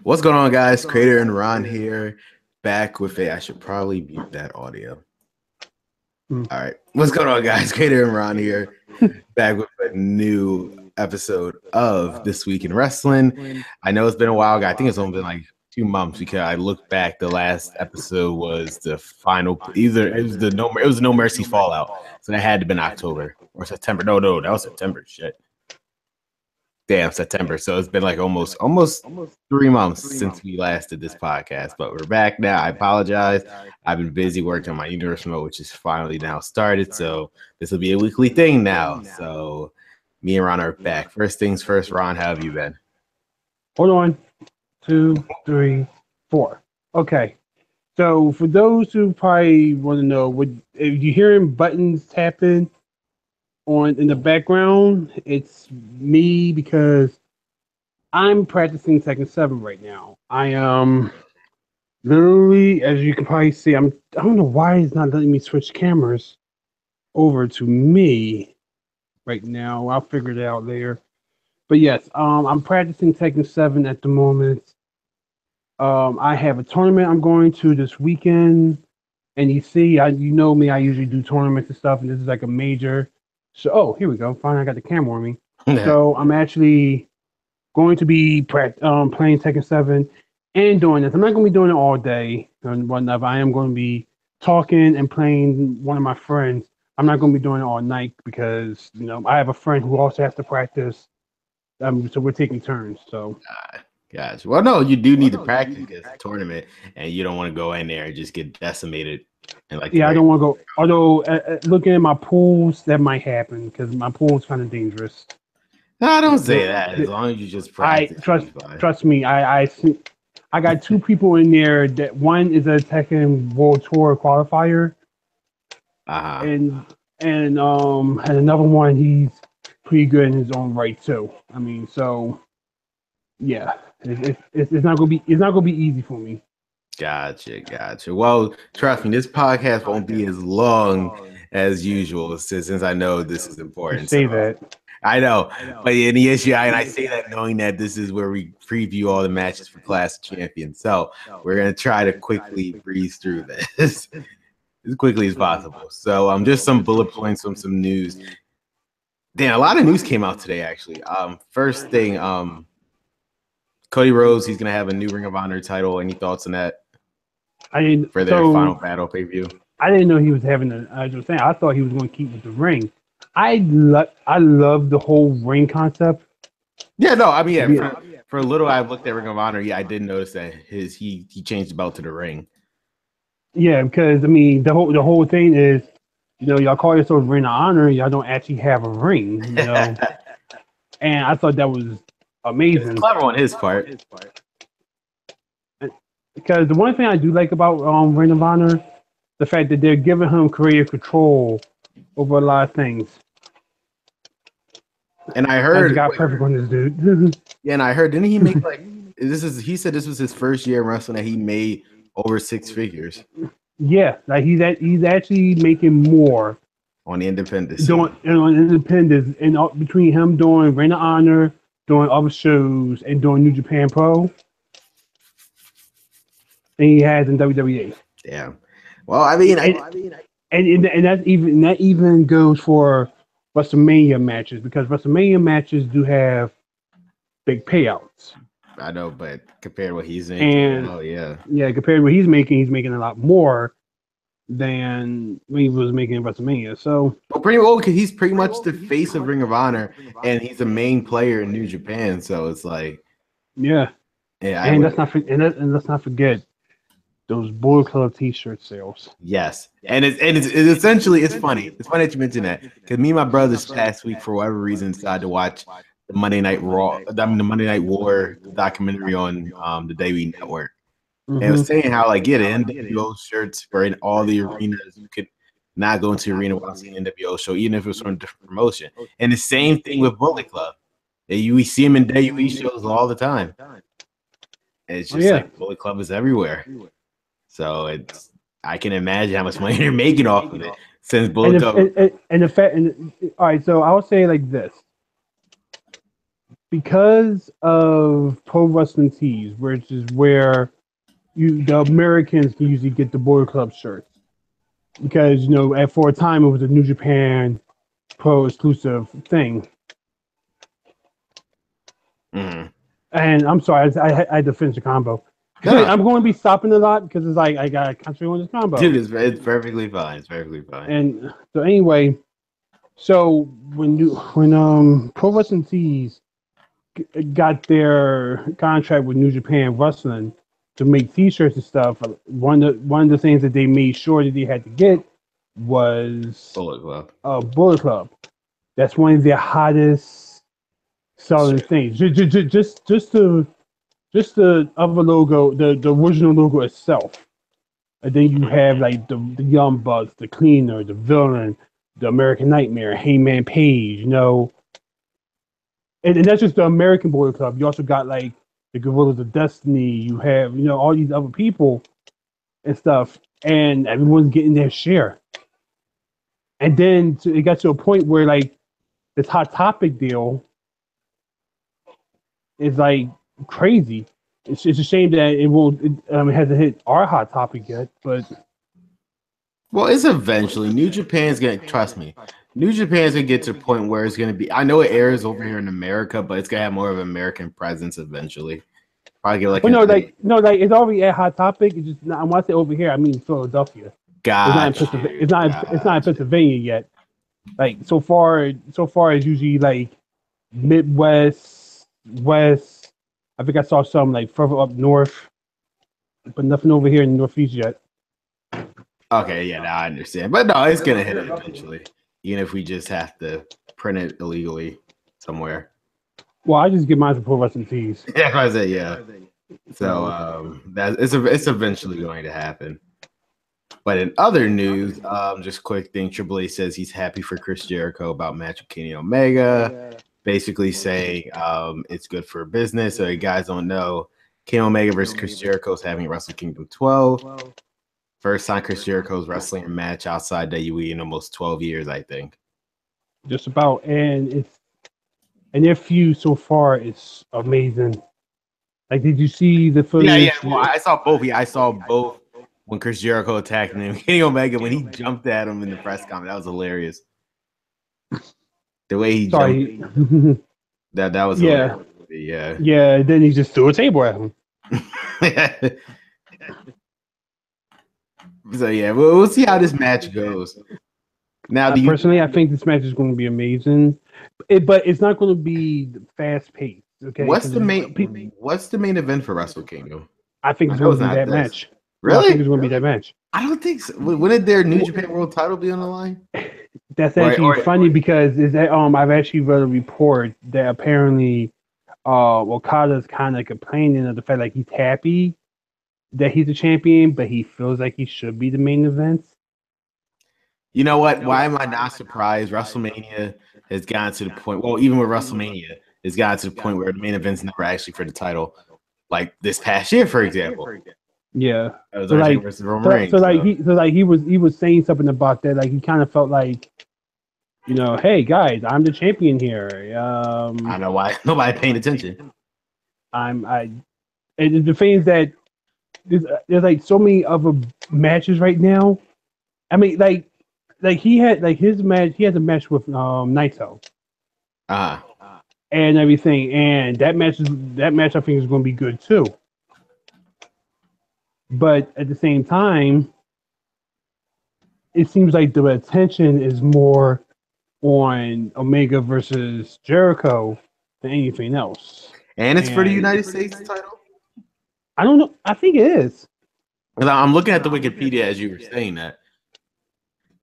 What's going on, guys? Crater and Ron here, back with a. I should probably mute that audio. Mm. All right. What's going on, guys? Crater and Ron here, back with a new episode of This Week in Wrestling. I know it's been a while, guys. I think it's only been like 2 months because I looked back. The last episode was the final. Either it was the No Mercy Fallout, so that had to have been October or September. No, that was September. Shit. Damn, September. So it's been like almost 3 months since we last did this podcast, but we're back now. I apologize. I've been busy working on my universe mode, which is finally now started. So this will be a weekly thing now. So me and Ron are back. First things first, Ron, how have you been? Hold on. 2, 3, 4. Okay. So for those who probably want to know, if you're hearing buttons tapping in the background, it's me because I'm practicing Tekken 7 right now. I am literally, as you can probably see, I don't know why it's not letting me switch cameras over to me right now. I'll figure it out later. But yes, I'm practicing Tekken 7 at the moment. I have a tournament I'm going to this weekend, and you know me, I usually do tournaments and stuff, and this is like a major. So, here we go. Finally, I got the camera on me. So I'm actually going to be playing Tekken 7 and doing this. I'm not going to be doing it all day and whatnot. I am going to be talking and playing one of my friends. I'm not going to be doing it all night because I have a friend who also has to practice. So we're taking turns. So. Gotcha. Well, no, you do need to practice because it's a tournament, and you don't want to go in there and just get decimated. And I don't want to go. Although looking at my pools, that might happen because my pool's kind of dangerous. No, don't say that. As long as you just practice. Trust me. I got two people in there. That one is a Tekken World Tour qualifier, and another one he's pretty good in his own right too. I mean, so yeah, it's not gonna be easy for me. Gotcha. Well, trust me, this podcast won't be as long as usual since I know this is important. You say that. I know, but in the issue, and I say that knowing that this is where we preview all the matches for Clash of Champions. So we're gonna try to quickly breeze through this as quickly as possible. So just some bullet points from some news. Damn, a lot of news came out today, actually. First thing, Cody Rhodes, he's gonna have a new Ring of Honor title. Any thoughts on that? For their final battle pay-per-view. I didn't know he was having I was saying I thought he was going to keep with the ring. I love the whole ring concept. Yeah, no, I mean, for a little, I looked at Ring of Honor. Yeah, I did notice that he changed the belt to the ring. Yeah, because I mean the whole thing is, y'all call yourselves Ring of Honor, y'all don't actually have a ring, and I thought that was amazing. It's clever on his part. Because the one thing I do like about Ring of Honor, the fact that they're giving him creative control over a lot of things. And I heard he got perfect on this dude. Yeah, and I heard, didn't he make he said this was his first year in wrestling that he made over 6 figures. Yeah, like he's actually making more on the independent on independence, and between him doing Ring of Honor, doing other shows, and doing New Japan Pro. And he has in WWE. Yeah. Well, I mean, and that even goes for WrestleMania matches, because WrestleMania matches do have big payouts. I know, but compared to what he's making, compared to what he's making a lot more than he was making in WrestleMania. So, pretty well, because he's pretty much the face of Ring of Honor, and he's the main player in New Japan. So it's like, and let's not forget those Bullet Club T-shirt sales. Yes, and it's essentially, it's funny. It's funny that you mentioned that, because me and my brothers past week, for whatever reason, decided to watch the Monday Night War documentary on the WWE Network. Mm-hmm. And it was saying how, like, the NWO shirts were in all the arenas. You could not go into the arena without seeing an NWO show, even if it was from a different promotion. And the same thing with Bullet Club. We see them in WWE shows all the time. And it's just like Bullet Club is everywhere. So I can imagine how much money they're making off of it since Bullet Club. All right, so I would say like this. because of pro wrestling tees, which is where the Americans can usually get the Bullet Club shirts. Because for a time it was a New Japan Pro exclusive thing. Mm-hmm. And I'm sorry, I had to finish the combo. No. I'm going to be stopping a lot because it's like I got to concentrate on this combo. Dude, it's perfectly fine. It's perfectly fine. And so anyway, so when Pro Wrestling Tees got their contract with New Japan Wrestling to make T-shirts and stuff, one of the things that they made sure that they had to get was Bullet Club. Bullet Club. That's one of their hottest selling things. Just the other logo, the original logo itself. And then you have like the Young Bucks, the Cleaner, the Villain, the American Nightmare, Hangman Page, and that's just the American Bullet Club. You also got like the Gorillas of Destiny. You have all these other people and stuff, and everyone's getting their share. And then it got to a point where like this Hot Topic deal is like crazy. It's a shame that it hasn't hit our Hot Topic yet, but well, it's eventually New Japan's gonna trust me. New Japan's gonna get to the point where it's gonna be. I know it airs over here in America, but it's gonna have more of an American presence eventually. Probably get like it's already at Hot Topic. It's just not, when I say over here, I mean Philadelphia. It's not in Pennsylvania yet. Like so far as usually like Midwest, West. I think I saw some like further up north, but nothing over here in the Northeast yet. Okay, yeah, now I understand. But no, it's gonna hit it eventually. Even if we just have to print it illegally somewhere. Well, I just get mine from Pro Wrestling Tees. Yeah, I said yeah. So it's eventually going to happen. But in other news, just quick thing, Triple H says he's happy for Chris Jericho about match with Kenny Omega. Basically saying it's good for business. So you guys don't know, Kenny Omega versus Chris Jericho is having Wrestle Kingdom 12. First time Chris Jericho's wrestling a match outside WWE in almost 12 years, I think. Just about, and their feud so far is amazing. Like, did you see the footage? Yeah. Well, I saw both. Yeah, I saw both when Chris Jericho attacked him. Kenny Omega when he jumped at him in the press conference, that was hilarious. The way he jumped, that was hilarious. Yeah. Then he just threw a table at him. So yeah, we'll see how this match goes. Now, personally, I think this match is going to be amazing, but it's not going to be fast paced. Okay. What's the main event for Wrestle Kingdom? I think it's going to be that match. Really? I think it's going to be that match. I don't think so. Wouldn't their New Japan World Title be on the line? That's actually funny because I've actually read a report that apparently Okada's kind of complaining of the fact like he's happy that he's a champion, but he feels like he should be the main event. You know what? Why am I not surprised? WrestleMania has gotten to the point. Well, even with WrestleMania, it's gotten to the point where the main event's never actually for the title. Like this past year, for example. Yeah. It was Undertaker versus Roman Reigns. He was saying something about that. Like he kind of felt like, hey guys, I'm the champion here. I know why nobody paying attention. And the thing is that there's like so many other matches right now. I mean, like he had like his match. He has a match with Naito. And everything, and that match I think is going to be good too. But at the same time, it seems like the attention is more on Omega versus Jericho than anything else. And it's for the United States title? I don't know. I think it is. I'm looking at the Wikipedia as you were saying that.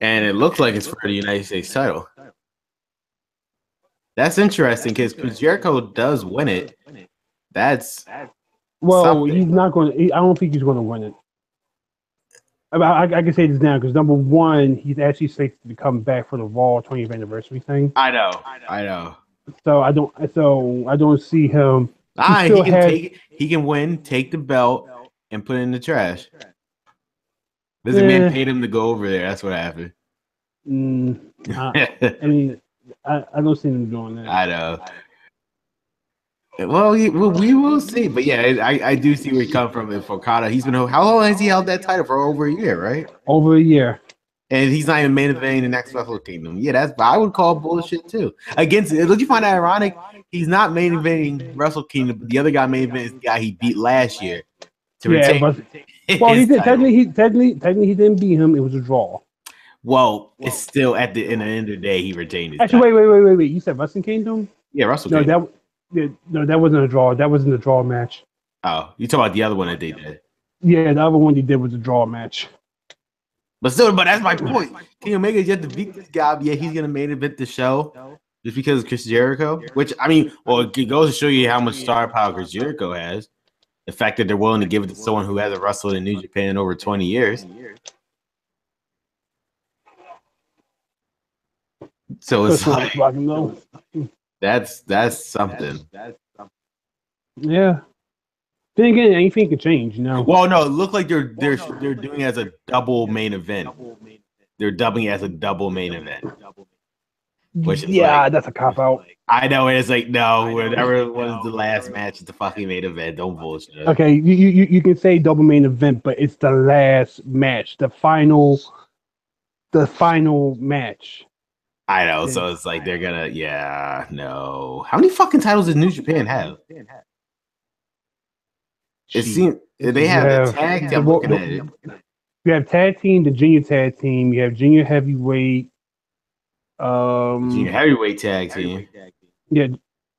And it looks like it's for the United States title. That's interesting because Jericho does win it. That's something. He's not going to. I don't think he's going to win it. I can say this now because number one, he's actually slated to come back for the Raw 20th anniversary thing. I know. So I don't see him. He can win, take the belt, and put it in the trash. This man paid him to go over there. That's what happened. I mean, I don't see him doing that. I know. Well, we will see. But yeah, I do see where he come from. And for Okada, he's been how long has he held that title for? Over a year, right? Over a year. And he's not even main eventing the next Wrestle Kingdom. Yeah, that's I would call bullshit too. Against, don't you find that ironic? He's not main eventing Wrestle Kingdom, but the other guy main event is the guy he beat last year to Yeah, retain but well, he his did title. technically he didn't beat him. It was a draw. Well, it's still at the end of the day he retained his Actually, title. wait. You said Wrestling Kingdom? Yeah, Wrestle No, Kingdom. that wasn't a draw. That wasn't a draw match. Oh, you talk about the other one that they did. Yeah, the other one he did was a draw match. But still, but that's my point. Kenny Omega yet to beat this guy. Yeah, he's gonna main event the show just because of Chris Jericho. Which I mean, well, it goes to show you how much star power Chris Jericho has. The fact that they're willing to give it to someone who hasn't wrestled in New Japan in over 20 years. So it's like that's something. Yeah. Then again, anything can change, you know. Well, no, it looked like they're doing it as a double main event. They're dubbing it as a double main event. Which is that's a cop out. I know, and it's like, no, whatever was the last match at the fucking main event, don't bullshit. Okay, you can say double main event, but it's the last match, the final match. I know, so it's like they're gonna, no. How many fucking titles does New Japan have? It seems they have a tag team. I'm looking at it. You have tag team, the junior tag team. You have junior heavyweight. Junior heavyweight tag team. Yeah,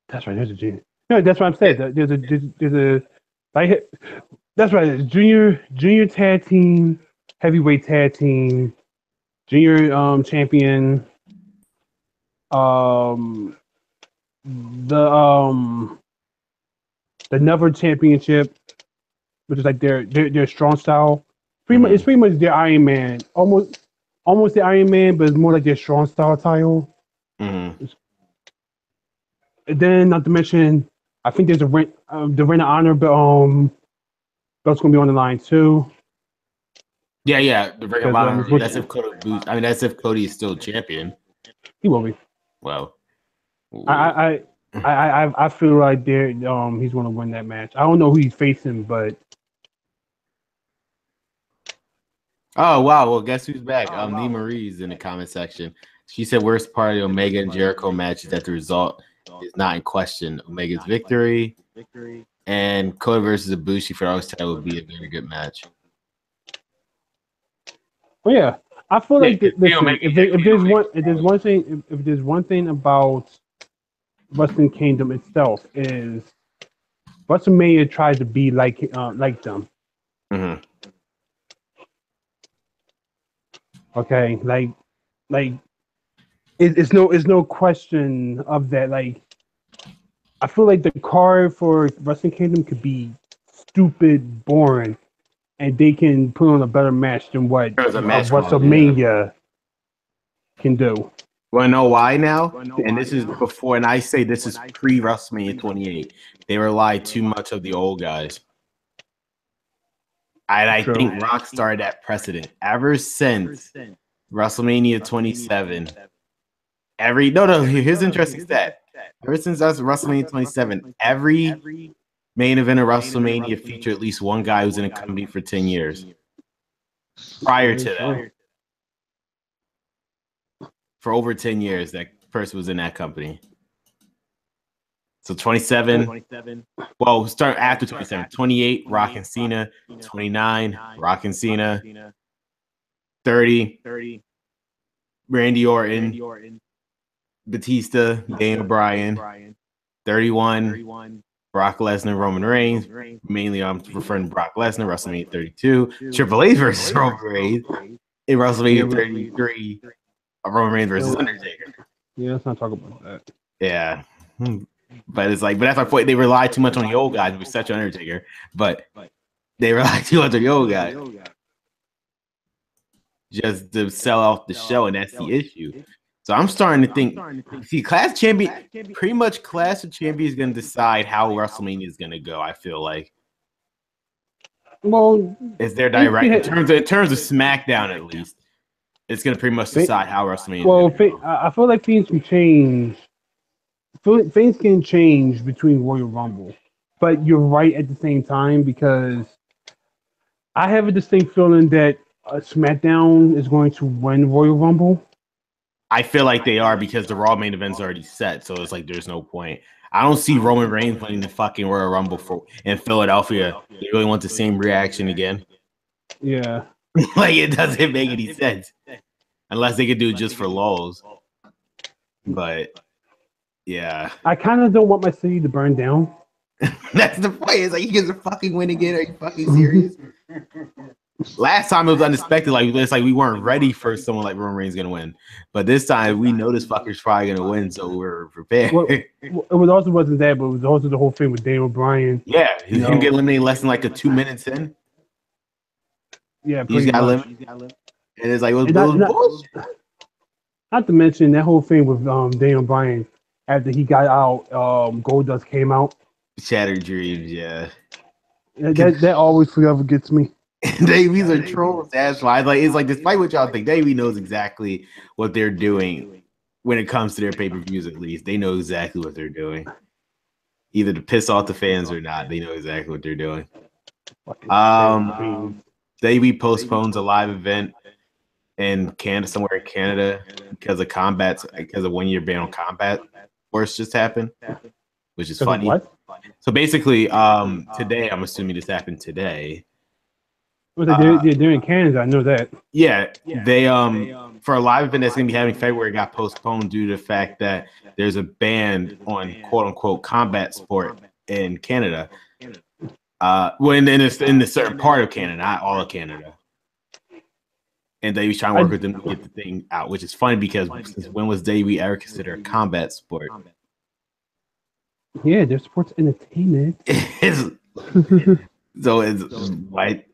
that's right. There's a junior. No, that's what I'm saying. There's a like that's right. Junior tag team, heavyweight tag team, junior champion. The Never Championship, which is like their strong style. It's pretty much their Iron Man, almost the Iron Man, but it's more like their strong style title. Mm-hmm. And then, not to mention, I think there's the Ring of Honor, but that's gonna be on the line too. Yeah, the Ring of Honor. That's if Cody. I mean, that's if Cody is still champion. He will be. Well, I feel like he's gonna win that match. I don't know who he's facing, but. Oh wow! Well, guess who's back? Nee Marie's in the comment section. She said, "Worst part of the Omega and Jericho match is that the result is not in question. Omega's victory and Cody versus Ibushi for August title would be a very good match." Well, yeah, I feel like if there's one thing about Wrestling Kingdom itself is WrestleMania tried to be like them. Mm-hmm. Okay, like it's no question of that. Like, I feel like the card for Wrestling Kingdom could be stupid, boring, and they can put on a better match than what WrestleMania can do. Want to know why now? And this is before, and I say this is pre-WrestleMania 28. They relied too much of the old guys. And I think Rock started that precedent ever since WrestleMania 27. Here's an interesting stat. Ever since WrestleMania 27, every main event of WrestleMania featured at least one guy who's in a company for 10 years. Prior to that, for over 10 years, that person was in that company. So 27, well, start after 27. 28, Rock and Cena. 29, Rock and Cena. 30, Randy Orton. Batista, Daniel Bryan. 31, Brock Lesnar, Roman Reigns. Mainly, I'm referring to Brock Lesnar, WrestleMania 32. Triple H versus Roman Reigns. In WrestleMania 33, Roman Reigns versus Undertaker. Yeah, let's not talk about that. Yeah. But it's like, but that's my point. They rely too much on the old guys, with such Undertaker, but they rely too much on the old guys just to sell off the show, and that's the issue. So I'm starting to think, see, Clash Champion, pretty much Clash of Champions is going to decide how WrestleMania is going to go. I feel like. Well, is their direct in terms of SmackDown at least, it's going to pretty much decide how WrestleMania. Well, I feel like things can change things can change between Royal Rumble, but you're right at the same time because I have a distinct feeling that SmackDown is going to win Royal Rumble. I feel like they are because the Raw main event's already set, so it's like there's no point. I don't see Roman Reigns winning the fucking Royal Rumble in Philadelphia. They really want the same reaction again. Yeah. Like it doesn't make any sense unless they could do it just for lulz. But yeah, I kind of don't want my city to burn down. that's the point. It's like you guys are fucking win again. Are you fucking serious? Last time it was unexpected. Like it's like we weren't ready for someone like Roman Reigns gonna win, but this time we know this fucker's probably gonna win, so we're prepared. Well, it was also wasn't that, but it was also the whole thing with Daniel Bryan. Yeah, he's gonna get eliminated less than like a 2 minutes in. Yeah, he's got eliminated, and it's like not to mention that whole thing with Daniel Bryan after he got out, Goldust came out. Shattered dreams, yeah. That always forever gets me. These are trolls. That's why it's like despite what y'all think, Davey knows exactly what they're doing when it comes to their pay-per-views. At least they know exactly what they're doing, either to piss off the fans or not. They know exactly what they're doing. Davey postpones a live event in Canada, somewhere in Canada, because of 1 year ban on combat sports just happened, which is funny. So basically, today I'm assuming this happened today. They're in Canada. I know that. Yeah, they for a live event that's gonna be having February got postponed due to the fact that there's a ban on quote unquote combat sport in Canada. In a certain part of Canada, not all of Canada. And they was trying to work with them to get the thing out, which is funny because when was Davey ever considered a combat sport? Yeah, they're sports entertainment. So it's like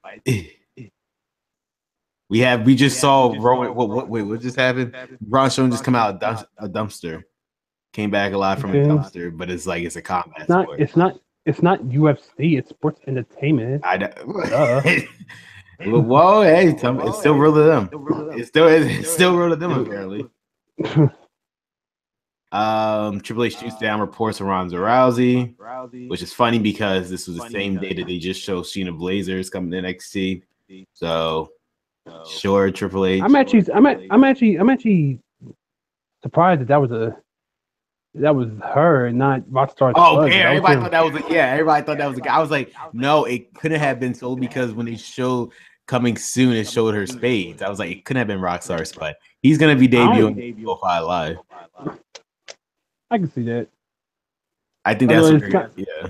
we just saw Roman. What just happened? Braun Strowman just come out a dumpster, came back alive from a dumpster, but it's like it's a combat sport. It's not UFC. It's sports entertainment. I know. Whoa, hey, it's still real to them. It's still real to them apparently. Triple H shoots down reports of Ronda Rousey, which is funny because this was the same day that they just showed Sheena Blazers coming to NXT. So, sure, Triple H. I'm actually surprised that was her and not Rockstar. Oh, yeah, everybody thought that was everybody thought that was a guy. I was like, no, it couldn't have been so because when they showed coming soon, it showed her spades. I was like, it couldn't have been Rockstar Spud. He's gonna be debuting on 5 Live. I can see that. I think that's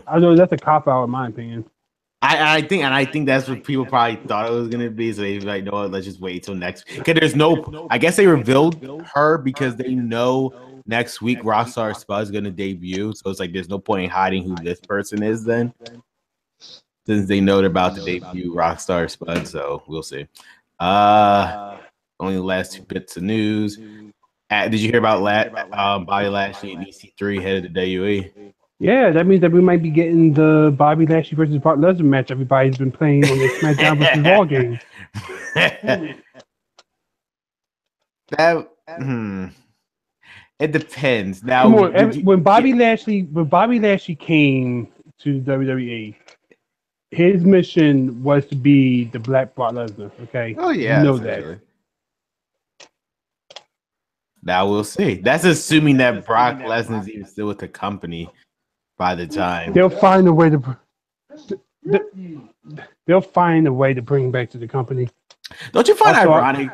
I know that's a cop out in my opinion. I think that's what people probably thought it was gonna be. So they like, no, let's just wait till next. Okay, I guess they revealed her because they know next week Rockstar Spud is gonna debut. So it's like there's no point in hiding who this person is then, since they know they're about to debut Rockstar Spud. So we'll see. Only the last 2 bits of news. Did you hear about Bobby Lashley and EC3 headed to WWE? Yeah, that means that we might be getting the Bobby Lashley versus Brock Lesnar match everybody's been playing on the SmackDown versus Raw game. It depends. Now, when Bobby Lashley came to WWE, his mission was to be the Black Brock Lesnar. Okay. Oh yeah, you know that. Now we'll see. That's assuming that Brock Lesnar is even still with the company by the time. They'll find a way to. They'll find a way to bring him back to the company. Don't you find ironic?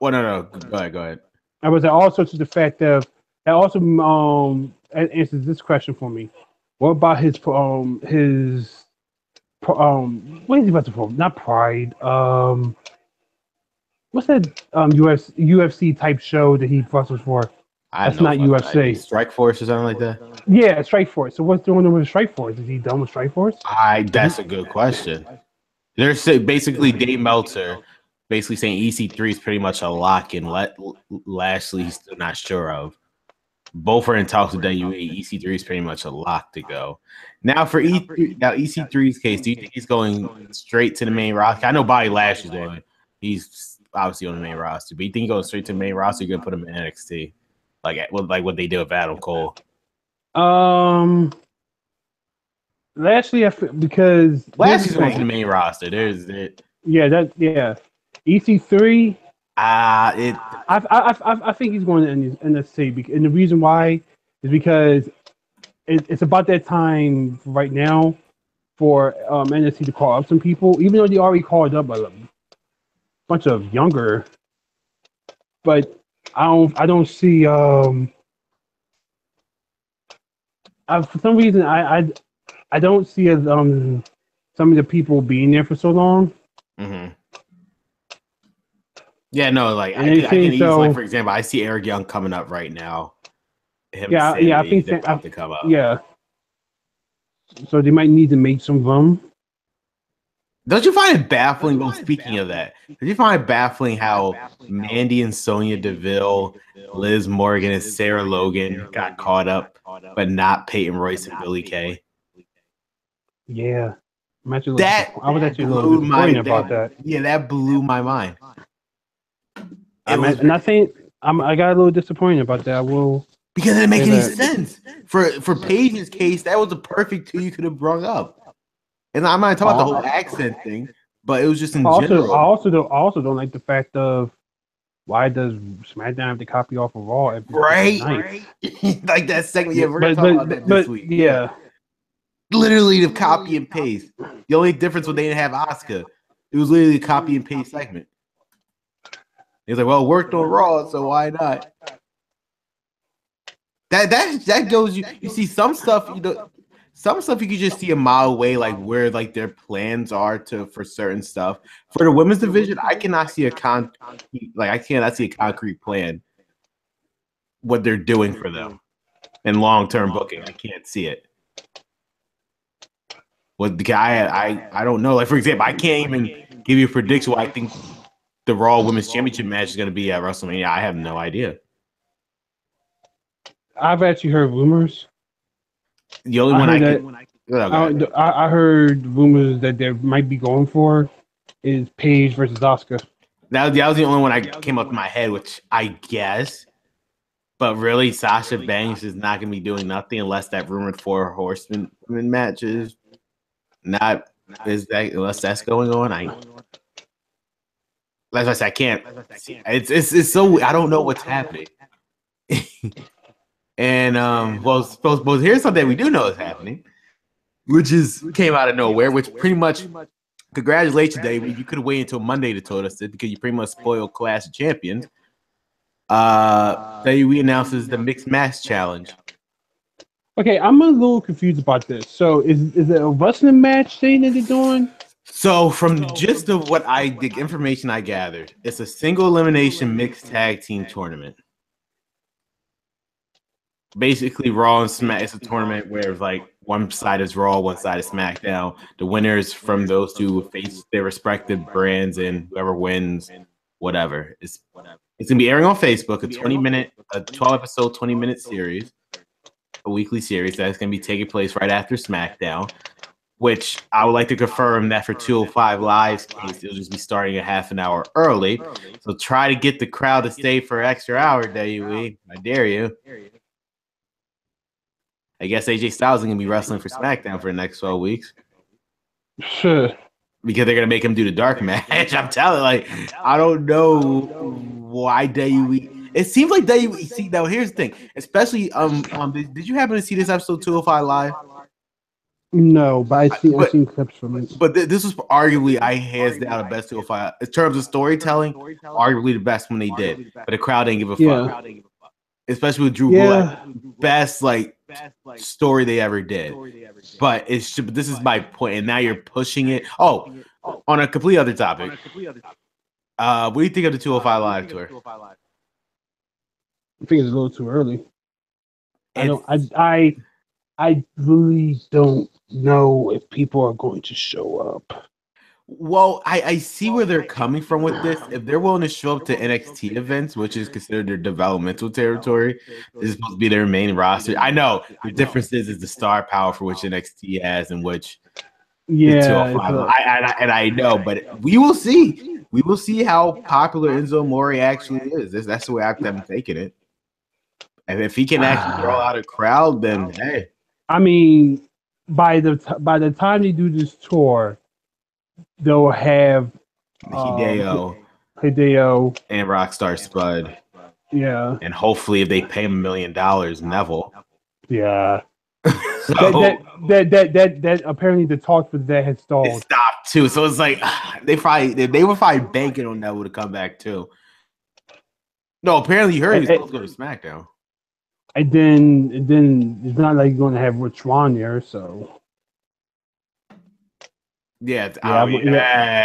Well, no. Go ahead. I was also to the fact that also answers this question for me. What about his what is he about to promote? Not Pride. What's that UFC type show that he wrestles for? That's not UFC. Strike Force or something like that? Yeah, Strike Force. So what's going on with Strike Force? Is he done with Strike Force? That's a good question. They're basically Dave Meltzer basically saying EC3 is pretty much a lock and Lashley he's still not sure of. Both are in talks with WWE. EC3 is pretty much a lock to go. Now for EC3's case, do you think he's going straight to the main roster? I know Bobby Lashley's going. He's obviously on the main roster, but you think he goes straight to the main roster? You're gonna put him in NXT, like what they did with Adam Cole? Lashley, because here's the Lashley's going to the thing. main roster. There's it. Yeah. EC3. It. I think he's going to NXT, and the reason why is because it's about that time right now for NXT to call up some people, even though they already called up a bunch of younger. But I don't see for some reason I don't see some of the people being there for so long. Mm-hmm. Yeah, no, like And I can easily, so, like, for example, I see Eric Young coming up right now. Him and yeah, I Sammy, think they're about to come up. yeah. So they might need to make some room. Don't you find it baffling? Well, speaking of that, do you find it baffling how Mandy and Sonya Deville, Liz Morgan, and Sarah Logan got caught up, but not Peyton Royce and Billie Kay? Yeah, I was actually a little Blew my disappointed about that. Yeah, that blew my mind. I'm not saying I got a little disappointed about that. I will, because it didn't make any sense. For Paige's case, that was a perfect two you could have brought up. And I'm not talking about the whole accent thing, but it was just in general. I also don't like the fact of why does SmackDown have to copy off of Raw every right? Like that segment. Yeah, we're gonna talk about that this week. Yeah. Literally the copy and paste. The only difference was they didn't have Asuka. It was literally a copy and paste segment. He was like, well, it worked on Raw, so why not? That goes, you see some stuff, some stuff you can just see a mile away, like where like their plans are for certain stuff. For the women's division, I cannot see a concrete plan what they're doing for them in long-term booking. I can't see it. Well, the guy, I don't know. Like, for example, I can't even give you a prediction what I think the Raw Women's Championship match is going to be at WrestleMania. I have no idea. I've actually heard rumors. The only one I heard rumors that they might be going for is Paige versus Asuka. That was the only one I came up in my head, which I guess. But really, Sasha Banks is not going to be doing nothing unless that rumored 4 Horsemen match is unless that's going on. As I said, I can't. It's so I don't know what's happening. And well, here's something we do know is happening, which came out of nowhere. Which pretty much, congratulations, Dave. You could have waited until Monday to tell us it because you pretty much spoiled Clash of Champions. WWE announces the Mixed Match Challenge. Okay, I'm a little confused about this. So is it a wrestling match thing that they're doing? So from the gist of the information I gathered, it's a single elimination mixed tag team tournament. Basically, Raw and Smack. It's a tournament where it's like one side is Raw, one side is SmackDown. The winners from those two face their respective brands, and whoever wins, whatever. It's gonna be airing on Facebook. A 12-episode, 20-minute series, a weekly series that's gonna be taking place right after SmackDown. Which I would like to confirm that for 205 Live's case, it'll just be starting a half an hour early. So try to get the crowd to stay for an extra hour, WWE. I dare you. I guess AJ Styles is going to be wrestling for SmackDown for the next 12 weeks. Sure. Because they're going to make him do the dark match. I'm telling you, I don't know why WWE. It seems like WWE. See, now here's the thing. Especially, did you happen to see this episode 205 Live? No, but I've seen clips from it. But this was arguably, hands down, the best 205. In terms of storytelling, arguably the best one they did. But the crowd didn't give a fuck. Especially with Drew Gulak. Best, story they ever did. But this is my point, and now you're pushing it. Oh, on a complete other topic. What do you think of the 205 Live tour? I think it's a little too early. I really don't know if people are going to show up. Well, I see where they're coming from with this. If they're willing to show up to NXT events, which is considered their developmental territory, this is supposed to be their main roster. I know the difference is the star power for which NXT has and which the 205. I know, but we will see. We will see how popular Enzo Amore actually is. That's the way I'm taking it. And if he can actually draw out a crowd, then hey, I mean, by the time they do this tour, they'll have Hideo Hideo. and Rockstar Spud, Yeah, and hopefully, if they pay him $1 million, Neville. yeah. So That apparently the talk for that had it stalled. stopped too. So it's like they were probably banking on Neville to come back too. No, apparently you heard he was supposed to go to SmackDown. And then it's not like you're going to have Rich Swann there, so Yeah,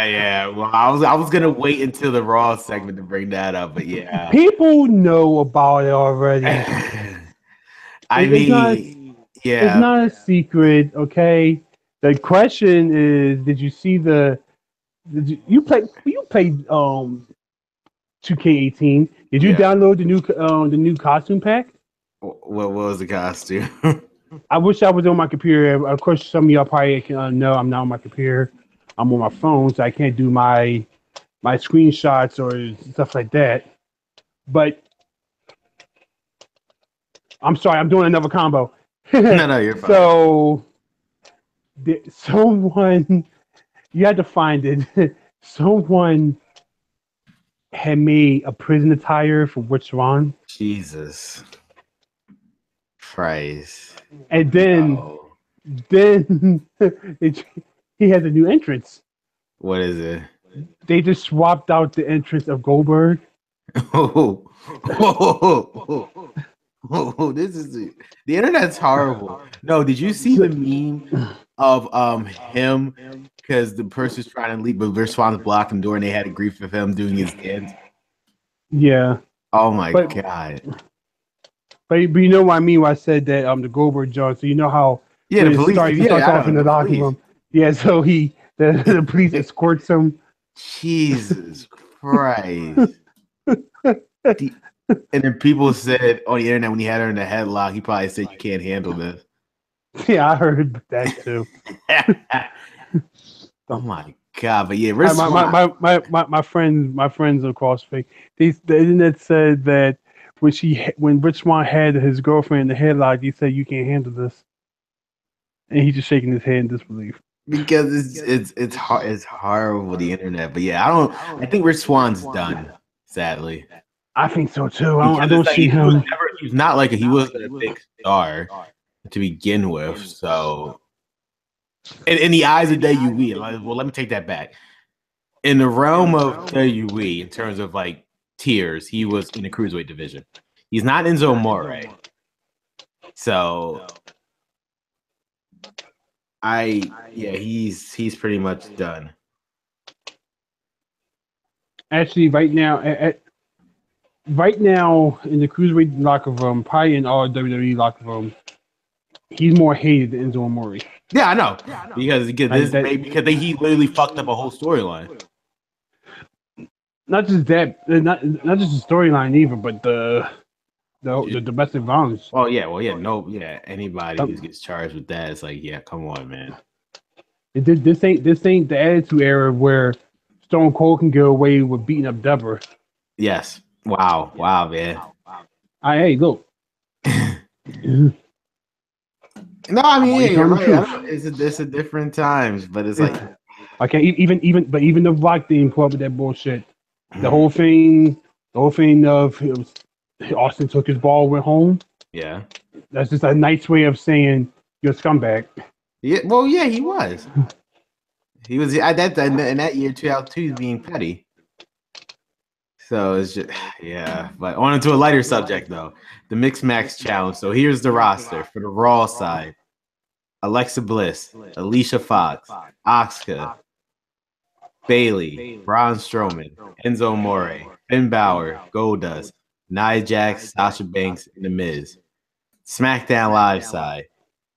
yeah. Well, I was gonna wait until the Raw segment to bring that up, but yeah. People know about it already. I It's not. mean, It's yeah, not a secret, okay? The question is, did you see the? You played 2K18? Did you yeah. download the new costume pack? What was the costume? I wish I was on my computer. Of course, some of y'all probably can know I'm not on my computer. I'm on my phone, so I can't do my screenshots or stuff like that. But I'm sorry, I'm doing another combo. No, you're fine. So someone you had to find it. Someone had made a prison attire for Rich Swann, Jesus Christ. and then Oh, then he has a new entrance. what is it? They just swapped out the entrance of Goldberg. Oh, this is the internet's horrible. No, did you see the meme of him because the person's trying to leave, but Rich Swann's blocking the door, and they had a grief of him doing his dance? Yeah, Oh my but god! but you know what I mean when I said that the Goldberg John. So you know how Yeah, when the police. he starts Yeah, I off in know the the locker police. room. Yeah, so the police escorts him. Jesus Christ! And then people said on the internet when he had her in the headlock, he probably said, "You can't handle this." Yeah, I heard that too. Oh my god! But yeah, Rich My Swann. my friends across fake. The internet said that when Rich Swann had his girlfriend in the headlock, he said, "You can't handle this," and he's just shaking his head in disbelief. Because it's horrible the internet. But yeah, I think Rich Swann's done, sadly. I think so too. I Because don't it's like see him. he was not like he wasn't a big star to begin with. So in the eyes of WWE, well, let me take that back. In the realm of WWE, in terms of like tiers, he was in the cruiserweight division. He's not Enzo Amore. So he's pretty much done. Actually, right now in the cruiserweight locker room, probably in all WWE locker room, he's more hated than Enzo Amore. Yeah, I know. Because he literally fucked up a whole storyline. Not just that, not just the storyline either, but the domestic violence. Anybody who gets charged with that, it's like, yeah, come on, man. This ain't the Attitude Era where Stone Cold can get away with beating up Deborah. Yes. Wow, man. Hey, look. No, I mean, yeah, you're right. It's a different times, but it's like I can't even the Rock didn't pull up with that bullshit. The whole thing of Austin took his ball, went home. Yeah. That's just a nice way of saying you're a scumbag. Yeah, well, yeah, he was. He was at that in that year 2002, he's being petty. So it's just yeah. But on to a lighter subject though, the Mixed Max Challenge. So here's the roster for the Raw side: Alexa Bliss, Alicia Fox, Asuka, Bailey, Braun Strowman, Enzo Amore, Finn Balor, Goldust, Nia Jax, Sasha Banks, and The Miz. SmackDown Live side: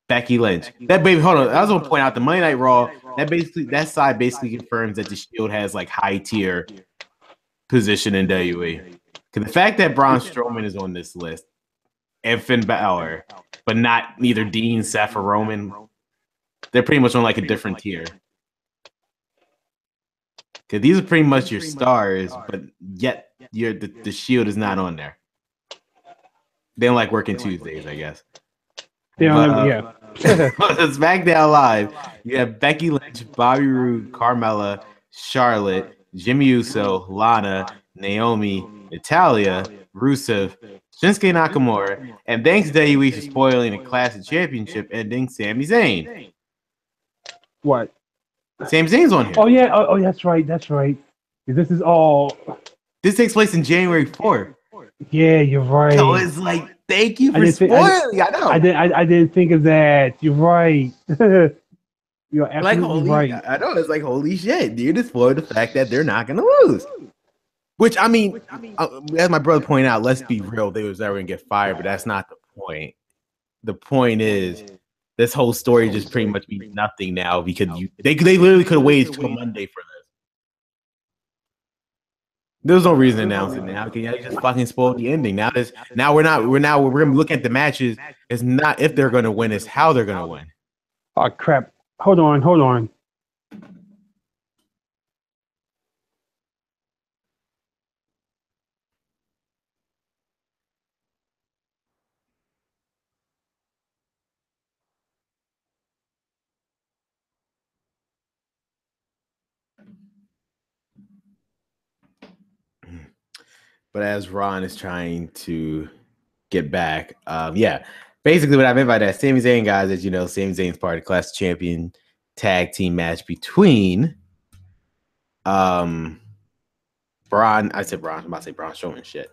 Becky Lynch. That baby, hold on. I was gonna point out the Monday Night Raw. That side basically confirms that the Shield has like high tier position in WWE. Because the fact that Braun Strowman is on this list and Finn Balor, but not neither Dean, Seth, or Roman, they're pretty much on like a different tier. Because these are pretty much your stars, but yet the Shield is not on there. They don't like working Tuesdays, I guess. They don't But have, yeah. SmackDown Live, you have Becky Lynch, Bobby Roode, Carmella, Charlotte, Jimmy Uso, Lana, Naomi, Natalia, Rusev, Shinsuke Nakamura, and thanks WWE for spoiling a Classic Championship ending, Sami Zayn. What? Sami Zayn's on here. Oh yeah. Oh, that's right. That's right. This is all. This takes place in January 4th. Yeah, you're right. So it's like, thank you for spoiling. I know. I didn't think of that. You're right. You're absolutely right. I know. It's like, holy shit, dude. Just spoiled the fact that they're not going to lose. Which, I mean, as my brother pointed out, let's be real. They was never going to get fired, but that's not the point. The point is, this whole story just pretty much means nothing now because they literally could have waited till Monday for this. There's no reason to announce it now. Can you just fucking spoil the ending? Now we're gonna look at the matches. It's not if they're gonna win, it's how they're gonna win. Oh crap. Hold on. But as Ron is trying to get back, basically what I meant by that, Sami Zayn, guys, as you know, Sami Zayn's part of the Class Champion tag team match between Braun. I said Braun. I'm about to say Braun Strowman. Shit.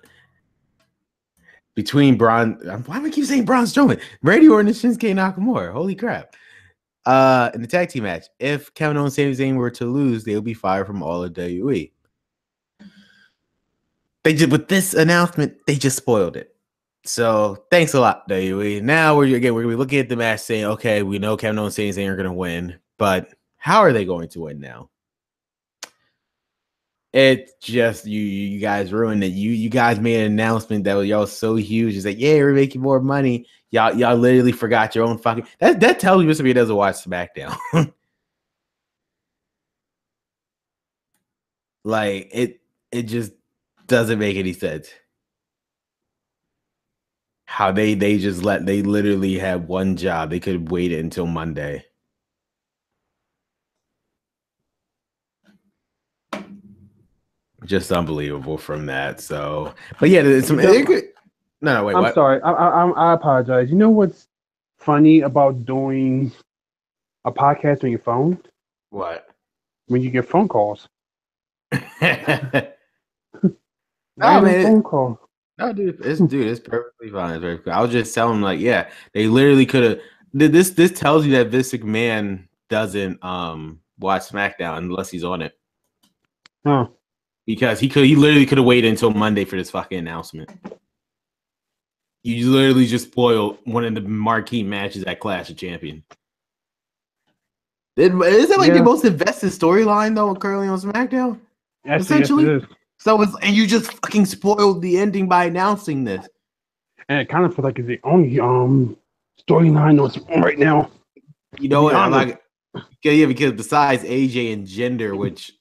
Between Braun, why do I keep saying Braun Strowman? Randy Orton and Shinsuke Nakamura. Holy crap! In the tag team match, if Kevin Owens and Sami Zayn were to lose, they would be fired from all of WWE. With this announcement, they just spoiled it. So thanks a lot, WWE. Now we're gonna be looking at the match, saying, okay, we know Kevin Owens and Sami Zayn are gonna win, but how are they going to win now? It's just you guys ruined it. You guys made an announcement that was y'all so huge. It's like, yeah, we're making more money. Y'all literally forgot your own fucking. That tells me Mr. B doesn't watch SmackDown. Like it just doesn't make any sense. How they literally had one job. They could have waited until Monday. Just unbelievable from that. So, but yeah, there's some. Wait. I'm sorry. I apologize. You know what's funny about doing a podcast on your phone? What? When you get phone calls. No, man. Phone call. No, dude, it's perfectly fine. It's very cool. I was just telling them, like, yeah, they literally could have. This tells you that Vince McMahon doesn't watch SmackDown unless he's on it. Huh. Because he literally could have waited until Monday for this fucking announcement. You literally just spoiled one of the marquee matches at Clash of Champions. Isn't that like the most invested storyline though currently on SmackDown? Yes, essentially. Yes, it is. So and you just fucking spoiled the ending by announcing this. And it kind of feels like it's the only storyline that's on right now. You know what? I'm like, because besides AJ and Jinder, which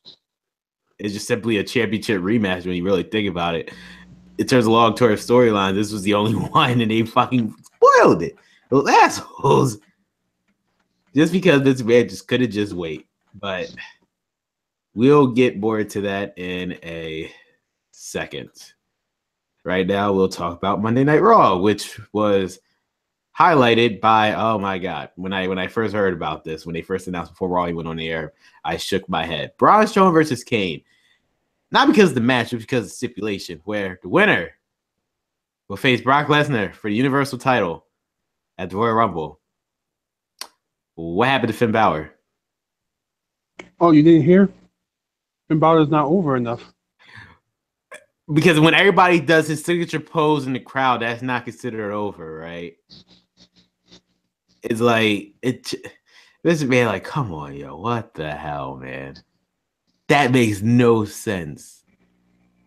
is just simply a championship rematch when you really think about it. In terms of long-term storyline, this was the only one, and they fucking spoiled it. Those assholes. Just because this man just could have just wait. But we'll get more to that in a second. Right now, we'll talk about Monday Night Raw, which was highlighted by, oh my God, when I first heard about this, when they first announced before Raw went on the air, I shook my head. Braun Strowman versus Kane. Not because of the match, but because of the stipulation, where the winner will face Brock Lesnar for the Universal title at the Royal Rumble. What happened to Finn Balor? Oh, you didn't hear? Finn Balor's not over enough. Because when everybody does his signature pose in the crowd, that's not considered over, right? It's like, this man, like, come on, yo, what the hell, man? That makes no sense.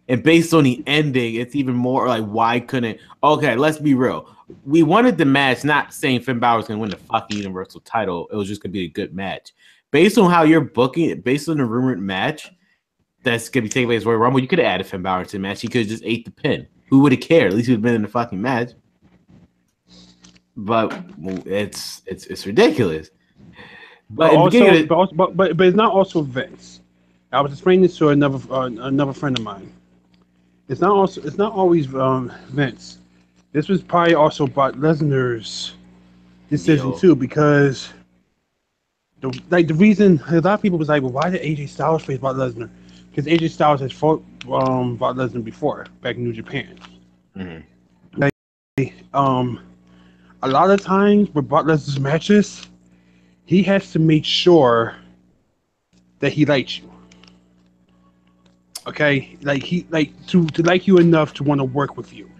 And based on the ending, it's even more like, why couldn't... Okay, let's be real. We wanted the match, not saying Finn Balor was going to win the fucking Universal title. It was just going to be a good match. Based on how you're booking it, based on the rumored match that's going to be taking place at Royal Rumble, you could have added Finn Balor to the match. He could have just ate the pin. Who would have cared? At least he would have been in the fucking match. but it's ridiculous. But But in the beginning also, of it, but it's not also Vince. I was explaining this to another friend of mine. It's not always Vince. This was probably also Brock Lesnar's decision deal, too, because the reason a lot of people was like, well, why did AJ Styles face Brock Lesnar? Because AJ Styles has fought Brock Lesnar before back in New Japan. mhm. Um, a lot of times with Brock Lesnar's matches, he has to make sure that he likes you. Okay, like he like to like you enough to want to work with you.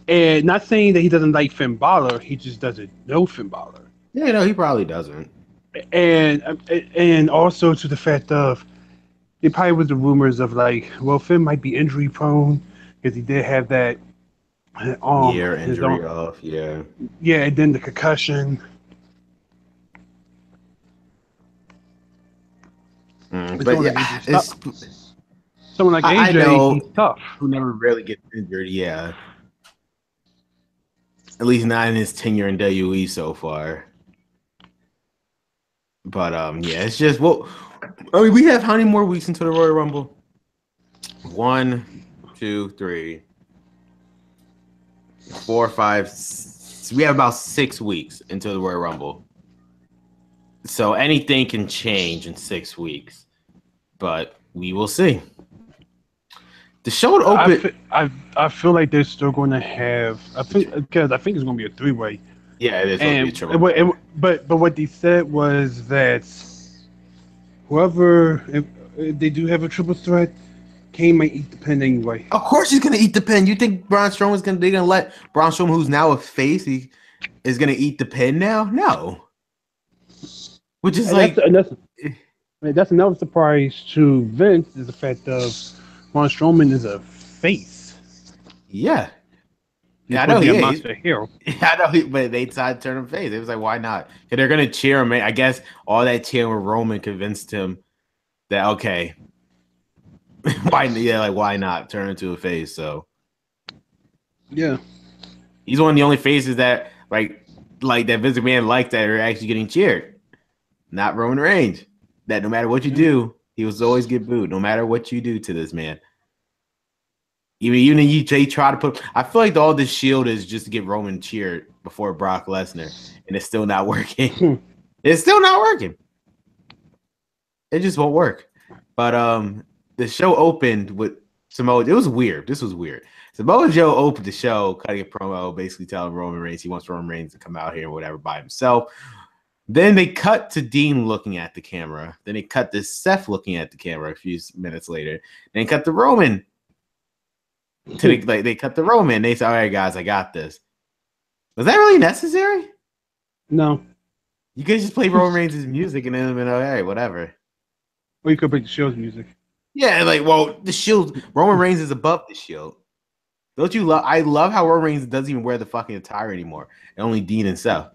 And not saying that he doesn't like Finn Balor, he just doesn't know Finn Balor. Yeah, no, he probably doesn't. And also to the fact of it probably was the rumors of like, well, Finn might be injury prone because he did have that Year his injury own, off, yeah. yeah, and then the concussion. And But someone yeah, like AJ Styles, it's someone like I AJ, he's know tough. who never really gets injured. Yeah, at least not in his tenure in WWE so far. But yeah, it's just well, I mean, we have how many more weeks until the Royal Rumble? 1, 2, 3, 4, 5. We have about 6 weeks until the Royal Rumble. So anything can change in 6 weeks, but we will see. The show would open. I feel like they're still going to have. I think because I think it's going to be a three-way. Yeah, it is supposed to be a And triple threat. but what they said was that whoever if they do have a triple threat, Kane might eat the pin anyway. Of course, he's gonna eat the pin. You think Braun Strowman's gonna they're gonna let Braun Strowman, who's now a face, he is gonna eat the pin now? No, which is And that's like, and that's that's another surprise to Vince is the fact of Braun Strowman is a face. yeah, He's yeah, I supposed know to be a he is. monster hero. Yeah, I know, but they decided to turn him face. It was like, why not? 'Cause they're gonna cheer him. I guess all that cheering with Roman convinced him that okay, why? Yeah, like why not turn into a face? So Yeah. he's one of the only faces that like that Vince McMahon liked that are actually getting cheered. Not Roman Reigns. That no matter what you Yeah. do, he was always get booed. No matter what you do to this man. Even you they try to put. I feel like all this shield is just to get Roman cheered before Brock Lesnar, and it's still not working. It's still not working. It just won't work. But the show opened with Samoa. It was weird. This was weird. Samoa Joe opened the show, cutting a promo, basically telling Roman Reigns he wants Roman Reigns to come out here or whatever by himself. Then they cut to Dean looking at the camera. Then they cut to Seth looking at the camera a few minutes later. Then cut to Roman. They cut the Roman. They said, "All right, guys, I got this." Was that really necessary? No. You could just play Roman Reigns' music and then been all right, whatever. Or you could pick the show's music. Yeah, like, well, the Shield. Roman Reigns is above the Shield. Don't you love? I love how Roman Reigns doesn't even wear the fucking attire anymore. And only Dean and Seth.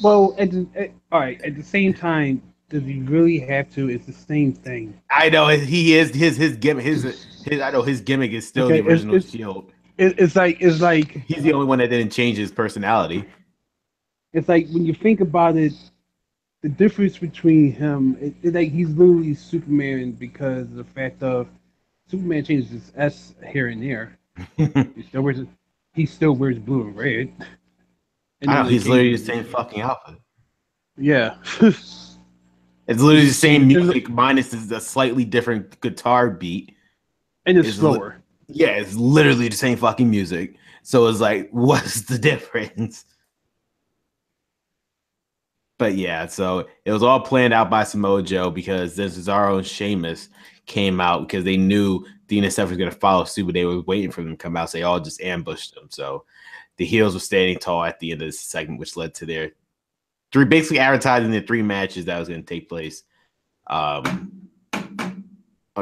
Well, all right. At the same time, does he really have to? It's the same thing. I know he is his gimmick. His I know his gimmick is still Okay, the original Shield. it's like He's the only one that didn't change his personality. it's like when you think about it, the difference between him, it's like he's literally Superman because of the fact of Superman changes his S here and there. He still wears he still wears blue and red. And I then know on he's literally the occasion, same fucking outfit. yeah. It's literally the same There's music minus a slightly different guitar beat. and it's It's li- slower. yeah, it's literally the same fucking music. So it's like, what's the difference? But yeah, so it was all planned out by Samoa Joe because this is our own Sheamus came out because they knew Dean and Seth was going to follow suit, but they were waiting for them to come out. So they all just ambushed them. So the heels were standing tall at the end of this segment, which led to their basically advertising the 3 matches that was going to take place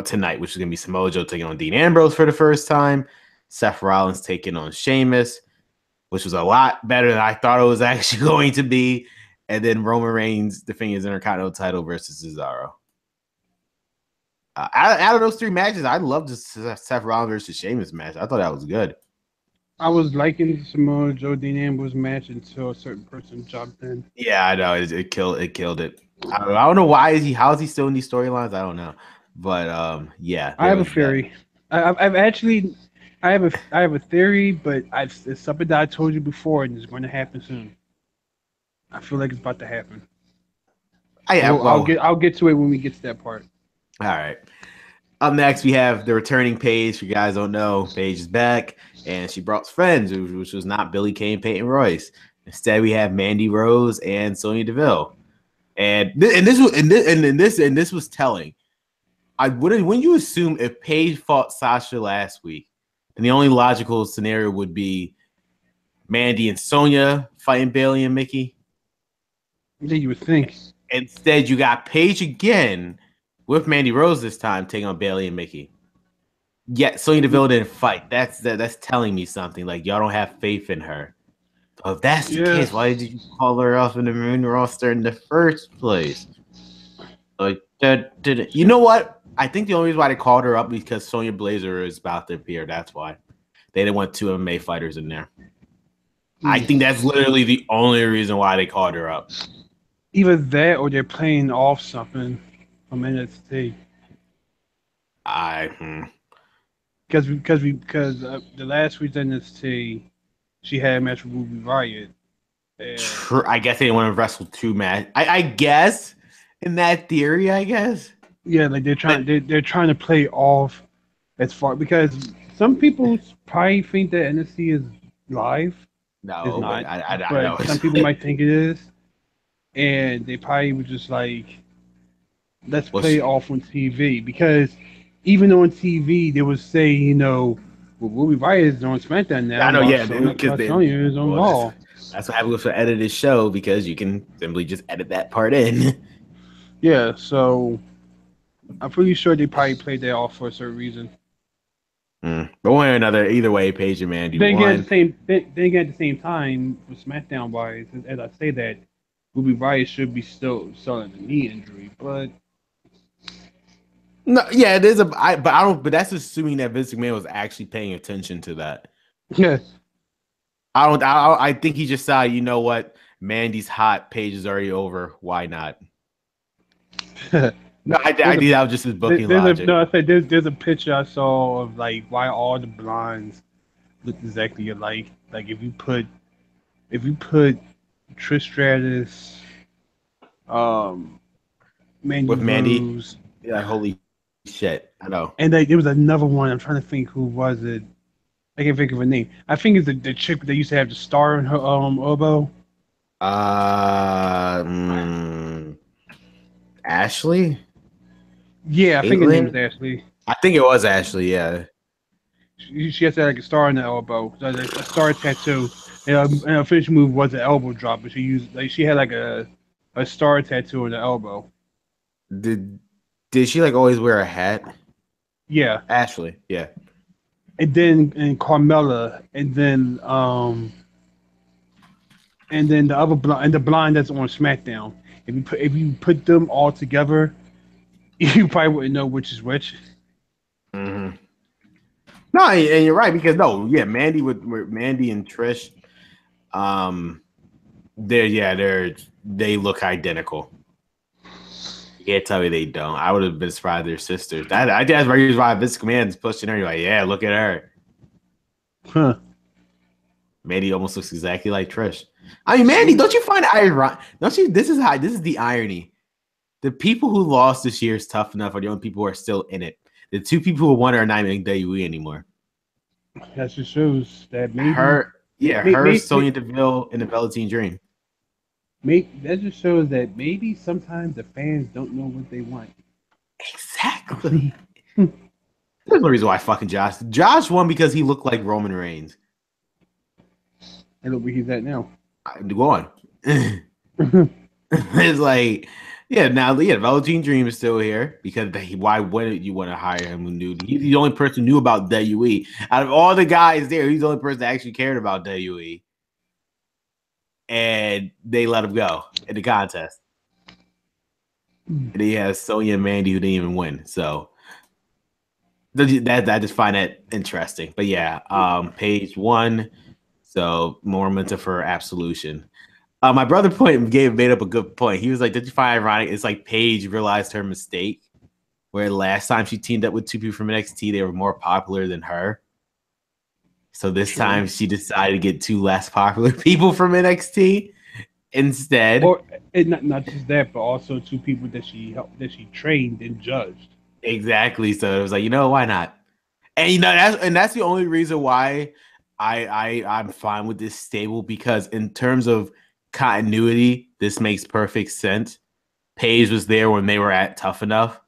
tonight, which is going to be Samoa Joe taking on Dean Ambrose for the first time, Seth Rollins taking on Sheamus, which was a lot better than I thought it was actually going to be. And then Roman Reigns defending his Intercontinental title versus Cesaro. Out of those 3 matches, I loved the Seth Rollins versus Sheamus match. I thought that was good. I was liking Samoa Joe Dean Ambrose match until a certain person jumped in. Yeah, I know it killed it. I don't know why is he how is he still in these storylines? I don't know, but yeah, I there have a was that. theory. I've actually, I have a theory, but it's something that I told you before, and it's going to happen soon. I feel like it's about to happen. Yeah, well, I'll get to it when we get to that part. all right. Up next, we have the returning Paige. If you guys don't know, Paige is back, and she brought friends, which was not Billy Kane, Peyton Royce. Instead, we have Mandy Rose and Sonya Deville. And this was telling. I wouldn't when you assume if Paige fought Sasha last week, then the only logical scenario would be Mandy and Sonya fighting Bailey and Mickey. Yeah, you would think. Instead, you got Paige again with Mandy Rose this time taking on Bailey and Mickey. Yet Sonya Deville didn't fight. That's telling me something. Like y'all don't have faith in her. If that's the Yeah, case, why did you call her off in the main roster in the first place? Like that didn't. You know what? I think the only reason why they called her up because Sonya Blazer is about to appear. That's why they didn't want two MMA fighters in there. I think that's literally the only reason why they called her up. either that or they're playing off something from NXT. I Because the last week's NXT, she had a match with Ruby Riot, and I guess they didn't want to wrestle two match. I guess in that theory, I guess. yeah, like But they're trying to play off as far because some people probably think that NXT is live. It's no, but not, I but know. some people might think it is, and they probably were just like, let's Well, play off on TV because even on TV they would say, well, Ruby Riot is on SmackDown now, I know, while yeah, because they Sonya is on well, Raw. that's what happened with the edited show because you can simply just edit that part in. Yeah, so I'm pretty sure they probably played that off for a certain reason. But one or another, either way, Paige and Mandy won. Then again, at the same time, for SmackDown wise, as I say that, Ruby Riot should be still selling a knee injury, but No, yeah, it is but I don't. But that's assuming that Vince McMahon was actually paying attention to that. yeah, I don't. I think he just saw. You know what? Mandy's hot. Paige is already over. Why not? No, I there's think a that was just his booking there's a logic. no, I said there's a picture I saw of like why all the blondes look exactly alike. Like if you put Trish Stratus, um, Mandy With Mandy, Rose, yeah, holy shit! I know. and like there was another one. I'm trying to think who was it. I can't think of a name. I think it's the chick that used to have the star in her elbow. Uh, mm, Ashley, Yeah, I think her name was Caitlyn. Ashley. I think it was Ashley. Yeah. She has like a star in the elbow, so, like, a star tattoo. And her finishing move was an elbow drop, but she used like she had like a star tattoo on the elbow. Did did she like always wear a hat? Yeah, Ashley. Yeah. and Carmella, and then the other blind and the blind that's on SmackDown. If you put them all together, you probably wouldn't know which is which. Mm-hmm. No, and you're right because no, yeah, with Mandy and Trish, um, they look identical. You can't tell me they don't. I would have been surprised they're sisters. I think that's the reason why Vince McMahon's pushing her. You're like, yeah, look at her. Huh. Mandy almost looks exactly like Trish. I mean, Mandy, don't you find it ironic? Don't you? This is the irony. The people who lost this year is tough enough are the only people who are still in it. The two people who won are not in WWE anymore. That just shows that Her, Sonya Deville, and the Velveteen Dream. that just shows that maybe sometimes the fans don't know what they want. Exactly. There's no reason why fucking Josh won because he looked like Roman Reigns. And look where he's at now. Go on. It's like, yeah, now Velveteen Dream is still here because why wouldn't you want to hire him? Who knew he's the only person who knew about WWE out of all the guys there. He's the only person that actually cared about WWE, and they let him go in the contest. And he has Sonya and Mandy who didn't even win. So That I just find that interesting. But yeah, page one. So moment of her absolution. My brother made up a good point. He was like, "Did you find ironic? It's like Paige realized her mistake, where last time she teamed up with two people from NXT, they were more popular than her. So this time she decided to get two less popular people from NXT instead. Or not just that, but also two people that she helped, that she trained and judged. Exactly. So it was like, why not? And that's the only reason why I'm fine with this stable, because in terms of continuity, this makes perfect sense. Paige was there when they were at Tough Enough,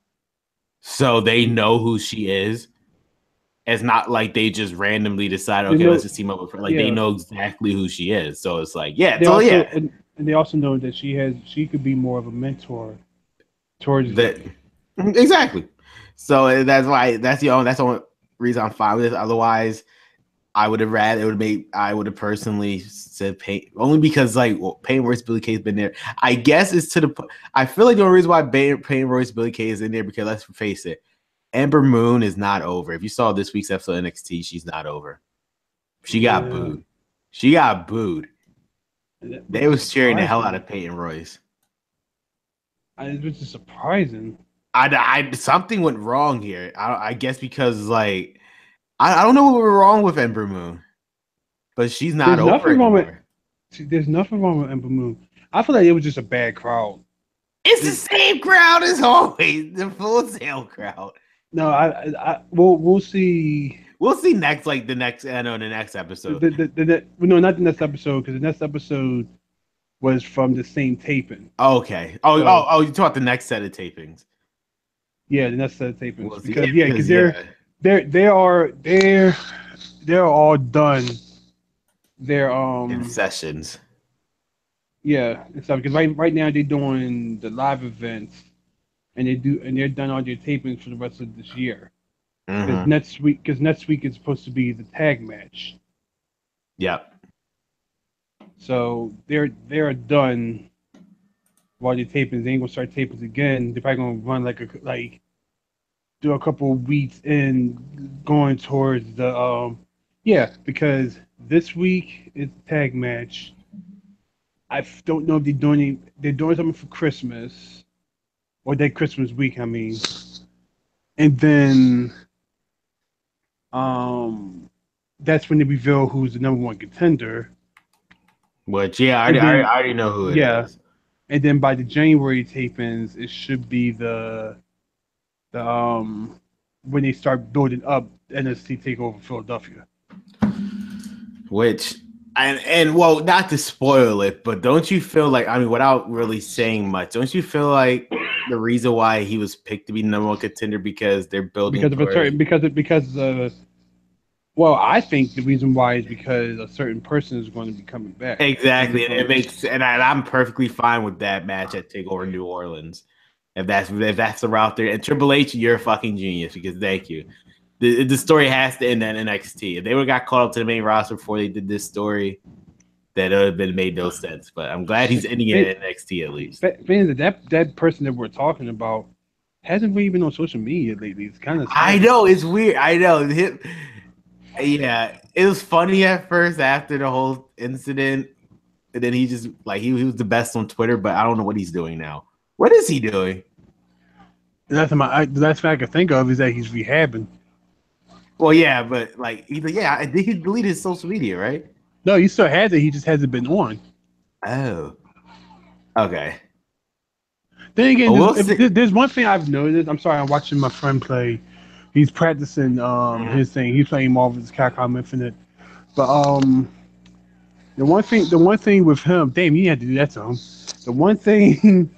so they know who she is. It's not like they just randomly decide, okay, let's just team up with her. Like, they know exactly who she is. So it's like, yeah, They so also yeah. and they also know that she could be more of a mentor towards That exactly. So that's the only reason I'm fine with it. Otherwise, I would have personally said Payne, only because Payne Royce Billy Kay has been there. I guess it's I feel like the only reason why Payne Royce Billy Kay is in there, because let's face it, Ember Moon is not over. If you saw this week's episode of NXT, she's not over. She got booed. She got booed. They was cheering the hell out of Peyton Royce. Which is surprising. Something went wrong here. I guess because I don't know what went wrong with Ember Moon, but she's not over anymore. There's nothing wrong with Ember Moon. I feel like it was just a bad crowd. It's the same crowd as always, the Full Sail crowd. No, we'll see. We'll see next, the next episode. No, not the next episode, because the next episode was from the same taping. Okay. Oh, you talk about the next set of tapings. Yeah, the next set of tapings. Because they're all done. They're in sessions. Yeah, and stuff. Because right now they're doing the live events, and they're done all their tapings for the rest of this year. Because next week is supposed to be the tag match. Yep. So they're done while they're taping. They ain't gonna start tapings again. They're probably gonna run do a couple of weeks in going towards the because this week is the tag match. I don't know if they're doing something for Christmas or their Christmas week. I mean, and then that's when they reveal who's the number one contender. Which I already know who it is. And then by the January tapings, it should be the when they start building up NXT Takeover Philadelphia. Which and well, not to spoil it, but don't you feel like, without really saying much, don't you feel like the reason why he was picked to be number one contender because they're building well, I think the reason why is because a certain person is going to be coming back. Exactly, and it makes, and I'm perfectly fine with that match at Takeover New Orleans. If that's the route there, and Triple H, you're a fucking genius, because thank you. The story has to end at NXT. If they would have got called up to the main roster before they did this story, that would have made no sense. But I'm glad he's ending it at NXT at least. That person that we're talking about hasn't really been on social media lately. It's kind of sad. I know, it's weird. I know. Yeah, it was funny at first after the whole incident, and then he just he was the best on Twitter, but I don't know what he's doing now. What is he doing? The last thing I can think of is that he's rehabbing. Well, yeah, but I think he deleted his social media, right? No, he still has it. He just hasn't been on. Oh, okay. Then again, there's one thing I've noticed. I'm sorry, I'm watching my friend play. He's practicing his thing. He's playing Marvel's Capcom Infinite. But the one thing with him, damn, you had to do that to him. The one thing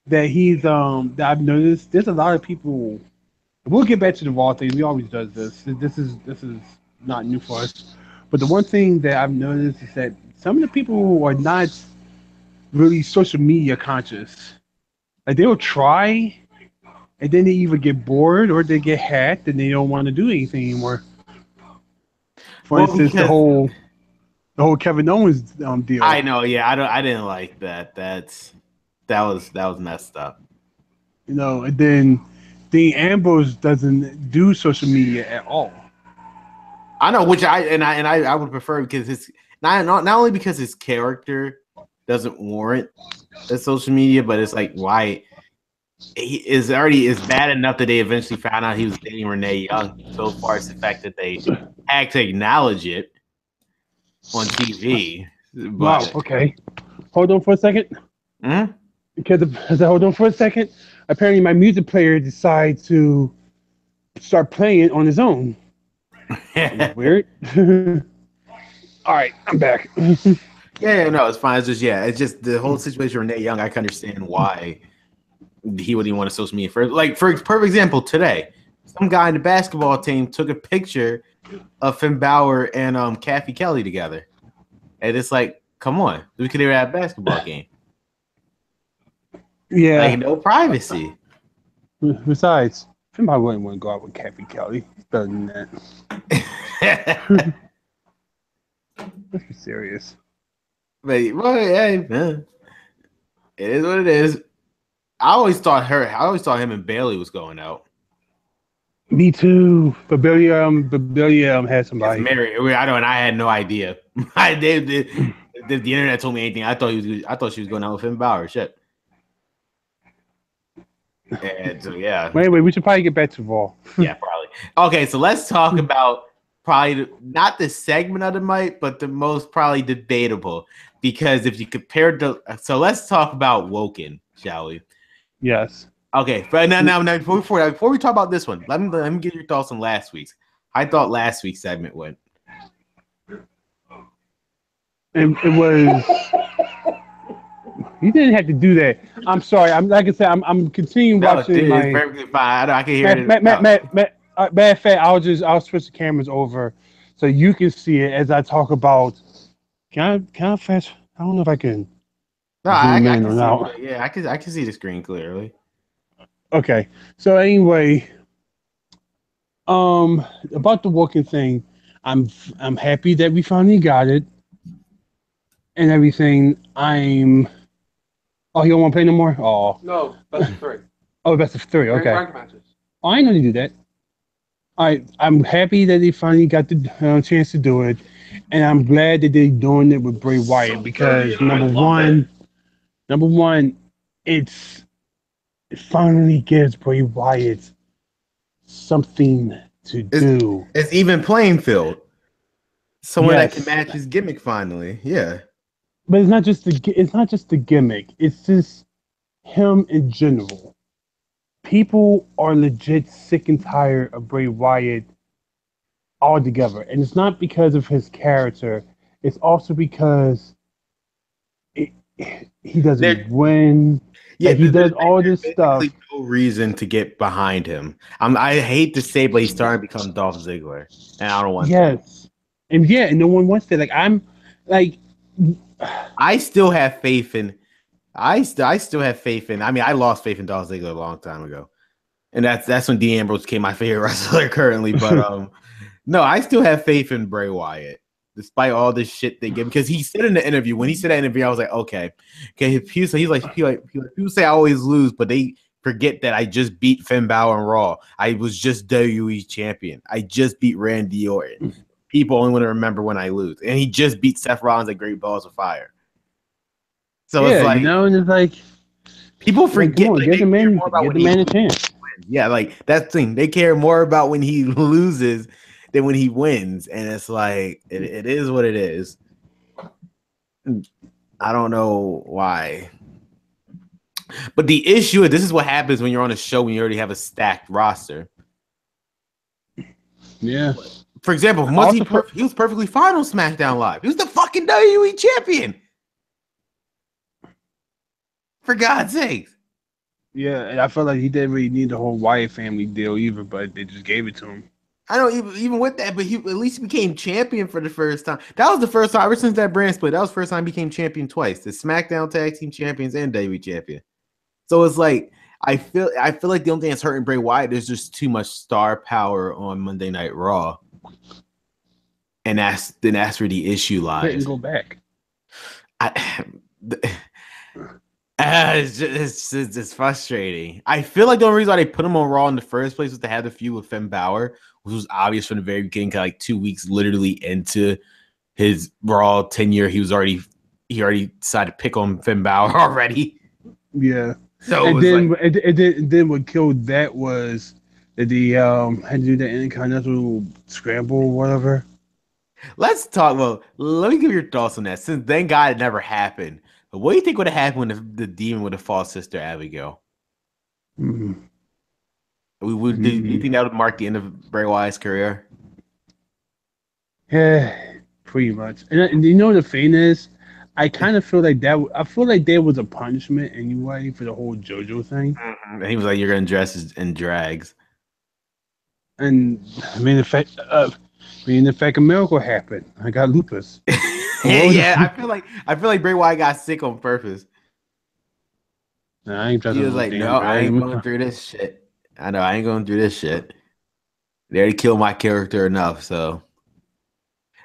that that I've noticed, there's a lot of people. We'll get back to the Raw thing. We always does this. This is not new for us. But the one thing that I've noticed is that some of the people who are not really social media conscious, they'll try, and then they either get bored or they get hacked and they don't want to do anything anymore. For instance, the whole Kevin Owens deal. I know, yeah, I didn't like that. That was messed up. And then Dean Ambrose doesn't do social media at all. I know, which I would prefer because his not only because his character doesn't warrant the social media, but it's like why he is already is bad enough that they eventually found out he was dating Renee Young. So far as the fact that they had to acknowledge it on TV. But, wow. Okay. Hold on for a second. Mm-hmm. Because hold on for a second. Apparently, my music player decided to start playing on his own. Weird. All right, I'm back. Yeah, no, it's fine. It's just the whole situation with Renee Young. I can understand why he wouldn't even want to social media for. Like, for perfect example, today, some guy in the basketball team took a picture of Finn Balor and Kathy Kelly together, and it's like, come on, we could even have a basketball game. Yeah. Like, no privacy. Besides, Finn Balor wouldn't want to go out with Kathy Kelly. He's better than that. Let's be serious. But well, hey, man, it is what it is. I always thought him and Bailey was going out. Me too. But Billy had somebody. Mary, I know, and I had no idea. The internet told me anything. I thought she was going out with Finn Balor. Shit. And so yeah. Wait, we should probably get back to Raw. Yeah, probably. Okay, so let's talk about probably not the segment of the night, but the most probably debatable. Because if you compare so let's talk about Woken, shall we? Yes. Okay, but now before we talk about this one, let me get your thoughts on last week's. I thought last week's segment went. And it was. You didn't have to do that. I'm sorry. I'm continuing watching it's my. perfectly fine. I can hear it. Matter of fact, I'll switch the cameras over so you can see it as I talk about. Can I fast? I don't know if I can. No, I can see it. Yeah, I can see the screen clearly. Okay. So anyway, about the walking thing, I'm happy that we finally got it and everything. Oh, you don't want to play no more? Oh. No, best of 3. Oh, best of 3. Okay. Rank matches. Oh, I know to do that. I'm happy that they finally got the chance to do it, and I'm glad that they're doing it with Bray Wyatt because number one, it finally gives Bray Wyatt something to do. It's even playing field. Someone that can match his gimmick finally. Yeah. But it's not just the gimmick. It's just him in general. People are legit sick and tired of Bray Wyatt altogether, and it's not because of his character. It's also because he doesn't win. Yeah, he does all this stuff. No reason to get behind him. I hate to say, but he's starting to become Dolph Ziggler, and I don't want. Yes, and no one wants that. I still have faith in. I still have faith in. I mean, I lost faith in Dolph Ziggler a long time ago, and that's when Dean Ambrose became my favorite wrestler currently. But no, I still have faith in Bray Wyatt, despite all this shit they give. Because he said in the interview, when he said that interview, I was like, okay. He's like, people say I always lose, but they forget that I just beat Finn Balor in Raw. I was just WWE champion. I just beat Randy Orton. People only want to remember when I lose, and he just beat Seth Rollins at Great Balls of Fire. So yeah, it's like, and it's like people forget. Give the man a chance. Yeah, like that thing. They care more about when he loses than when he wins, and it's like it is what it is. I don't know why, but the issue is this is what happens when you're on a show when you already have a stacked roster. Yeah. For example, he was perfectly fine on SmackDown Live. He was the fucking WWE champion. For God's sakes. Yeah, and I felt like he didn't really need the whole Wyatt family deal either, but they just gave it to him. I know, even with that, but he at least became champion for the first time. That was the first time ever since that brand split. That was the first time he became champion twice: the SmackDown Tag Team Champions and WWE Champion. So it's like I feel like the only thing that's hurting Bray Wyatt is just too much star power on Monday Night Raw, and that's where the issue lies. Couldn't go back. It's frustrating. I feel like the only reason why they put him on Raw in the first place was to have the feud with Finn Balor, which was obvious from the very beginning. Like 2 weeks literally into his Raw tenure, he already decided to pick on Finn Balor already. Yeah, So it and was like, then what killed that was that the had to do the Intercontinental Scramble or whatever. let's talk. Well, let me give your thoughts on that. Since thank God it never happened. But what do you think would have happened when the demon would have fought Sister Abigail? Mm-hmm. Do you think that would mark the end of Bray Wyatt's career? Yeah, pretty much. And you know the thing is, I kind of feel like that. I feel like there was a punishment anyway for the whole JoJo thing. And he was like, "You're gonna dress in drags." And I mean, the fact a miracle happened. I got lupus. Yeah, I feel like Bray Wyatt got sick on purpose. Nah, I ain't He dressing was no like, damn "No, I drag. ain't going through this shit. I know I ain't going through this shit. They already killed my character enough, so."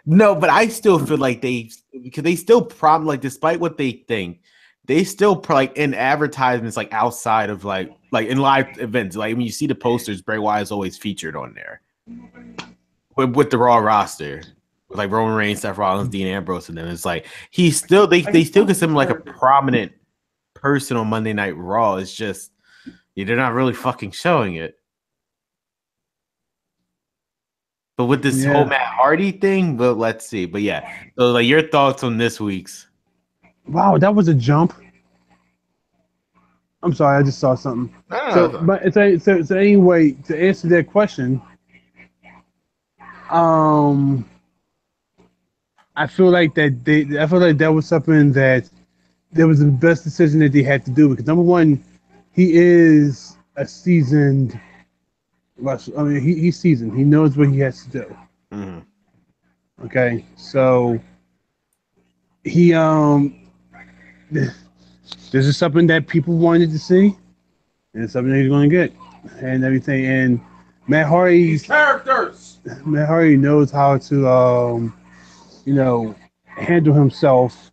No, but I still feel like because they still like despite what they think, they still like in advertisements like outside of like in live events, like when you see the posters, Bray Wyatt is always featured on there with the Raw roster. With like Roman Reigns, Seth Rollins, Dean Ambrose, and then it's like he's still they still consider him like a prominent person on Monday Night Raw. It's just they're not really fucking showing it. But with this whole Matt Yeah. Hardy thing, but let's see. But yeah, so like your thoughts on this week's? Wow, that was a jump. I'm sorry, I just saw something. So, Oh, but so anyway, to answer that question, um, I feel like that was something that that was the best decision that they had to do because number one, he is a seasoned wrestler. I mean, he's seasoned. He knows what he has to do. mhm. Okay, so he this is something that people wanted to see, and it's something that he's going to get, and everything. And Matt Hardy, Matt Hardy knows how to you know handle himself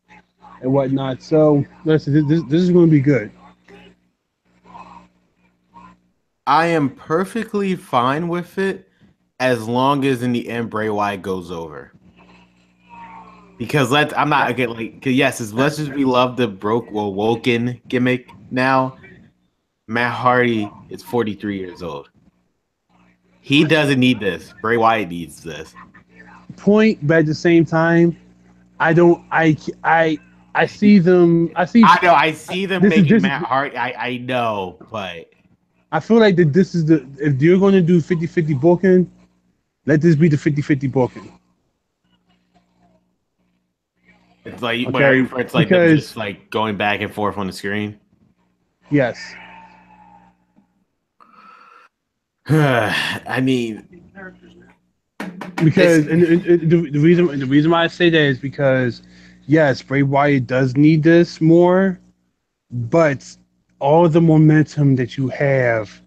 and whatnot. So listen, this is going to be good. I am perfectly fine with it as long as in the end Bray Wyatt goes over. Because I'm not again like 'cause yes, as much as we love the woken gimmick now, Matt Hardy is 43 years old. He doesn't need this. Bray Wyatt needs this. Point, but at the same time, I don't. I see them. I see. I know I see them This is making this. Matt Hardy. I know, but I feel like that this is the if you're going to do 50-50 booking, let this be the 50-50 booking. it's like what are you Okay, for? It's like them just because like going back and forth on the screen. yes, I mean, this. because and the reason why I say that is because yes, Bray Wyatt does need this more, but all the momentum that you have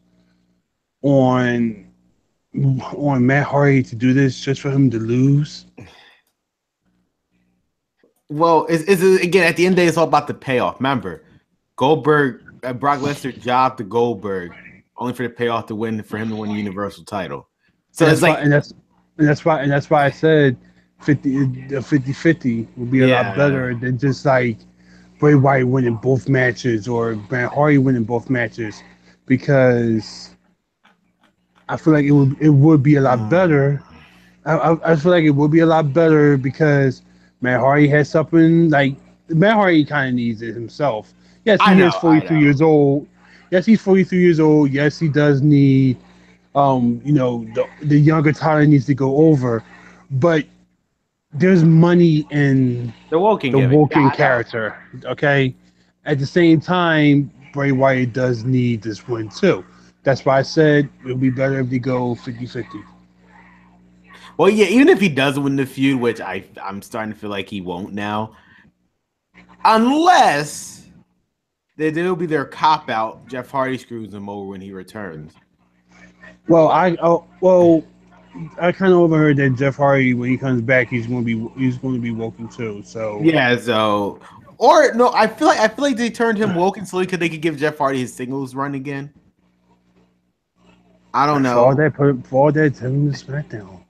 on Matt Hardy to do this just for him to lose. Well, again at the end of the day, it's all about the payoff. Remember, Goldberg, Brock Lesnar jobbed to Goldberg only for the payoff to win for him to win the Universal title. So And it's that's why like, I said 50-50 would be a lot yeah, better than just like Bray Wyatt winning both matches or Matt Hardy winning both matches because I feel like it would be a lot better. I feel like it would be a lot better because Matt Hardy has something like Matt Hardy kind of needs it himself. Yes, I he is know, I 43 know. years old. Yes, he's 43 years old. Yes, he does need the younger talent needs to go over, but there's money in The Woken the gimmick, yeah, Woken I know. character. Okay, at the same time, Bray Wyatt does need this win too. That's why I said it would be better if they go 50-50. Well, yeah, even if he does win the feud, which I'm starting to feel like he won't now, unless there'll be their cop out. Jeff Hardy screws him over when he returns. Well, I kind of overheard that Jeff Hardy when he comes back he's going to be Woken too. So Yeah, so Or no, I feel like they turned him woke and slowly because they could give Jeff Hardy his singles run again. I don't know. For all that, him to SmackDown.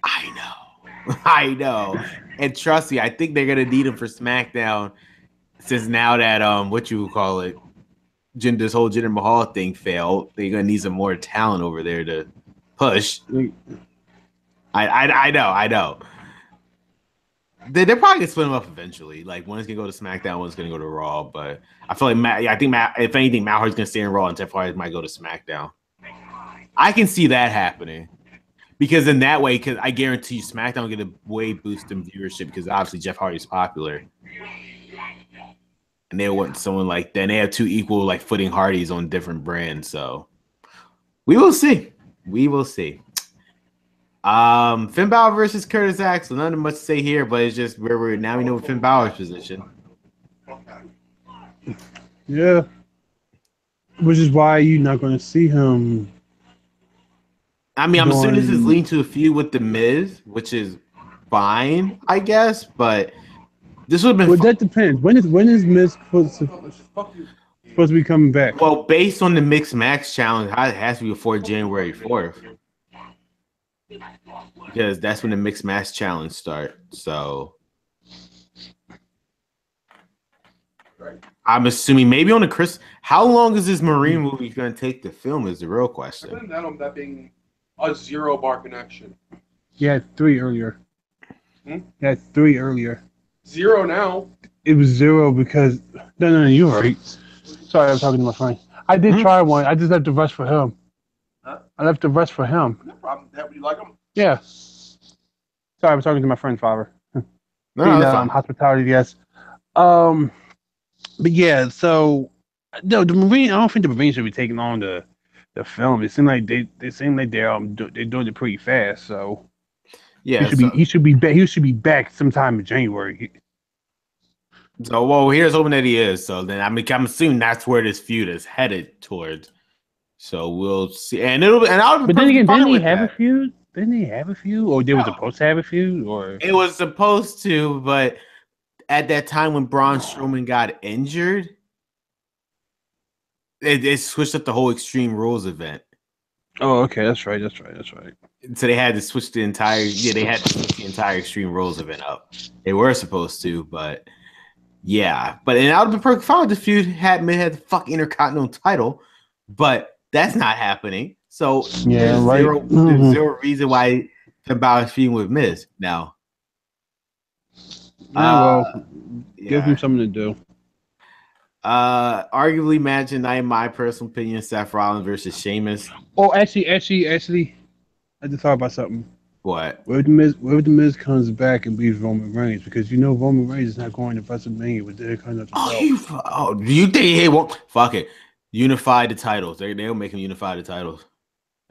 I know. And trust me, I think they're gonna need him for SmackDown since now that what you call it, this whole Jinder Mahal thing failed. They're gonna need some more talent over there to push. I know. They're probably gonna split them up eventually. Like one's gonna go to SmackDown, one's gonna go to Raw. But I feel like if anything, Matt Hardy's gonna stay in Raw, and Jeff Hardy might go to SmackDown. I can see that happening because in that way, because I guarantee you, SmackDown will get a way boost in viewership because obviously Jeff Hardy's popular, and they want someone like that. And they have two equal like footing Hardys on different brands, so we will see. Finn Balor versus Curtis Axel. Nothing much to say here, but it's just where we know Finn Balor's position. Yeah, which is why you're not going to see him. I mean, I'm assuming this is leading to a feud with The Miz, which is fine, I guess. But this would have been. Well, that depends. When is Miz supposed to be coming back? Well, based on the Mixed Match Challenge, it has to be before January 4th. Because that's when the Mixed Match Challenge starts. So I'm assuming maybe on the Chris. How long is this Marine movie going to take to film? Is the real question. That being a 0-bar connection. Yeah, 3 earlier. Yeah, 3 earlier. 0 now. It was 0 because no, you're right. Sorry, I'm talking to my friend. I did try one. I just left the rush for him. Huh? I left the rush for him. No problem. You like them? Yeah. Sorry, I'm talking to my friend Father. No, hospitality, yes. But yeah, so no, the Marine. I don't think the Marine should be taking on the film. It seemed like they're doing it pretty fast. So yeah, he should be back. He should be back sometime in January. So well, here's hoping that he is. So then I'm assuming that's where this feud is headed towards. So we'll see, and I'll. But then again, didn't he have a feud? Didn't he have a feud, or they were supposed to have a feud, or it was supposed to, but at that time when Braun Strowman got injured, it switched up the whole Extreme Rules event. Oh, okay, that's right. So they had to switch the entire Extreme Rules event up. They were supposed to, but yeah, but and out of the perfect fine, the feud had the fucking Intercontinental title, but that's not happening. So yeah, there's zero reason why Finn Balor's feuding with Miz now. Give him something to do. Arguably match of the night, in my personal opinion, Seth Rollins versus Sheamus. Oh, actually, I just thought about something. What? Where the Miz comes back and beats Roman Reigns, because Roman Reigns is not going to WrestleMania with their kind of. Do you think he won't? Fuck it. Unify the titles. They'll make him unify the titles.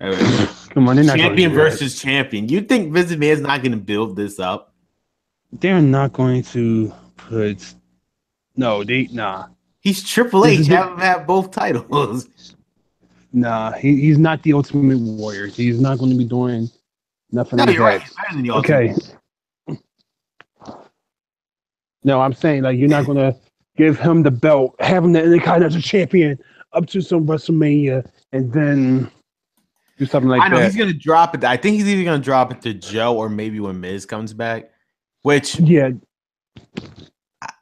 Come on, they're not champion versus champion. You think Vince McMahon's not going to build this up? They're not going to put. No, nah. He's Triple H. Have him have both titles. Nah, he's not the Ultimate Warrior. He's not going to be doing nothing like you're that. Right. Okay. No, I'm saying like you're not going to give him the belt, have him the Intercontinental champion up to some WrestleMania, and then do something like that. I know he's going to drop it. I think he's either going to drop it to Joe or maybe when Miz comes back. Which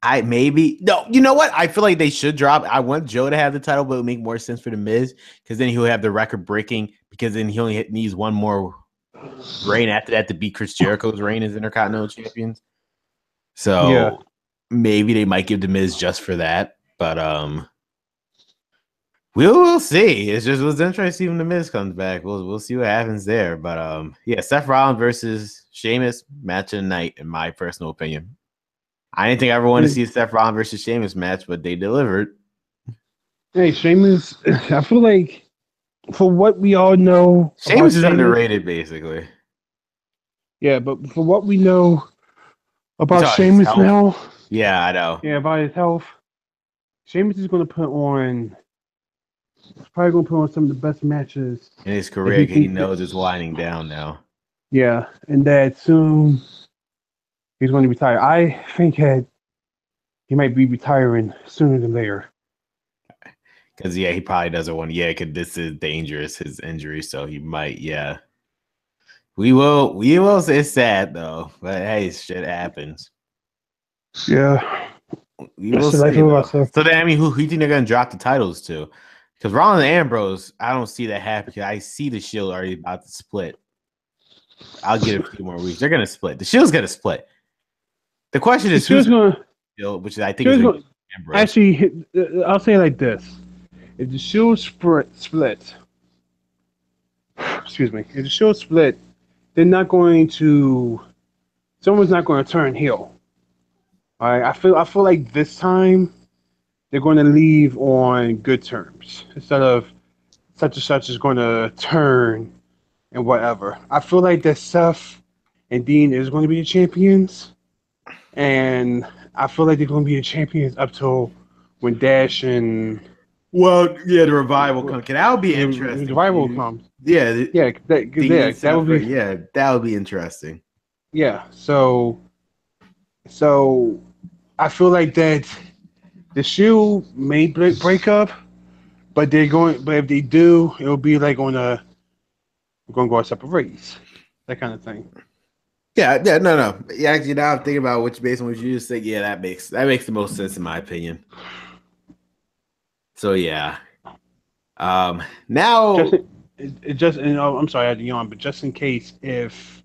I maybe no. You know what? I feel like they should drop. I want Joe to have the title, but it would make more sense for the Miz because then he'll have the record breaking. Because then he only needs one more reign after that to beat Chris Jericho's reign as Intercontinental champions. So maybe they might give the Miz just for that. But we'll see. It was interesting to see when the Miz comes back. We'll see what happens there. But Seth Rollins versus Sheamus, match of the night, in my personal opinion. I didn't think I ever wanted to see a Seth Rollins versus Sheamus match, but they delivered. Hey, Sheamus, I feel like for what we all know, Sheamus is underrated, basically. Yeah, but for what we know about Sheamus now, yeah, I know. Yeah, about his health, Sheamus is going to put on. He's probably going to put on some of the best matches in his career. He knows it's winding down now. Yeah, and that soon he's going to retire. I think that he might be retiring sooner than later. Because he probably doesn't want. Yeah, because this is dangerous, his injury, so he might. Yeah, we will. It's sad though, but hey, shit happens. Yeah, We that's will the life see of though. us. So then, I mean, who do you think they're gonna drop the titles to? Because Rollins and Ambrose, I don't see that happening. I see the Shield already about to split. I'll get a few more weeks. They're gonna split. The Shield's gonna split. The question is who's going Shield, which I think is to Ambrose. actually. I'll say it like this: if the Shield split, excuse me, if the Shield split, they're not going to. Someone's not going to turn heel. All right, I feel like this time they're going to leave on good terms instead of such and such is going to turn and whatever. I feel like that Seth and Dean is going to be the champions, and I feel like they're going to be the champions up till when Dash and Well, yeah, the revival comes. That would be interesting. The revival comes. Yeah, That would be that would be interesting. yeah. So I feel like that the Shield may break up, but they're going. But if they do, it'll be like we're going to go our separate ways, that kind of thing. Yeah, no. Yeah, actually, now I'm thinking about which based on what you just said. Yeah, that makes the most sense in my opinion. So yeah, now I'm sorry I had to yawn, but just in case if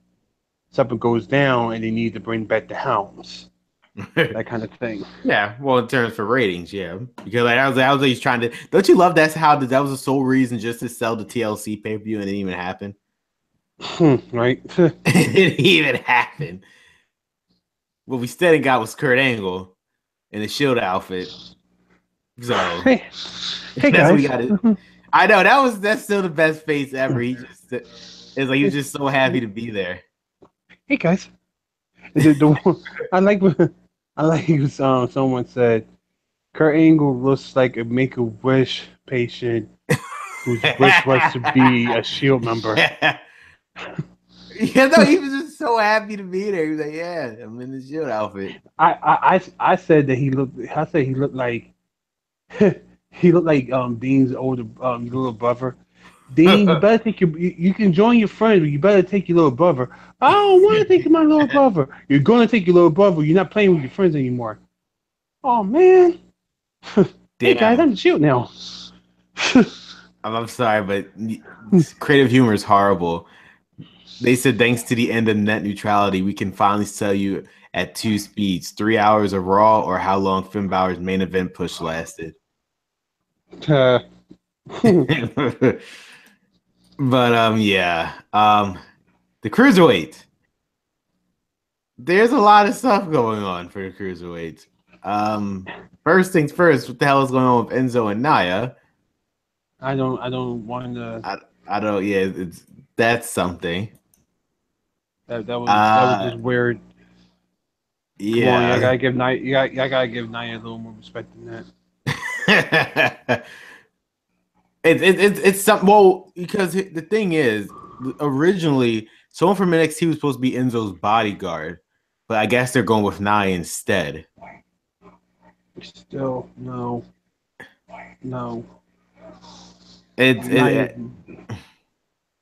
something goes down and they need to bring back the Hounds, that kind of thing. Yeah, well, in terms for ratings, yeah, because like I was always trying to. Don't you love that's how that was the sole reason just to sell the TLC pay per view and it didn't even happen. Right? It didn't even happen. What we still got was Kurt Angle in the Shield outfit. So hey that's guys. what we got it. I know that's still the best face ever. He just it's like he was just so happy to be there. Hey guys. I like someone said Kurt Angle looks like a Make-A-Wish patient whose wish was to be a Shield member. Yeah, no, he was just so happy to be there. He was like, "Yeah, I'm in the Shield outfit." I said that he looked. I said he looked like he looked like Dean's older little brother. Dean, you better take you can join your friends, but you better take your little brother. I don't want to take my little brother. You're going to take your little brother. You're not playing with your friends anymore. Oh man. Hey guys, I'm the Shield now. I'm sorry, but creative humor is horrible. They said thanks to the end of net neutrality, we can finally sell you at 2 speeds, 3 hours of Raw, or how long Finn Balor's main event push lasted. But yeah, the cruiserweight. There's a lot of stuff going on for the cruiserweights. First things first, what the hell is going on with Enzo and Nia? I don't want to. I don't. Yeah, that's something. That was just weird. Yeah, Come on, I gotta give Nia a little more respect than that. It's something. Well, because the thing is, originally someone from NXT was supposed to be Enzo's bodyguard, but I guess they're going with Nia instead. Still, no. Nia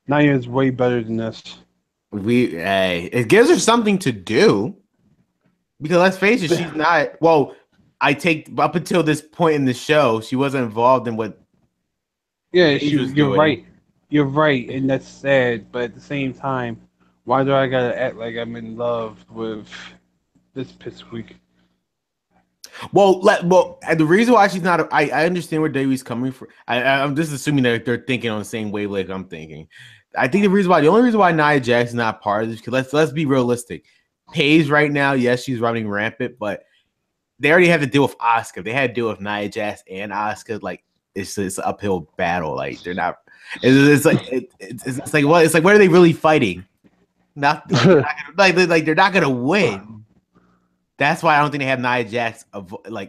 is way better than this. It gives her something to do. Because let's face it, she's not. Well, I take up until this point in the show, she wasn't involved in what. Yeah, you're right. You're right, and that's sad. But at the same time, why do I gotta act like I'm in love with this pipsqueak? Well, the reason why she's not. I understand where Davey's coming from. I'm just assuming that they're thinking on the same wavelength I'm thinking. I think the only reason why Nia Jax is not part of this, because let's be realistic. Paige right now, yes, she's running rampant, but they already have to deal with Asuka. They had to deal with Nia Jax and Asuka. Like it's an uphill battle. Like they're not. It's like what? It's like what are they really fighting? Not like they're not gonna win. That's why I don't think they have Nia Jax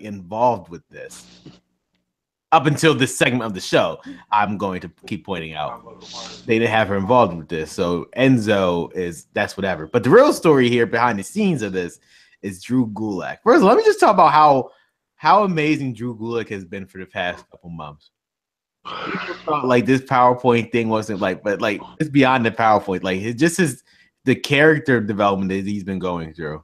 involved with this. Up until this segment of the show, I'm going to keep pointing out they didn't have her involved with this. So Enzo that's whatever. But the real story here behind the scenes of this is Drew Gulak. First, let me just talk about how how amazing Drew Gulak has been for the past couple months. Like this PowerPoint thing wasn't like, but like it's beyond the PowerPoint. Like it just is the character development that he's been going through.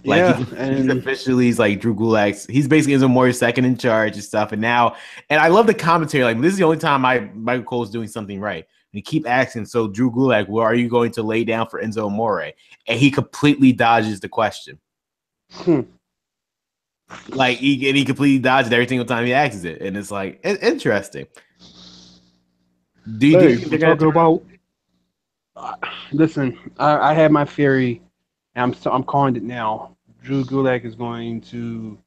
Like he's officially he's like Drew Gulak. He's basically Enzo More's second in charge and stuff. And now, and I love the commentary. Like this is the only time Michael Cole's doing something right. And he keep asking, so Drew Gulak, well, are you going to lay down for Enzo More? And he completely dodges the question. Like he completely dodges every single time he asks it, and it's like interesting. Do you think they're talking about? Listen, I had my theory, and I'm calling it now. Drew Gulak is going to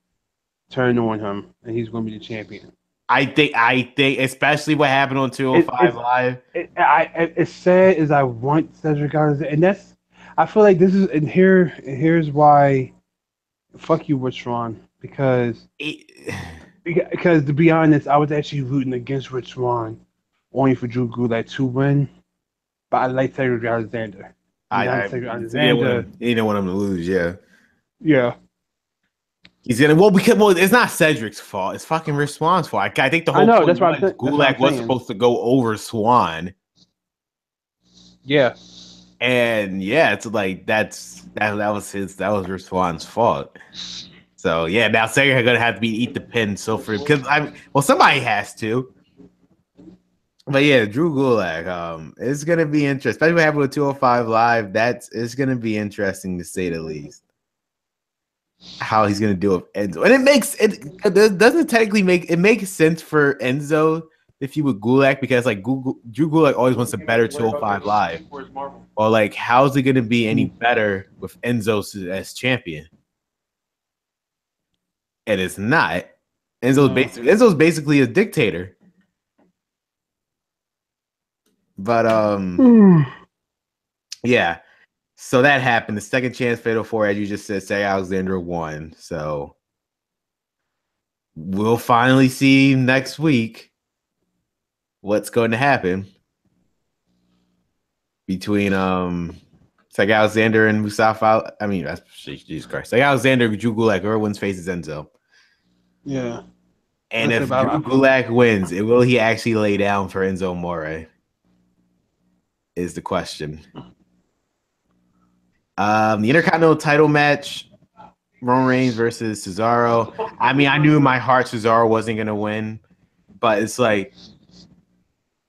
turn on him, and he's going to be the champion. I think, especially what happened on 205 Live. It's sad as I want Cedric Alexander, and that's. I feel like this is, and here's why. Fuck you, Rich Swann, because to be honest, I was actually rooting against Rich Swann, only for Drew Gulak to win. But I like Cedric Alexander. You don't want him to lose, yeah. Yeah. He's gonna because it's not Cedric's fault. It's fucking Rich Swann's fault. I think the whole point was Gulak was supposed to go over Swann. Yeah. And yeah, it's like that was Rich Swann's fault. So yeah, now Cedric are gonna have to eat the pin because somebody has to. But yeah, Drew Gulak, it's gonna be interesting, especially what happened with 205 Live. It's gonna be interesting to say the least. How he's gonna do it, Enzo, and it doesn't technically make sense for Enzo if you would Gulak because like Drew Gulak always wants a better 205 Live, or like how's it gonna be any better with Enzo as champion? And it's not. Enzo's basically a dictator. But yeah. So that happened. The second chance fatal 4, as you just said, Cedric Alexander won. So we'll finally see next week what's going to happen between Cedric Alexander and Mustafa. I mean, that's Jesus Christ. Cedric Alexander, Drew Gulak, whoever wins faces Enzo. Yeah. And if Drew Gulak wins, will he actually lay down for Enzo More? Is the question. The Intercontinental title match, Roman Reigns versus Cesaro. I mean, I knew in my heart Cesaro wasn't gonna win, but it's like,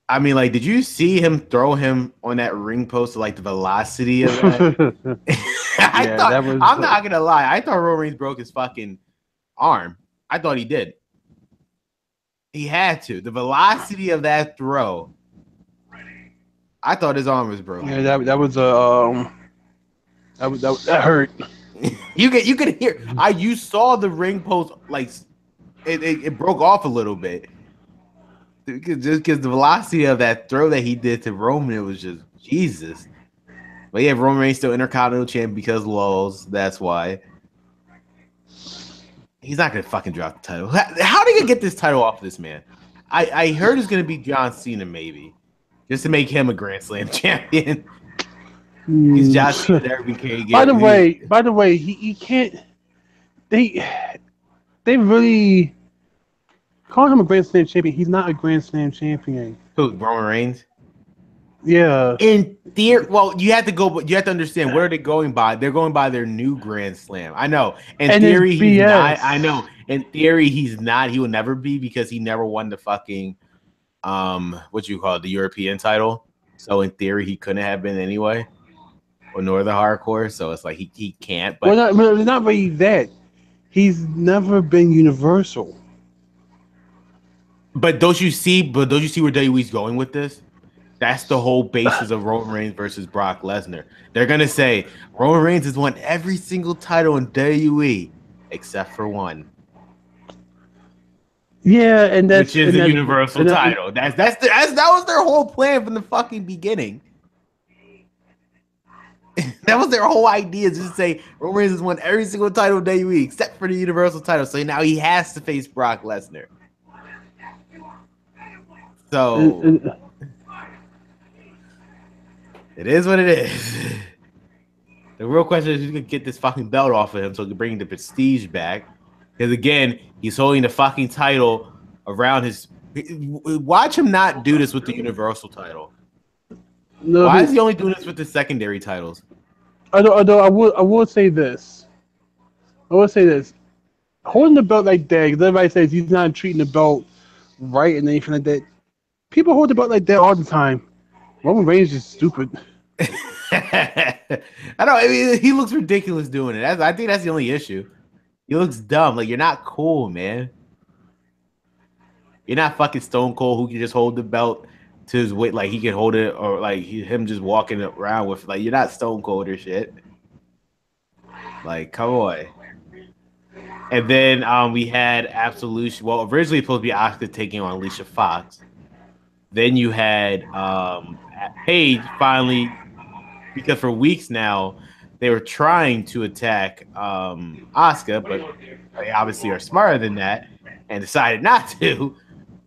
I mean, like, did you see him throw him on that ring post? Like the velocity of that. I'm not gonna lie. I thought Roman Reigns broke his fucking arm. I thought he did. He had to. The velocity of that throw. I thought his arm was broken. Yeah, that hurt. You could hear. You saw the ring post like it broke off a little bit. Just because the velocity of that throw that he did to Roman, it was just Jesus. But yeah, Roman Reigns still Intercontinental champ because lulz. That's why. He's not gonna fucking drop the title. How are they gonna get this title off of this man? I heard it's gonna be John Cena maybe. Just to make him a Grand Slam champion. He's John Cena there. By the way, he can't. They really call him a Grand Slam champion. He's not a Grand Slam champion. Who? Roman Reigns? Yeah. In theory, well, you have to go, but you have to understand where they're going by. They're going by their new Grand Slam. I know. In theory, he's not. I know. In theory, he's not. He will never be because he never won the fucking what you call it, the European title. So in theory, he couldn't have been anyway, or nor the hardcore. So it's like he can't. But not really that. He's never been Universal. But don't you see where WWE's going with this? That's the whole basis of Roman Reigns versus Brock Lesnar. They're gonna say Roman Reigns has won every single title in WWE except for one. Yeah, and that's which is a universal title. That was their whole plan from the fucking beginning. That was their whole idea, just to say Roman Reigns has won every single title in WWE except for the universal title. So now he has to face Brock Lesnar. So it is what it is. The real question is who's gonna get this fucking belt off of him so he can bring the prestige back. Because again, he's holding the fucking title around his. Watch him not do this with the Universal title. No, Why is he only doing this with the secondary titles? although I will say this. I will say this. Holding the belt like that, because everybody says he's not treating the belt right and anything like that. People hold the belt like that all the time. Roman Reigns is stupid. I don't. I mean, he looks ridiculous doing it. I think that's the only issue. He looks dumb. Like, you're not cool, man. You're not fucking Stone Cold who can just hold the belt to his weight, like he can hold it, or like him just walking around with. Like, you're not Stone Cold or shit. Like, come on. And then we had Absolution. Well, originally supposed to be Asuka taking on Alicia Fox. Then you had Paige finally, because for weeks now they were trying to attack Asuka, but they obviously are smarter than that and decided not to.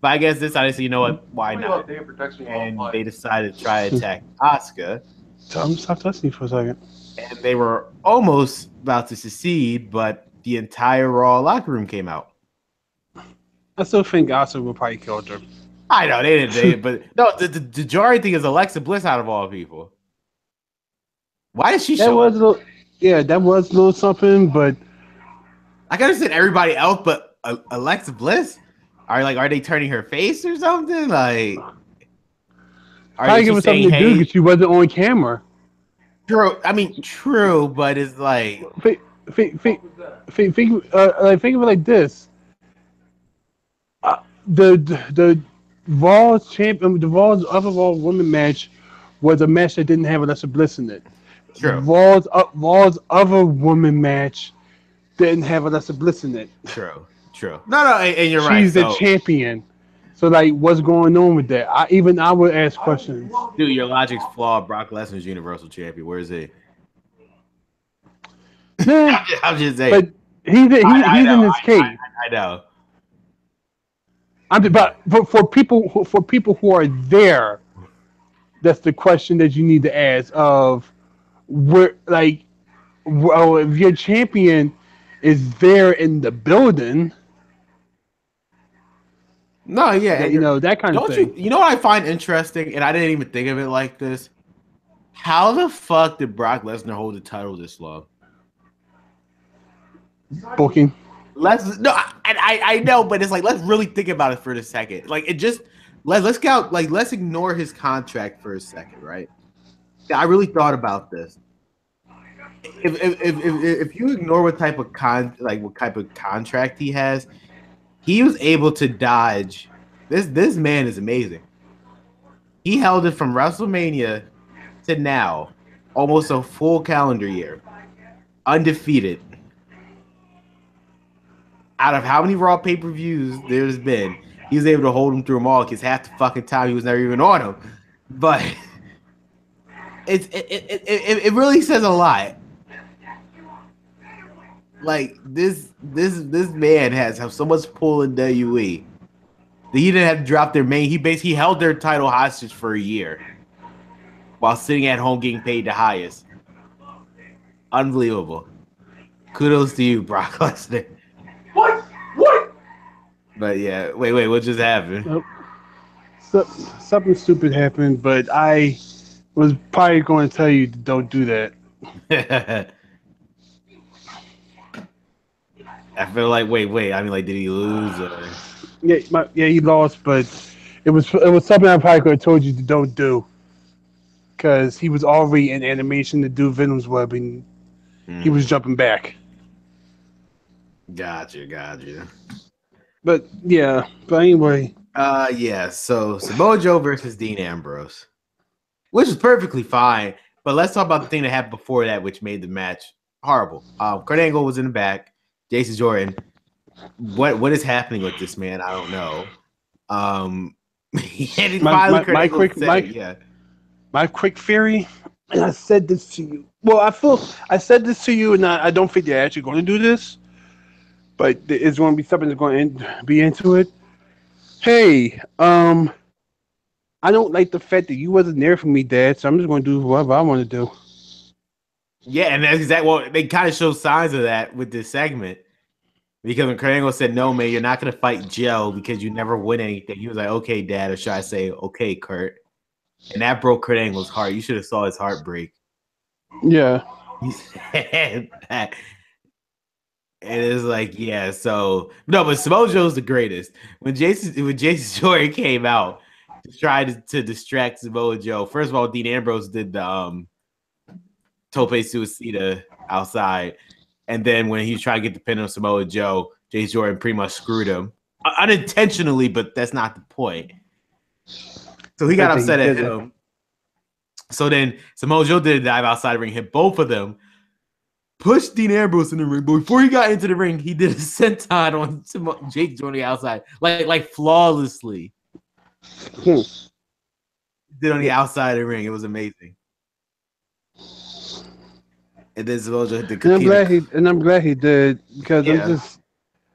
But I guess this time they said, you know what, why not? And they decided to try to attack Asuka. Stop touching me for a second. And they were almost about to succeed, but the entire Raw locker room came out. I still think Asuka will probably kill her. I know they didn't, but no. The jarring thing is Alexa Bliss out of all people. Why did she show up? That was a little something, but I can understand everybody else, but Alexa Bliss. Are they turning her face or something? Like, probably give her something to do because she wasn't on camera. True. I mean, true, but it's like think of it like this: the Raw's champion, the Raw's other Raw women match was a match that didn't have Alexa Bliss in it. True. Raw's other woman match didn't have Alexa Bliss in it. True. No, and you're right. She's the champion. So, like, what's going on with that? I would ask questions. Dude, your logic's flawed. Brock Lesnar's Universal Champion. Where is he? I'm just saying. But he's in his cave. I know. But for people who are there, that's the question that you need to ask of where, like, well, if your champion is there in the building. No, yeah, you know, that kind of thing. You know what I find interesting, and I didn't even think of it like this? How the fuck did Brock Lesnar hold the title this long? Booking. I know, but it's like, let's really think about it for a second. Like, it just let's ignore his contract for a second, right? I really thought about this. If you ignore what type of contract he has, he was able to dodge. This man is amazing. He held it from WrestleMania to now, almost a full calendar year, undefeated. Out of how many Raw pay-per-views there's been, he was able to hold him through them all because half the fucking time he was never even on them. But it really says a lot. Like, this man has so much pull in WWE that he didn't have to drop their main. He held their title hostage for a year while sitting at home getting paid the highest. Unbelievable. Kudos to you, Brock Lesnar. What? But yeah, wait, what just happened? Something stupid happened, but I was probably going to tell you don't do that. I feel like wait. I mean, like, did he lose? Or? Yeah, he lost, but it was something I probably could have told you to don't do, because he was already in animation to do Venom's Web, and he was jumping back. Gotcha. But anyway. Yeah. So Samoa Joe versus Dean Ambrose, which is perfectly fine. But let's talk about the thing that happened before that, which made the match horrible. Kurt Angle was in the back. Jason Jordan. What is happening with this man? I don't know. My quick theory, and I said this to you. Well, I said this to you, and I don't think they're actually going to do this, but it's going to be something that's going to be into it. Hey, I don't like the fact that you wasn't there for me, Dad, so I'm just going to do whatever I want to do. Yeah, and that's exactly what they kind of show signs of that with this segment. Because when Kurt Angle said, "No, man, you're not gonna fight Joe because you never win anything," he was like, "Okay, Dad," or should I say, "Okay, Kurt?" And that broke Kurt Angle's heart. You should have saw his heart break. Yeah. He said that. And it's like, yeah, so no, but Samoa Joe's the greatest. When Jason Jordan came out to try to distract Samoa Joe, first of all, Dean Ambrose did the Tope Suicida outside. And then when he was trying to get the pin on Samoa Joe, Jason Jordan pretty much screwed him. Unintentionally, but that's not the point. So he got upset at him. So then Samoa Joe did a dive outside the ring, hit both of them, pushed Dean Ambrose in the ring. But before he got into the ring, he did a senton on Jake Jordan outside, like flawlessly. Did on the outside of the ring. It was amazing. And then Samoa Joe hit the I'm glad he did because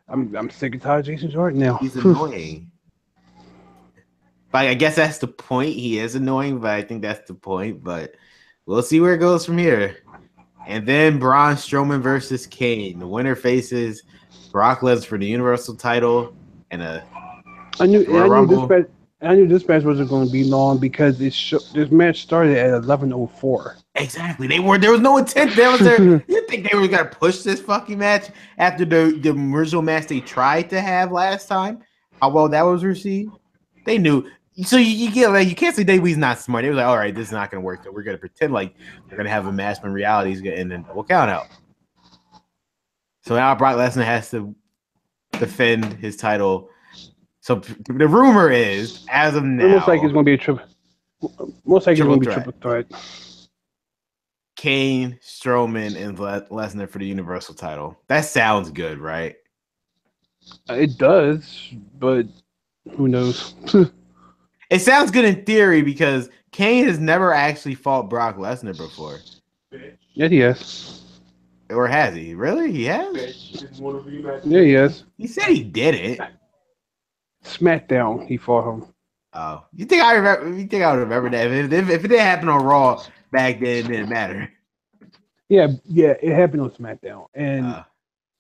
I'm sick and tired of Jason Jordan now. He's annoying. But I guess that's the point. He is annoying, but I think that's the point. But we'll see where it goes from here. And then Braun Strowman versus Kane. The winner faces Brock Lesnar for the Universal title and I knew this match wasn't going to be long because this match started at 11:04. Exactly. There was no intent. There was you think they were gonna push this fucking match after the original match they tried to have last time? How well that was received? They knew. So you get like you can't say WWE's not smart. They were like, all right, this is not gonna work. So we're gonna pretend like they're gonna have a match when reality is gonna end in double count out. So now Brock Lesnar has to defend his title. So the rumor is, as of now, it looks like it's going to be a triple. Most likely it's going to be triple threat. Kane, Strowman, and Lesnar for the Universal title. That sounds good, right? It does, but who knows? It sounds good in theory because Kane has never actually fought Brock Lesnar before. Yeah, he has. Or has he? Really? He has? Yeah, he has. He said he did it. Smackdown, he fought him. Oh, you think I remember? You think I would remember that? If it didn't happen on Raw back then, it didn't matter. Yeah, it happened on Smackdown, and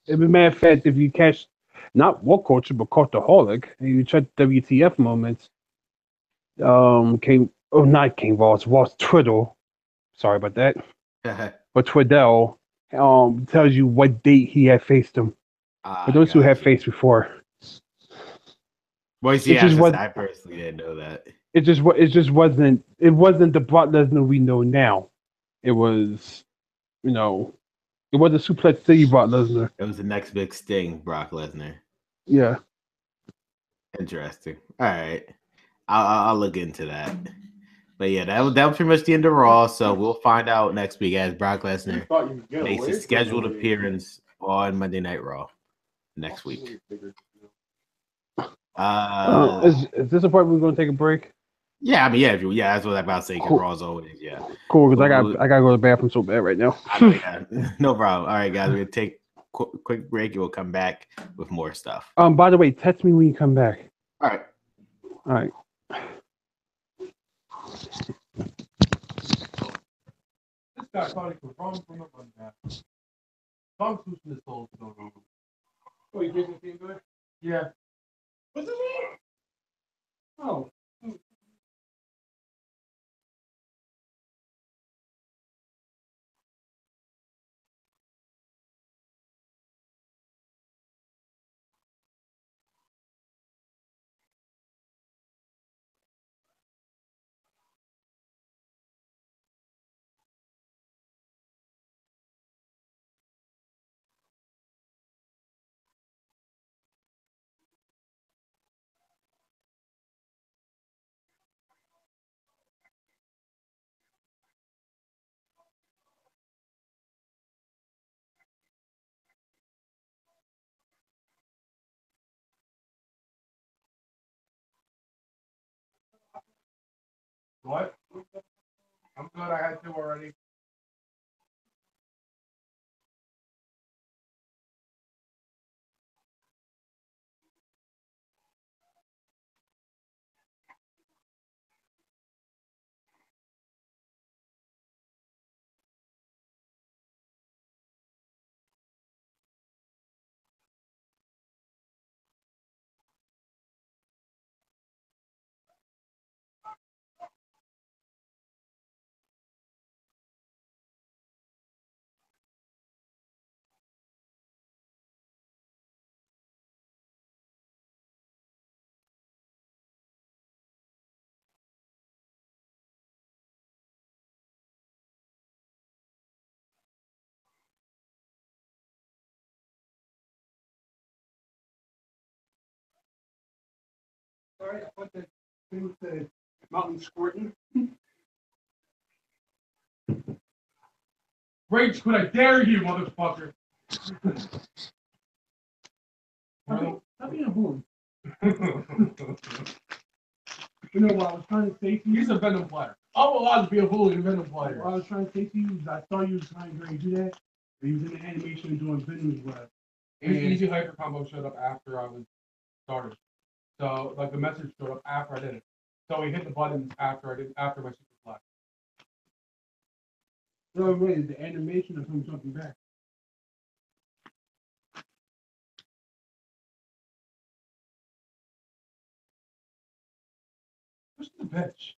as a matter of fact, if you catch not War Culture but Cultaholic, and you check WTF moments, not King Voss, Voss Twiddle. Sorry about that. But Twiddle tells you what date he had faced him. For those who have faced before. Well, see, I personally didn't know that. It just wasn't the Brock Lesnar we know now. It was, it wasn't Suplex City Brock Lesnar. It was the next big sting, Brock Lesnar. Yeah. Interesting. All right, I'll look into that. But yeah, that was pretty much the end of Raw. So we'll find out next week as Brock Lesnar makes a scheduled appearance on Monday Night Raw next week. Is this the part we're going to take a break? Yeah, I mean, that's what I'm about to say. Cool. Raw's always, yeah. Cool, because I got to go to the bathroom so bad right now. No problem. All right, guys, we're gonna take a quick break and we'll come back with more stuff. By the way, text me when you come back. All right. All right. This guy thought he could run from the run back. Tom Cruise in this whole going on. Oh, you drinking anything good? Yeah. What's this one? Oh. What? I'm good. I had two already. Sorry, I thought that thing with the mountain squirting. Rage quit, I dare you, motherfucker. Stop being a bully. You know what I was trying to say to you? He's a Venom player. I'm allowed to be a bully and Venom player. What I was trying to say to you is I saw you was trying to do that. But you was in the animation doing Venom's web. His easy hyper combo showed up after I was started. So like the message showed up after I did it. So he hit the buttons after my super flash. No, wait, the animation of him jumping back. Who's the bitch?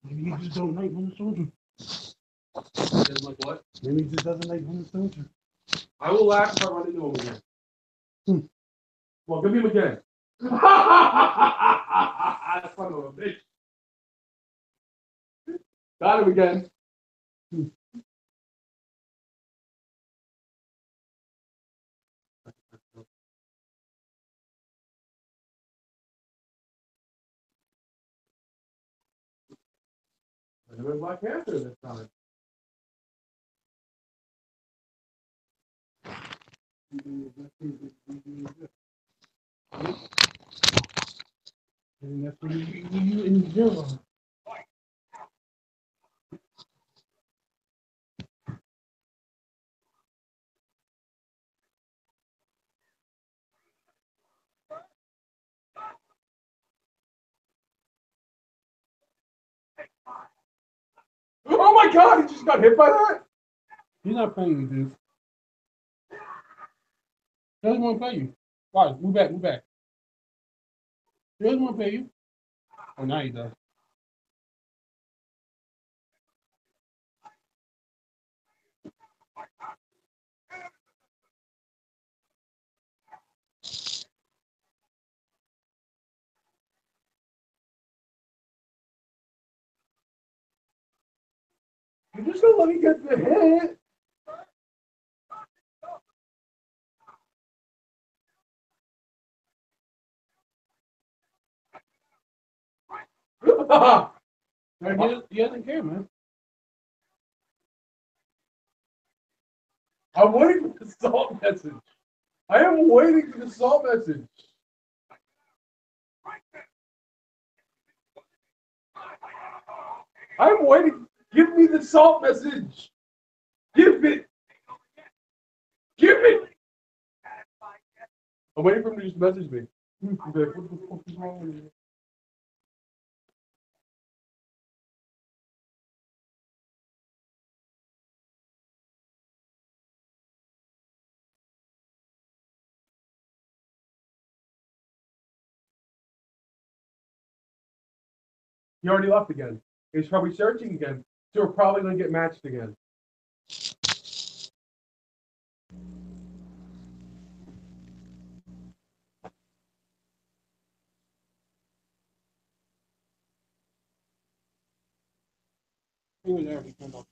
Maybe he just don't like Winter Soldier. Like what? Maybe he just doesn't like Winter Soldier. I will laugh if I run into him again. Well, give me him again. Son of a bitch. Got him again. I went Black Panther this time. And that's what you in zero. Oh my god, he just got hit by that? He's not playing you, dude. He doesn't want to play you. Watch, move back, move back. He doesn't want to play you. Oh, now he does. You're just gonna let me get the hit. He doesn't care, man. I'm waiting for the salt message. I am waiting for the salt message. I'm waiting. Give me the salt message. Give it. Give it. I'm waiting for him to just message me. He's like, what the fuck is wrong with you? He already left again. He's probably searching again. So we're probably going to get matched again. He was there before that.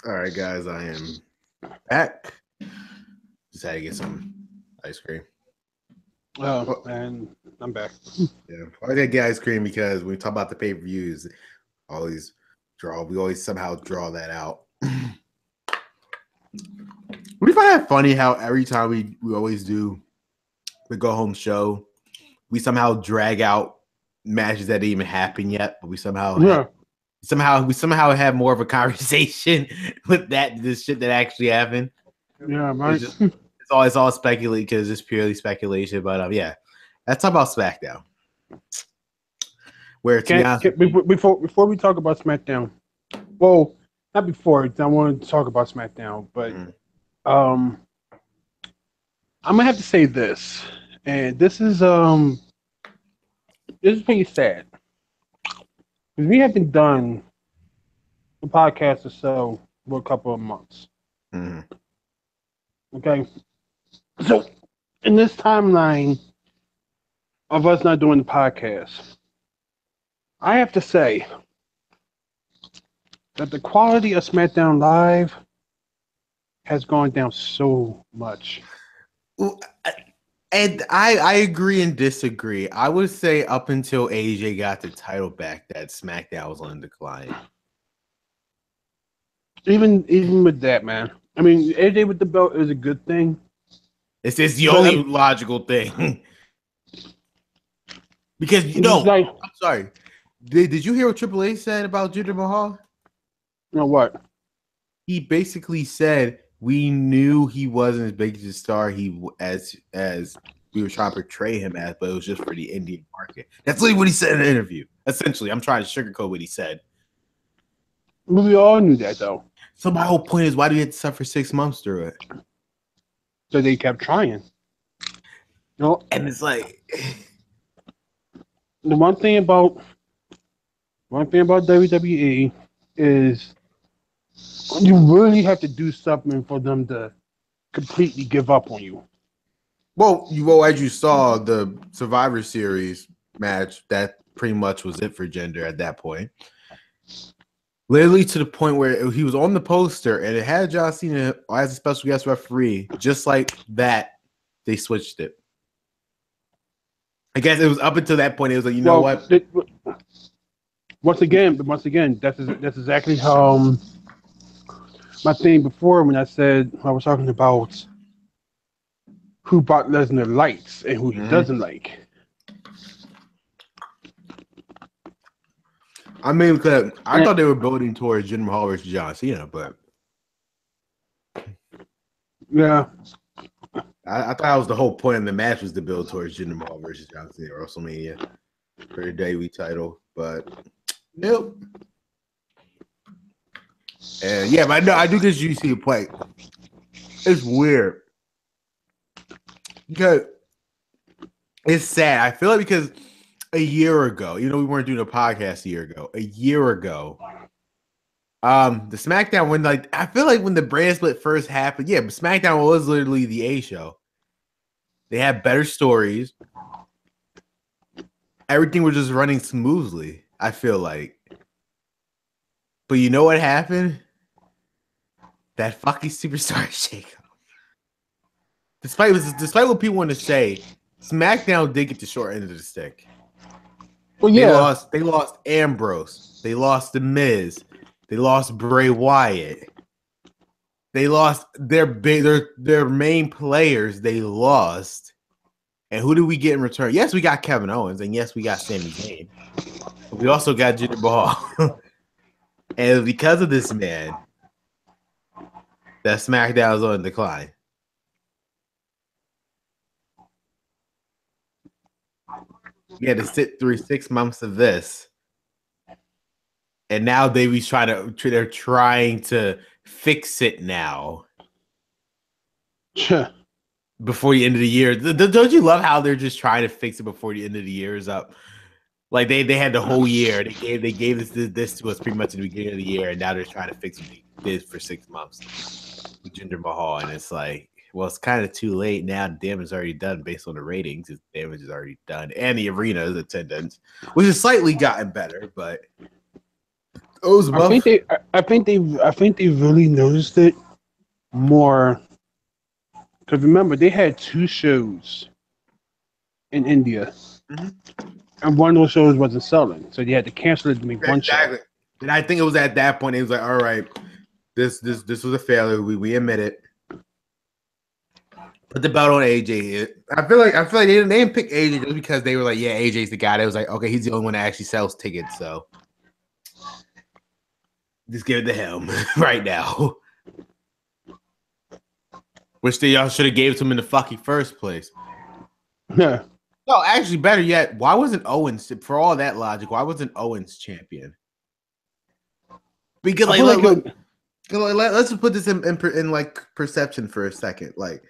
All right, guys, I am back. Just had to get some ice cream. Oh, and I'm back. Yeah, I gotta get ice cream because when we talk about the pay-per-views, we always somehow draw that out. We find that funny how every time we always do the go home show, we somehow drag out matches that didn't even happen yet, but we somehow have more of a conversation with this shit that actually happened. Yeah, right. It's all speculation because it's purely speculation. But yeah, let's talk about Smackdown. Where before we talk about SmackDown, well, not before. I wanted to talk about SmackDown, but I'm gonna have to say this, and this is pretty sad because we haven't done the podcast or so for a couple of months. Okay, so in this timeline of us not doing the podcast, I have to say that the quality of SmackDown Live has gone down so much. And I agree and disagree. I would say up until AJ got the title back, that SmackDown was on decline. Even with that, man. I mean, AJ with the belt is a good thing. It's the only logical thing. Because I'm sorry. Did you hear what Triple H said about Jinder Mahal? No, what? He basically said we knew he wasn't as big as a star as we were trying to portray him as, but it was just for the Indian market. That's literally what he said in the interview. Essentially, I'm trying to sugarcoat what he said. We all knew that, though. So my whole point is, why do we have to suffer 6 months through it? So they kept trying. And it's like the one thing about WWE is you really have to do something for them to completely give up on you. Well, as you saw the Survivor Series match, that pretty much was it for Jinder at that point. Literally to the point where he was on the poster and it had John Cena as a special guest referee. Just like that, they switched it. I guess it was up until that point. It was like, you know what? Once again, that's exactly how my thing before when I said I was talking about who Brock Lesnar likes and who he doesn't like. I mean, because I thought they were building towards Jinder Mahal versus John Cena, but yeah, I thought that was the whole point of the match, was to build towards Jinder Mahal versus John Cena at WrestleMania for the WWE title. But nope. And yeah, but no, I do get you see the point. It's weird because it's sad. I feel like because a year ago, we weren't doing a podcast a year ago. A year ago, the SmackDown I feel like when the brand split first happened, yeah, but SmackDown was literally the A show. They had better stories. Everything was just running smoothly, I feel like. But you know what happened? That fucking superstar shakeup. Despite what people want to say, SmackDown did get the short end of the stick. Well, yeah, they lost Ambrose. They lost The Miz. They lost Bray Wyatt. They lost their main players. They lost. And who did we get in return? Yes, we got Kevin Owens, and yes, we got Sami Zayn. But we also got Jinder Mahal. And because of this man, that SmackDown is on decline. We had to sit through 6 months of this, and now they're trying to fix it now. Before the end of the year. Don't you love how they're just trying to fix it before the end of the year is up? Like they had the whole year. They gave this to us pretty much in the beginning of the year, and now they're trying to fix what they did for 6 months with Jinder Mahal. And it's like, well, it's kind of too late now. The damage is already done based on the ratings. The damage is already done, and the arena's attendance, which has slightly gotten better, but Oh, it was buff. I think they really noticed it more because remember they had 2 shows in India, and one of those shows wasn't selling, so they had to cancel it to make one show. Exactly. And I think it was at that point it was like, all right, this was a failure. We admit it. Put the belt on AJ here. I feel like they didn't pick AJ just because they were like, yeah, AJ's the guy. They was like, okay, he's the only one that actually sells tickets, so just give it to him right now. Which they y'all should have gave it to him in the fucking first place. Yeah. No, actually, better yet, why wasn't Owens, for all that logic, why wasn't Owens champion? Because let's just put this in like perception for a second. Like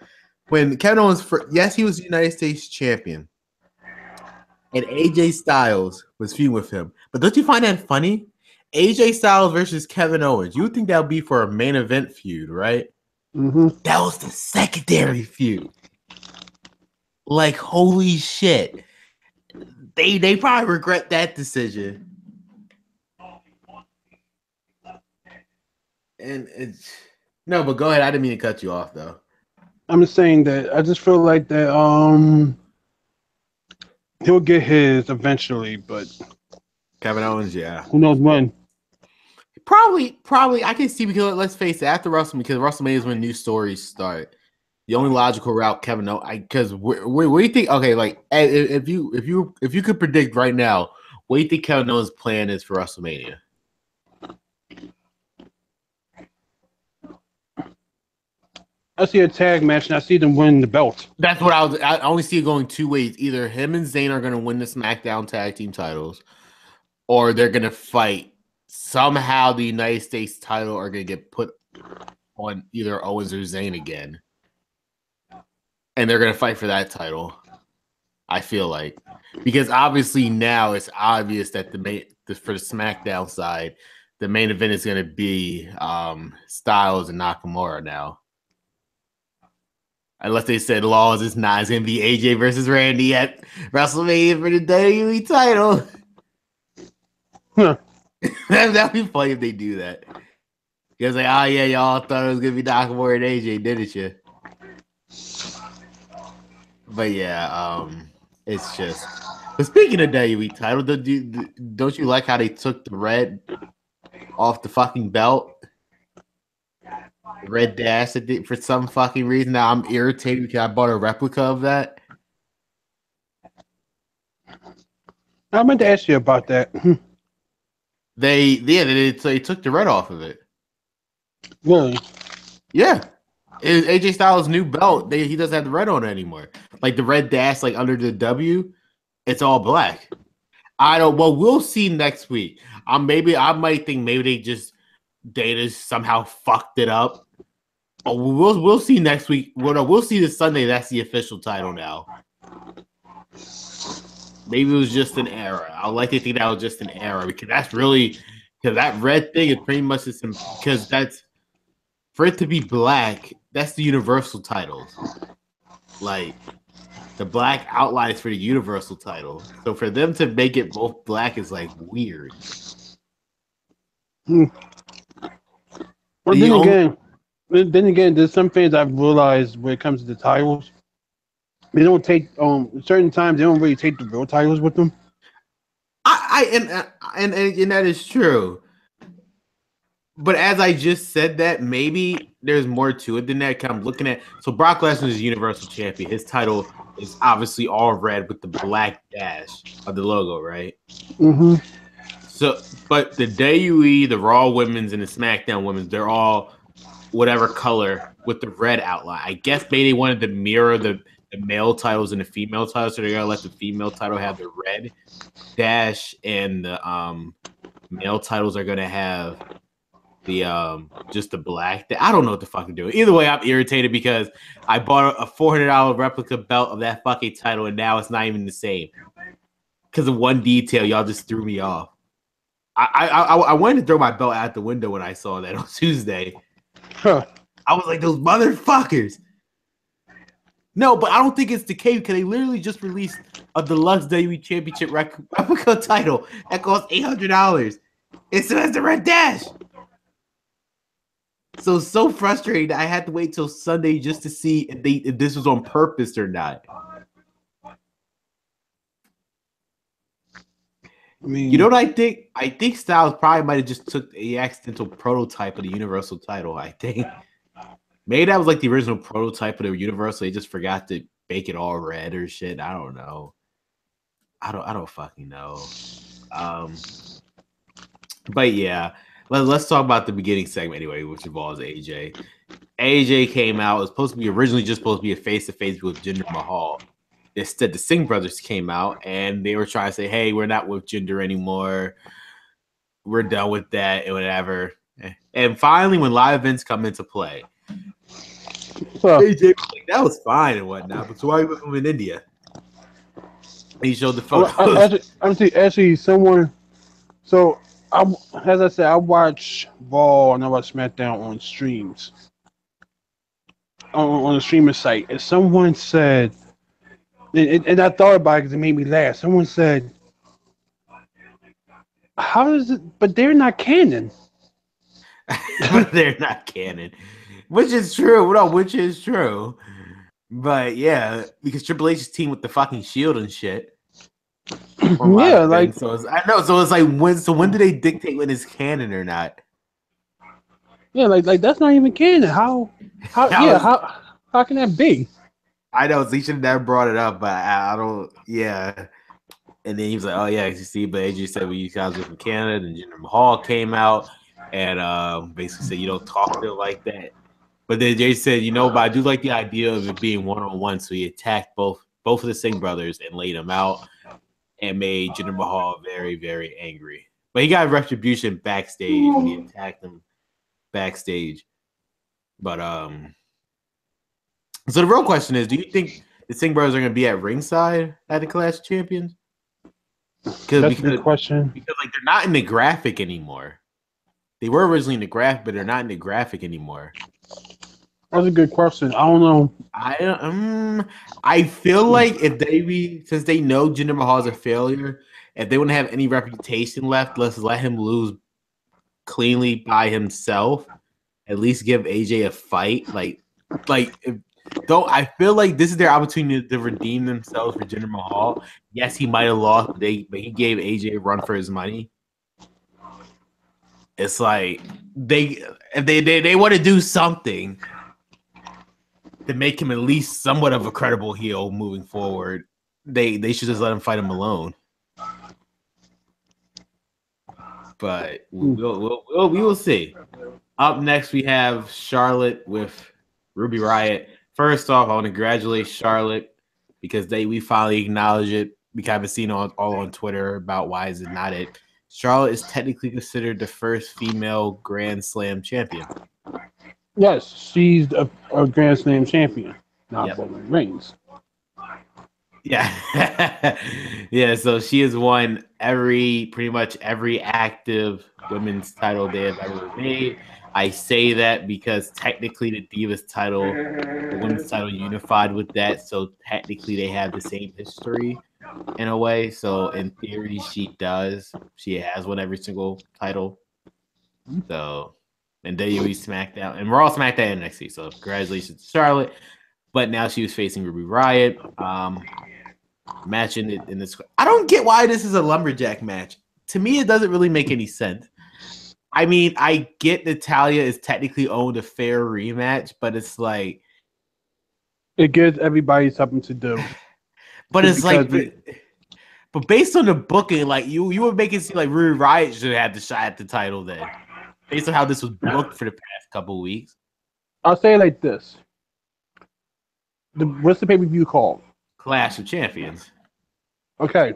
when Kevin Owens, yes, he was the United States champion, and AJ Styles was feuding with him. But don't you find that funny? AJ Styles versus Kevin Owens. You would think that would be for a main event feud, right? Mm-hmm. That was the secondary feud. Like, holy shit. They probably regret that decision. And it's no, but go ahead. I didn't mean to cut you off though. I'm just saying that I just feel like that he'll get his eventually, but Kevin Owens, yeah. who knows when. Probably I can see because let's face it, after WrestleMania is when new stories start. The only logical route, Kevin Owens, because what do you think? Okay, like if you could predict right now, what do you think Kevin Owens' plan is for WrestleMania? I see a tag match and I see them win the belt. That's what I only see it going 2 ways. Either him and Zayn are going to win the SmackDown tag team titles, or they're going to fight. Somehow the United States title are going to get put on either Owens or Zayn again. And they're going to fight for that title. I feel like. Because obviously now it's obvious that for the SmackDown side, the main event is going to be Styles and Nakamura now. Unless they said Laws is not, it's going to be AJ versus Randy at WrestleMania for the WWE title. Huh. That'd be funny if they do that. Because like, oh yeah, y'all thought it was going to be Nakamura and AJ, didn't you? But yeah, it's just. But speaking of WWE title, don't you like how they took the red off the fucking belt? Red dash for some fucking reason. Now I'm irritated because I bought a replica of that. I meant to ask you about that. They took the red off of it. Really? Yeah. AJ Styles' new belt, he doesn't have the red on it anymore. Like the red dash, like under the W, it's all black. Well, we'll see next week. I might think maybe they just somehow fucked it up. Oh, we'll see next week. We'll see this Sunday. That's the official title now. Maybe it was just an error. I would like to think that was just an error because that red thing is pretty much because that's for it to be black. That's the Universal titles. Like the black outlines for the Universal title. So for them to make it both black is like weird. Well, then again, there's some fans I've realized when it comes to the titles, they don't take certain times they don't really take the real titles with them. And that is true. But as I just said that, maybe there's more to it than that. Cause I'm looking at Brock Lesnar is Universal Champion. His title is obviously all red with the black dash of the logo, right? Mm-hmm. So, but the WWE, the Raw Women's, and the SmackDown Women's, they're all whatever color with the red outline. I guess maybe they wanted to mirror the male titles and the female titles, so they're gonna let the female title have the red dash, and the male titles are gonna have the just the black. I don't know what the fuck to do. Either way, I'm irritated because I bought a $400 replica belt of that fucking title, and now it's not even the same because of one detail. Y'all just threw me off. I wanted to throw my belt out the window when I saw that on Tuesday. Huh. I was like, those motherfuckers. No, but I don't think it's the case because they literally just released a deluxe WWE Championship replica title that costs $800. It still has the red dash. So frustrating. I had to wait till Sunday just to see if this was on purpose or not. I mean, You know what I think? I think Styles probably might have just took the accidental prototype of the Universal title. I think maybe that was like the original prototype of the Universal. They just forgot to make it all red or shit. I don't know. I don't fucking know. But yeah, let's talk about the beginning segment anyway, which involves AJ. AJ came out. It was supposed to be originally just supposed to be a face-to-face with Jinder Mahal. Instead, the Singh brothers came out and they were trying to say, "Hey, we're not with Jinder anymore. We're done with that and whatever." And finally, when live events come into play, AJ was like, "That was fine and whatnot, but so why are you with him in India?" And he showed the photos. Actually, someone. So, as I said, I watch Raw and I watch SmackDown on streams on the streaming site, and someone said, and I thought about it because it made me laugh. Someone said, "How does it?" But they're not canon. But they're not canon, which is true. No, which is true. But yeah, because Triple H's team with the fucking Shield and shit. Yeah, like I know. So it's like when do they dictate when it's canon or not? yeah, like that's not even canon. How can that be? I know. So he should have never brought it up, but I don't. Yeah. And then he was like, "Oh yeah, you see." But AJ said, "Well, you guys were from Canada." And Jinder Mahal came out and basically said, "You don't talk to it like that." But then Jay said, but I do like the idea of it being one-on-one. So he attacked both of the Singh brothers and laid them out and made Jinder Mahal very, very angry. But he got retribution backstage when he attacked them backstage. But so the real question is, do you think the Singh brothers are going to be at ringside at the Clash of Champions? That's a good question. Because like they're not in the graphic anymore. They were originally in the graphic, but they're not in the graphic anymore. That's a good question. I don't know. I feel like since they know Jinder Mahal is a failure, if they want to have any reputation left, let's let him lose cleanly by himself. At least give AJ a fight. I feel like this is their opportunity to redeem themselves for Jinder Mahal. Yes, he might have lost, but he gave AJ a run for his money. It's like if they want to do something to make him at least somewhat of a credible heel moving forward, they should just let him fight him alone. But we will see. Up next, we have Charlotte with Ruby Riott. First off, I want to congratulate Charlotte because we finally acknowledge it. We kind of seen all on Twitter about why is it not it. Charlotte is technically considered the first female Grand Slam champion. Yes, she's a Grand Slam champion, not Roman Reigns. Yeah. Yeah, so she has won pretty much every active women's title they have ever made. I say that because technically the Divas title, the women's title unified with that, so technically they have the same history in a way. So in theory, she does. She has won every single title. So, and WWE SmackDown, and Raw, SmackDown, and NXT. So congratulations to Charlotte. But now she was facing Ruby Riott. Match in this. I don't get why this is a lumberjack match. To me, it doesn't really make any sense. I mean, I get Natalya is technically owed a fair rematch, but it's like it gives everybody something to do. But it's like, but based on the booking, like you would make it seem like Ruby Riott should have the shot at the title then, based on how this was booked for the past couple of weeks. I'll say it like this: what's the pay-per-view called? Clash of Champions. Okay,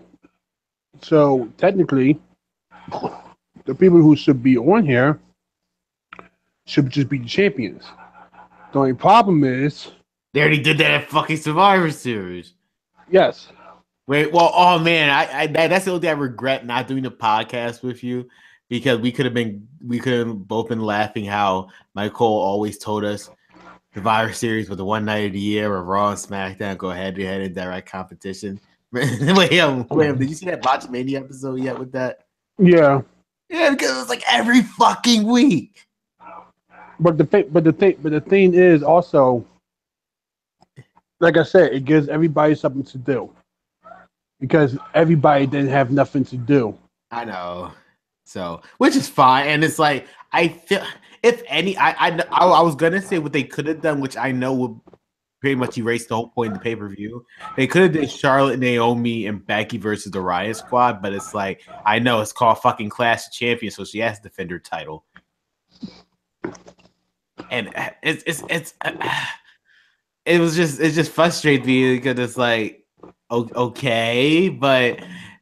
so technically, the people who should be on here should just be the champions. The only problem is they already did that at fucking Survivor Series. Yes. Wait, well, oh man, that's the only thing I regret not doing the podcast with you, because we could have both been laughing how Michael always told us Survivor Series was the one night of the year where Raw and SmackDown go head to head in direct competition. Wait, did you see that Botchamania episode yet with that? Yeah. Yeah, because it's like every fucking week. But the thing is also, like I said, it gives everybody something to do because everybody didn't have nothing to do. I know. So, which is fine, and it's like I feel, if any, I was gonna say what they could have done, which I know would pretty much erase the whole point of the pay per view. They could have did Charlotte, Naomi, and Becky versus the Riot Squad, but it's like I know it's called fucking Clash of Champions, so she has to defend her title, and it's just frustrating me because it's like okay, but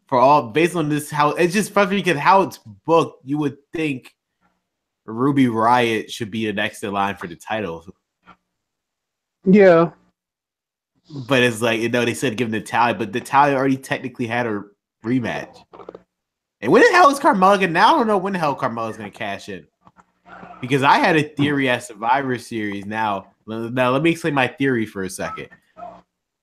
for all based on this, how it's just frustrating because how it's booked, you would think Ruby Riot should be the next in line for the title. Yeah. But it's like, they said give Natalya, but Natalya already technically had a rematch. And when the hell is Carmella gonna, now I don't know when the hell Carmella's gonna cash in. Because I had a theory at Survivor Series. Now let me explain my theory for a second.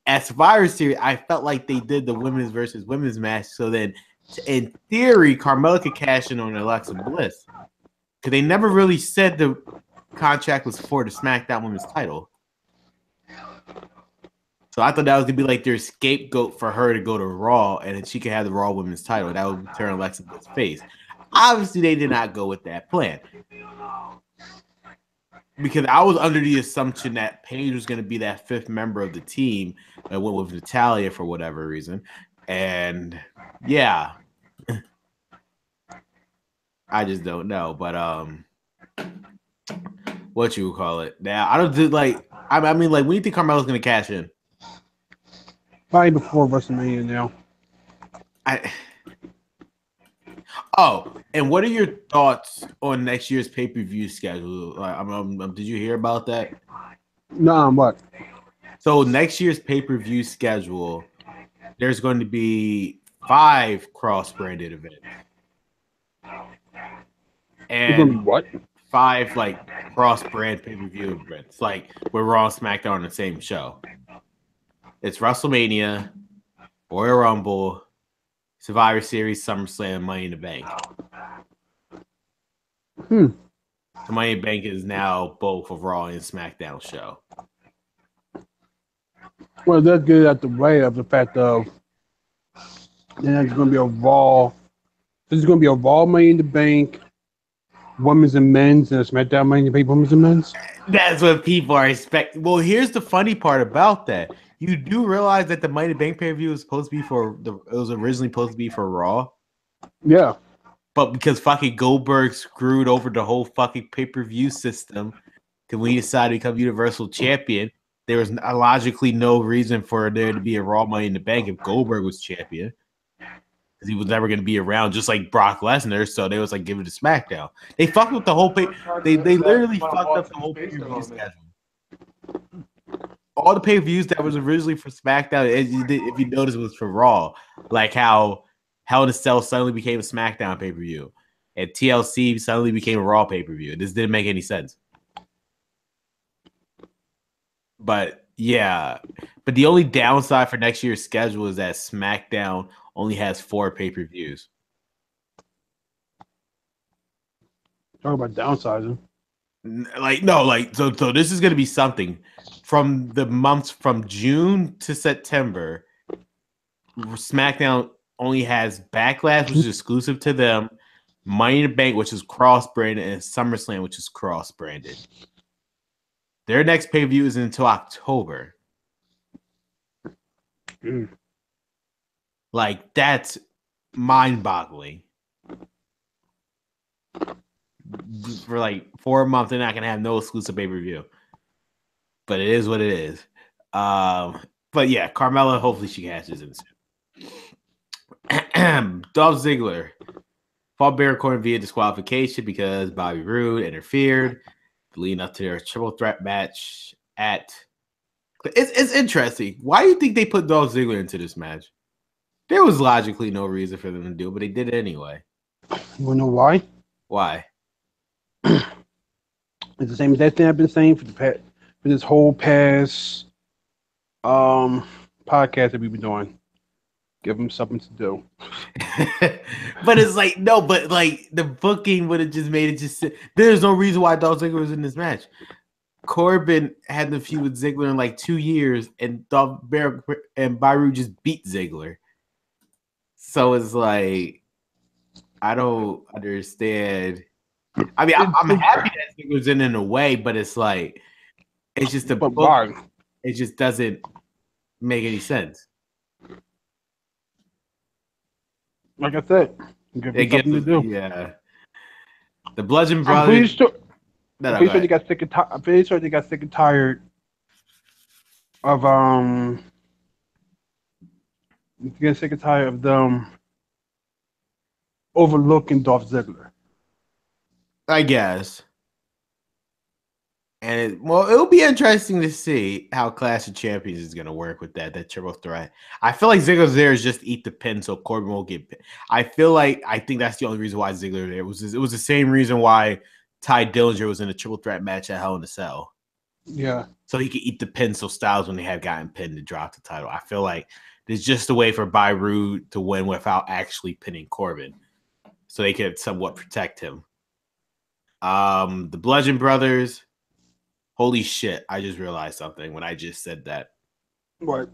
At Survivor Series, I felt like they did the women's versus women's match. So then, in theory, Carmella could cash in on Alexa Bliss. Because they never really said the contract was for the SmackDown Women's title. So I thought that was going to be like their scapegoat for her to go to Raw, and then she could have the Raw Women's title. That would turn Alexa Bliss face. Obviously, they did not go with that plan. Because I was under the assumption that Paige was going to be that fifth member of the team that went with Natalya for whatever reason. And yeah. I just don't know. But what you would call it. Now I don't do like I mean like when you think Carmella's gonna cash in? Probably before WrestleMania now. And what are your thoughts on next year's pay-per-view schedule? Did you hear about that? No, what? So next year's pay-per-view schedule, there's going to be 5 cross-branded events. And what? 5 like cross-brand pay-per-view events, like with Raw and SmackDown on the same show. It's WrestleMania, Royal Rumble, Survivor Series, SummerSlam, Money in the Bank. So Money in the Bank is now both a Raw and SmackDown show. Well, let's get out the way of the fact of then there's going to be a Raw. There's going to be a Raw Money in the Bank, women's and men's, and a SmackDown Money in the Bank, women's and men's. That's what people are expecting. Well, here's the funny part about that. You do realize that the Money in the Bank pay-per-view was supposed to be it was originally supposed to be for Raw. Yeah. But because fucking Goldberg screwed over the whole fucking pay-per-view system, because when he decided to become Universal Champion, there was logically no reason for there to be a Raw Money in the Bank if Goldberg was champion. Because he was never going to be around, just like Brock Lesnar. So they was like, give it to SmackDown. They fucked with the whole They literally fucked up the whole pay-per-view schedule. All the pay-per-views that was originally for SmackDown, if you notice, was for Raw. Like how Hell in a Cell suddenly became a SmackDown pay-per-view, and TLC suddenly became a Raw pay-per-view. This didn't make any sense. But yeah, but the only downside for next year's schedule is that SmackDown only has 4 pay-per-views. Talk about downsizing. So this is going to be something from the months from June to September. SmackDown only has Backlash, which is exclusive to them, Money in the Bank, which is cross-branded, and SummerSlam, which is cross-branded. Their next pay-per-view is until October. Like, that's mind-boggling. For like 4 months, they're not gonna have no exclusive pay-per-view. But it is what it is. But yeah, Carmella, hopefully she cashes in soon. Dolph Ziggler fought Baron Corbin via disqualification because Bobby Roode interfered, leading up to their triple threat match at. It's interesting. Why do you think they put Dolph Ziggler into this match? There was logically no reason for them to do it, but they did it anyway. You wanna know why? Why? It's the same as that thing I've been saying for this whole past podcast that we've been doing. Give them something to do. But it's like no, but like the booking would have just made it just. There's no reason why Dolph Ziggler was in this match. Corbin had the feud with Ziggler in like 2 years, and Byru just beat Ziggler. So it's like I don't understand. I mean, I'm happy that Ziggler's in a way, but it's like it's just a book. It just doesn't make any sense. Like I said, It gives something to do. Yeah, the Bludgeon Brothers. I'm pretty sure they got sick and tired. I'm pretty sure they got sick and tired of Get sick and tired of them overlooking Dolph Ziggler. I guess. And it'll be interesting to see how Clash of Champions is going to work with that triple threat. I feel like Ziggler's there is just eat the pin so Corbin won't get pinned. I think that's the only reason why Ziggler there. It was the same reason why Ty Dillinger was in a triple threat match at Hell in a Cell. Yeah. So he could eat the pin so Styles, when they had gotten pinned, to drop the title. I feel like there's just a way for Byru to win without actually pinning Corbin, so they could somewhat protect him. The Bludgeon Brothers. Holy shit, I just realized something when I just said that. What?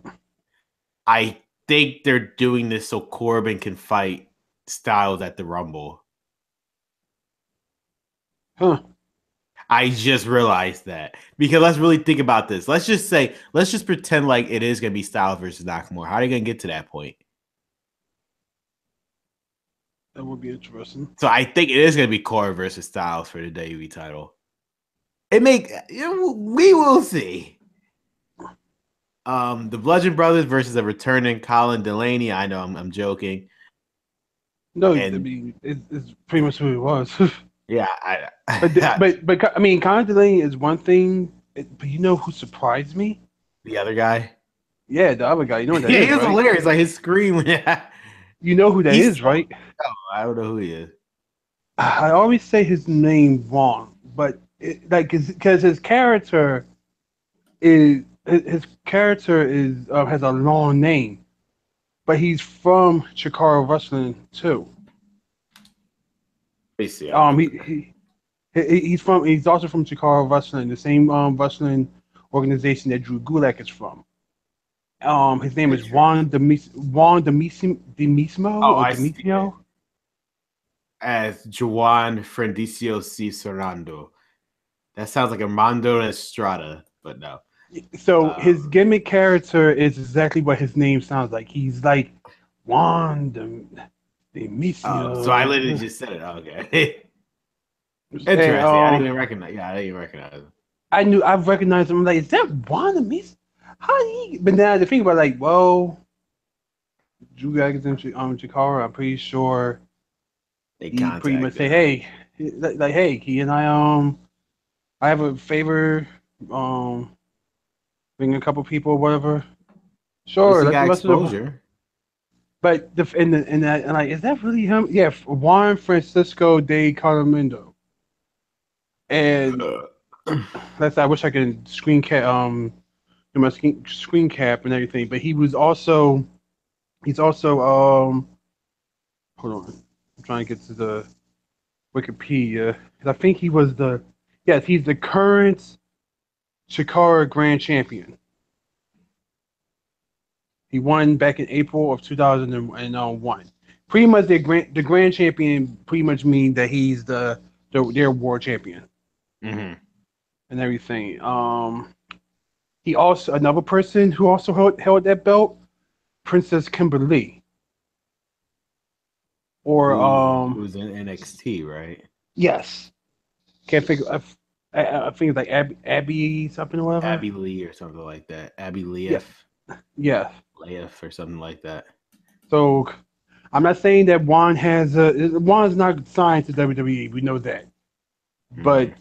I think they're doing this so Corbin can fight Styles at the Rumble. Huh. I just realized that. Because let's really think about this. Let's just pretend like it is going to be Styles versus Nakamura. How are they going to get to that point? That would be interesting. So I think it is going to be Corbin versus Styles for the WWE title. We will see. The Bludgeon Brothers versus the returning Colin Delaney. I know I'm joking. No, I mean it's pretty much who it was. Yeah, but I mean, Colin Delaney is one thing, but you know who surprised me? The other guy. Yeah, the other guy. You know what that is? Yeah, he was hilarious. Like his scream. You know who that is, right? No, I don't know who he is. I always say his name wrong, but because his character has a long name, but he's from Chicago Wrestling too. He's also from Chicago Wrestling, the same wrestling organization that Drew Gulak is from. His name is Juan Demismo as Juan Friendicio C. Serrando. That sounds like Armando Estrada, but no. So his gimmick character is exactly what his name sounds like. He's like Juan Demismo. So I literally just said it. Okay. Interesting. I didn't even recognize. Yeah, I didn't even recognize him. I've recognized him. I'm like, is that Juan Demismo? How did he? But now to think about, like, well, Drew Gulak is in Chicago. I'm pretty sure he pretty much say, hey, like, hey, Key and I have a favor, bring a couple people or whatever. Sure, he got exposure. But and like, is that really him? Yeah, Juan Francisco de Carmendo. And I wish I could screen cap my screen cap and everything. But he's also hold on, I'm trying to get to the Wikipedia. I think he was he's the current Chikara Grand Champion. He won back in April of 2001. Pretty much the Grand Champion pretty much means that he's their world champion. Mm-hmm. And everything. He also, another person who also held that belt, Princess Kimberly. Or who was in NXT, right? Yes. Can't figure. I think it's like Abby something or whatever. Abby Lee or something like that. Abby Leif. Yeah. Leif or something like that. So I'm not saying that Juan's not signed to WWE. We know that. But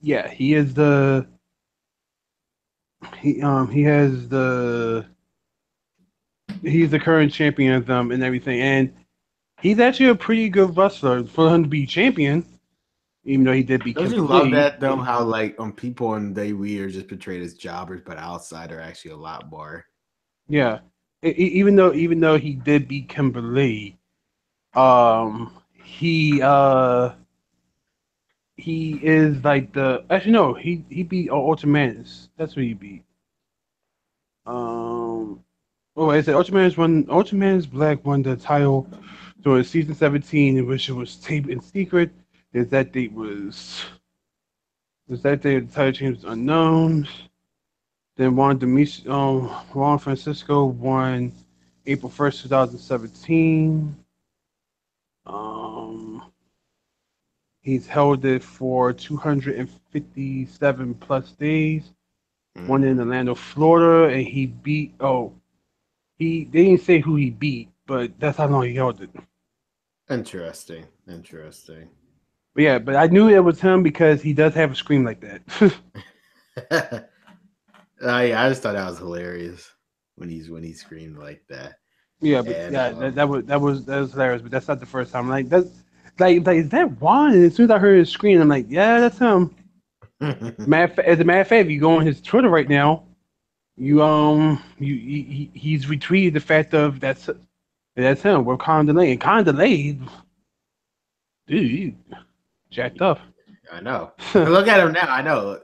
yeah, he is he's the current champion of them and everything, and he's actually a pretty good wrestler for him to be champion, even though he did beat. Don't you love that though? How like people in WWE are just portrayed as jobbers, but outside are actually a lot more. Yeah, even though he did beat Kimberly, he is like the actually no he beat Ultramanus. That's who he beat. Oh, I said Ultramanus Black won the title during season 17, in which it was taped in secret. Is that date was that day the title change was unknown. Then Juan Francisco won April 1st, 2017. Um, he's held it for 257 plus days. Won in Orlando, Florida, and he beat. Oh, they didn't say who he beat, but that's how long he held it. Interesting. But yeah, but I knew it was him because he does have a scream like that. Yeah, I just thought that was hilarious when he screamed like that. Yeah, but And, yeah, that was hilarious. But that's not the first time. Like that's like is that Juan? And as soon as I heard his scream, I'm like, yeah, that's him. As a matter of fact, if you go on his Twitter right now, he's retweeted the fact of that's him with Con Delay, and Con Delay, dude, he jacked up. I know. Look at him now. I know.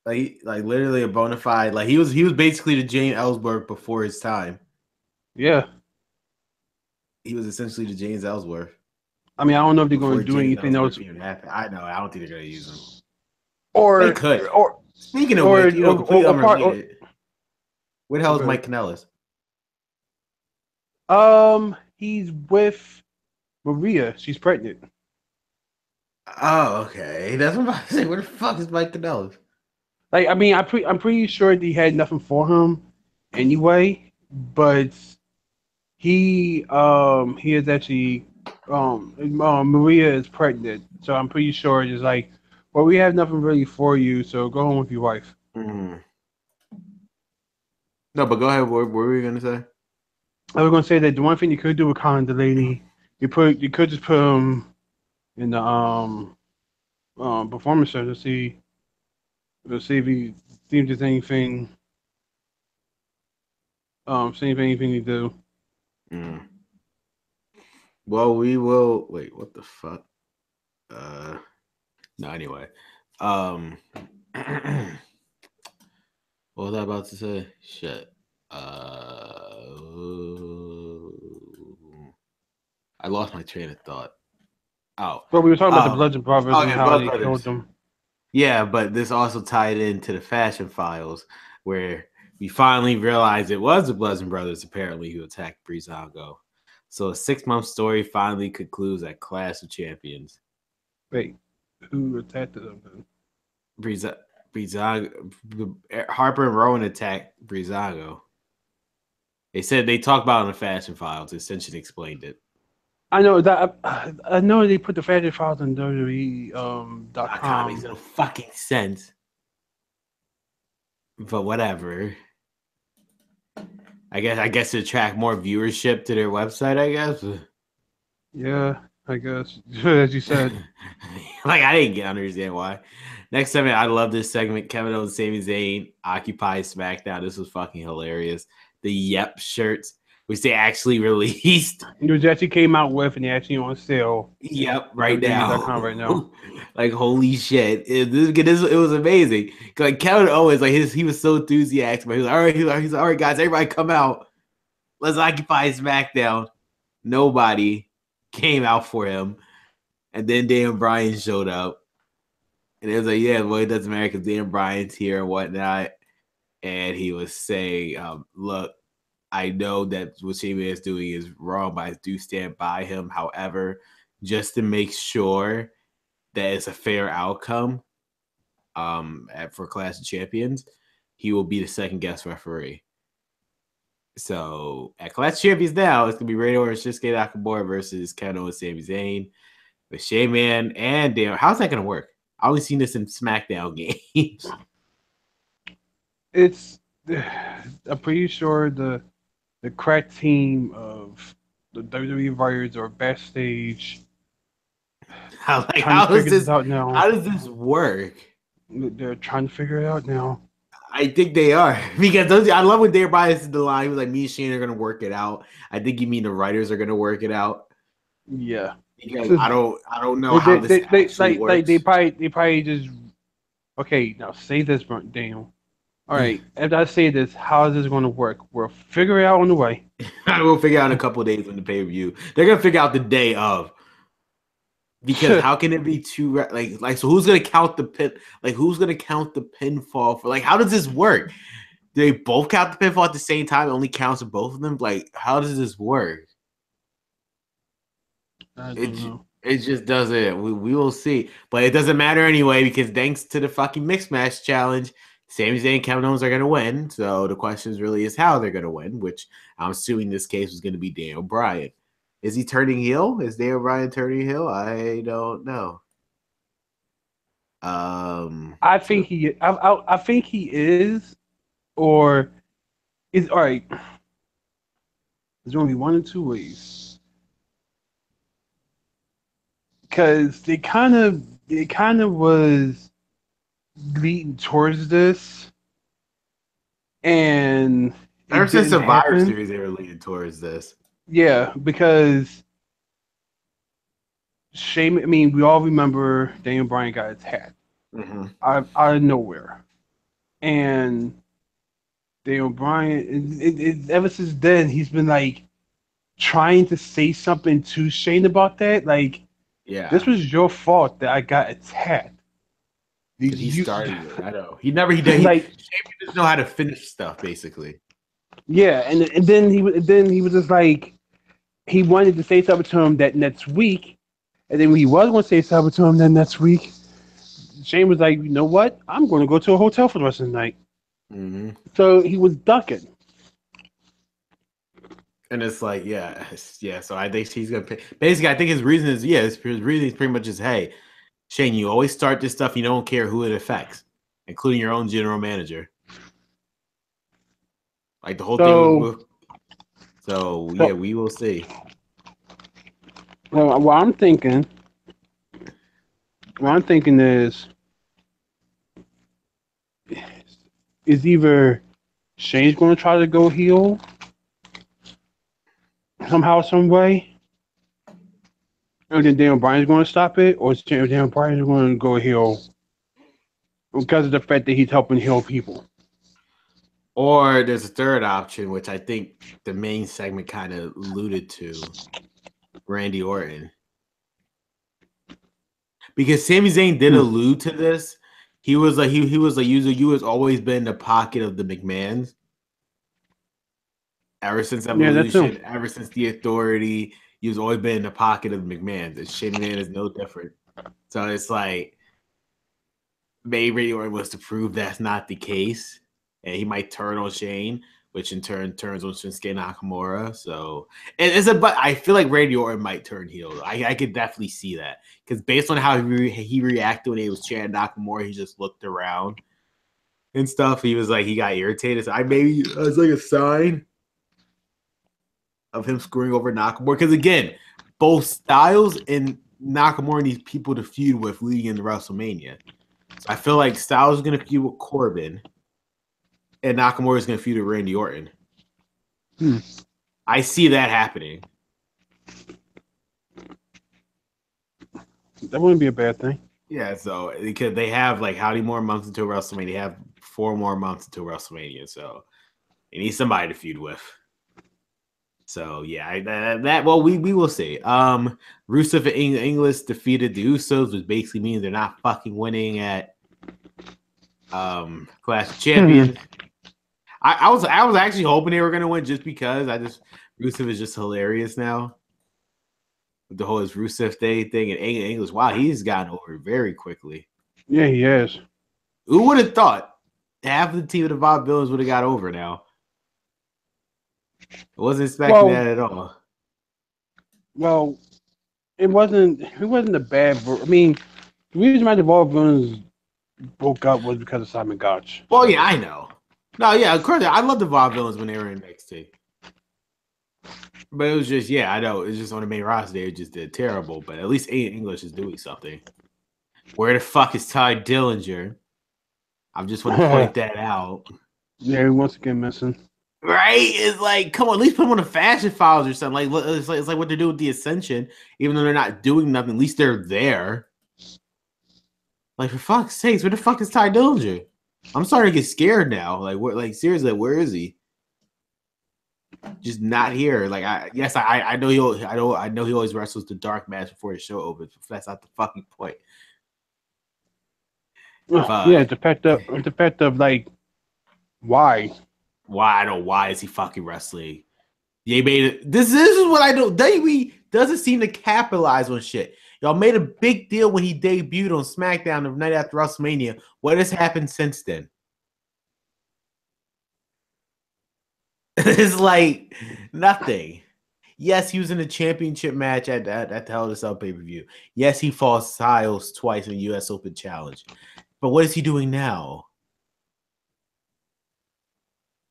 Like literally a bona fide. Like he was basically the James Ellsworth before his time. Yeah. He was essentially the James Ellsworth. I mean, I don't know if they're going to do James anything else. I know. I don't think they're going to use him. Or they could. Or speaking of which, completely unrelated. Where the hell is Mike Kanellis? He's with Maria. She's pregnant. Oh, okay. That's what I'm about to say. Where the fuck is Mike Kanellis? Like, I mean, I'm pretty sure he had nothing for him anyway, but he is actually Maria is pregnant, so I'm pretty sure it's like, well, we have nothing really for you, so go home with your wife. No, but go ahead. What were you gonna say? I was gonna say that the one thing you could do with Colin Delaney, you could just put him in the performance center to see if there's anything see if anything to do. Well, we will wait, what the fuck? No, anyway. What was I about to say? Shit. I lost my train of thought. Oh. Well, we were talking about the Bludgeon Brothers and how they killed them. Yeah, but this also tied into the Fashion Files, where we finally realized it was the Bludgeon Brothers, apparently, who attacked Breezango. So a 6-month story finally concludes at Clash of Champions. Wait, who attacked them then? Breezango. Harper and Rowan attacked Breezango. They said they talked about it in the Fashion Files. Ascension explained it. I know that. I know they put the Fashion Files on WWE.com. Makes no fucking sense. But whatever. I guess to attract more viewership to their website, I guess. Yeah, I guess. As you said. Like, I didn't understand why. Next segment, I love this segment. Kevin Owens, Sami Zayn, Occupy SmackDown. This was fucking hilarious. The Yep shirts, which they actually released. Which actually came out with, and they actually on sale. Yep, right now. Right now. Like, holy shit. It was amazing. Like, Kevin Owens, like, he was so enthusiastic. But he was like, all right, he's like, all right, guys, everybody come out. Let's occupy SmackDown. Nobody came out for him. And then Dan Bryan showed up. And it was like, yeah, well, it doesn't matter because Dan Bryan's here and whatnot. And he was saying, look, I know that what Sami is doing is wrong, but I do stand by him. However, just to make sure that it's a fair outcome for Clash of Champions, he will be the second guest referee. So at Clash of Champions now, it's going to be Randy Orton, Shinsuke Nakamura versus Kevin Owens, Sami Zayn. With Shayman and Dan. How's that going to work? I only seen this in SmackDown games. I'm pretty sure the crack team of the WWE writers are backstage. How does this work? They're trying to figure it out now. I think they are because those. I love when Daniel Bryan is the line. He was like, "Me and Shane are gonna work it out." I think you mean the writers are gonna work it out. Yeah. Because I don't know how this actually works. They probably just okay. Now say this, Daniel. All right. After I say this, how is this going to work? We'll figure it out on the way. I will figure out in a couple of days when the pay per view. They're gonna figure out the day of. Because how can it be two like so who's gonna count the pin like who's gonna count the pinfall for like how does this work? Do they both count the pinfall at the same time? It only counts for both of them? Like how does this work? I don't know. It just doesn't. We will see. But it doesn't matter anyway because thanks to the fucking mixed match challenge, Sami Zayn and Kevin Owens are gonna win. So the question really is how they're gonna win, which I'm assuming this case was gonna be Daniel Bryan. Is he turning heel? Is Daniel Bryan turning heel? I don't know. I think he. I think he is, or is all right. There's only one or two ways, because it kind of was leading towards this, and ever it since didn't Survivor happen. Series, they were leading towards this. Yeah, because Shane. I mean, we all remember Daniel Bryan got attacked out of nowhere, and Daniel Bryan. Ever since then, he's been like trying to say something to Shane about that. Like, this was your fault that I got attacked. He started it. I know. He never. He did. Like, Shane doesn't know how to finish stuff, basically. yeah, and then he was just like he wanted to say something to him that next week, and then when he was going to say something to him that next week, Shane was like, you know what? I'm going to go to a hotel for the rest of the night. So he was ducking. And it's like, yeah. So I think he's gonna pay. Basically, I think his reason is, his reason is pretty much just, hey, Shane, you always start this stuff. You don't care who it affects, including your own general manager. Like the whole thing. So yeah, we will see. Well, what I'm thinking is either Shane's going to try to go heel somehow, some way, and then Daniel Bryan's going to stop it, or Daniel Bryan's going to go heel because of the fact that he's helping heal people. Or there's a third option, which I think the main segment kind of alluded to, Randy Orton. Because Sami Zayn did allude to this. He was like, you has always been in the pocket of the McMahons. Ever since Evolution, ever since the Authority, he's always been in the pocket of the McMahons. And Shane McMahon is no different. So it's like maybe Randy Orton was to prove that's not the case. And he might turn on Shane, which in turn turns on Shinsuke Nakamura. So but I feel like Randy Orton might turn heel. I could definitely see that because based on how he reacted when he was chanting Nakamura, he just looked around and stuff. He was like he got irritated. So maybe it's like a sign of him screwing over Nakamura because again, both Styles and Nakamura need people to feud with leading into WrestleMania. So I feel like Styles is gonna feud with Corbin. And Nakamura is going to feud with Randy Orton. I see that happening. That wouldn't be a bad thing. Yeah, so because they have like how many more months until WrestleMania? They have 4 more months until WrestleMania, so they need somebody to feud with. So yeah, we will see. Rusev and English defeated the Usos, which basically means they're not fucking winning at Clash of Champions. I was actually hoping they were gonna win just because Rusev is just hilarious now. With the whole Rusev Day thing and English, wow, he's gotten over very quickly. Yeah, he has. Who would have thought half the team of the Bob Villains would have got over now? I wasn't expecting that at all. Well, it wasn't a bad. I mean, the reason why the Bob Villains broke up was because of Simon Gotch. Well, yeah, I know. No, yeah, of course. I love the Vaudevillains when they were in NXT. But it was just, I know. It's just on the main roster, they just did terrible. But at least English is doing something. Where the fuck is Ty Dillinger? I just want to point that out. Yeah, once again missing. Right? It's like, come on, at least put them on the fashion files or something. Like it's like what they're doing with the Ascension, even though they're not doing nothing. At least they're there. Like, for fuck's sakes, where the fuck is Ty Dillinger? I'm starting to get scared now. Like, what? Like, seriously, where is he? Just not here. Like, I know I know he always wrestles the dark match before his show opens. But that's not the fucking point. Yeah, the fact of like, why? Why? I don't. Why is he fucking wrestling? They made it. This is what I do. WWE doesn't seem to capitalize on shit. Y'all made a big deal when he debuted on Smackdown the night after WrestleMania. What has happened since then? It's like nothing. Yes, he was in a championship match at the Hell in a Cell pay-per-view. Yes, he fought Styles twice in the U.S. Open Challenge. But what is he doing now?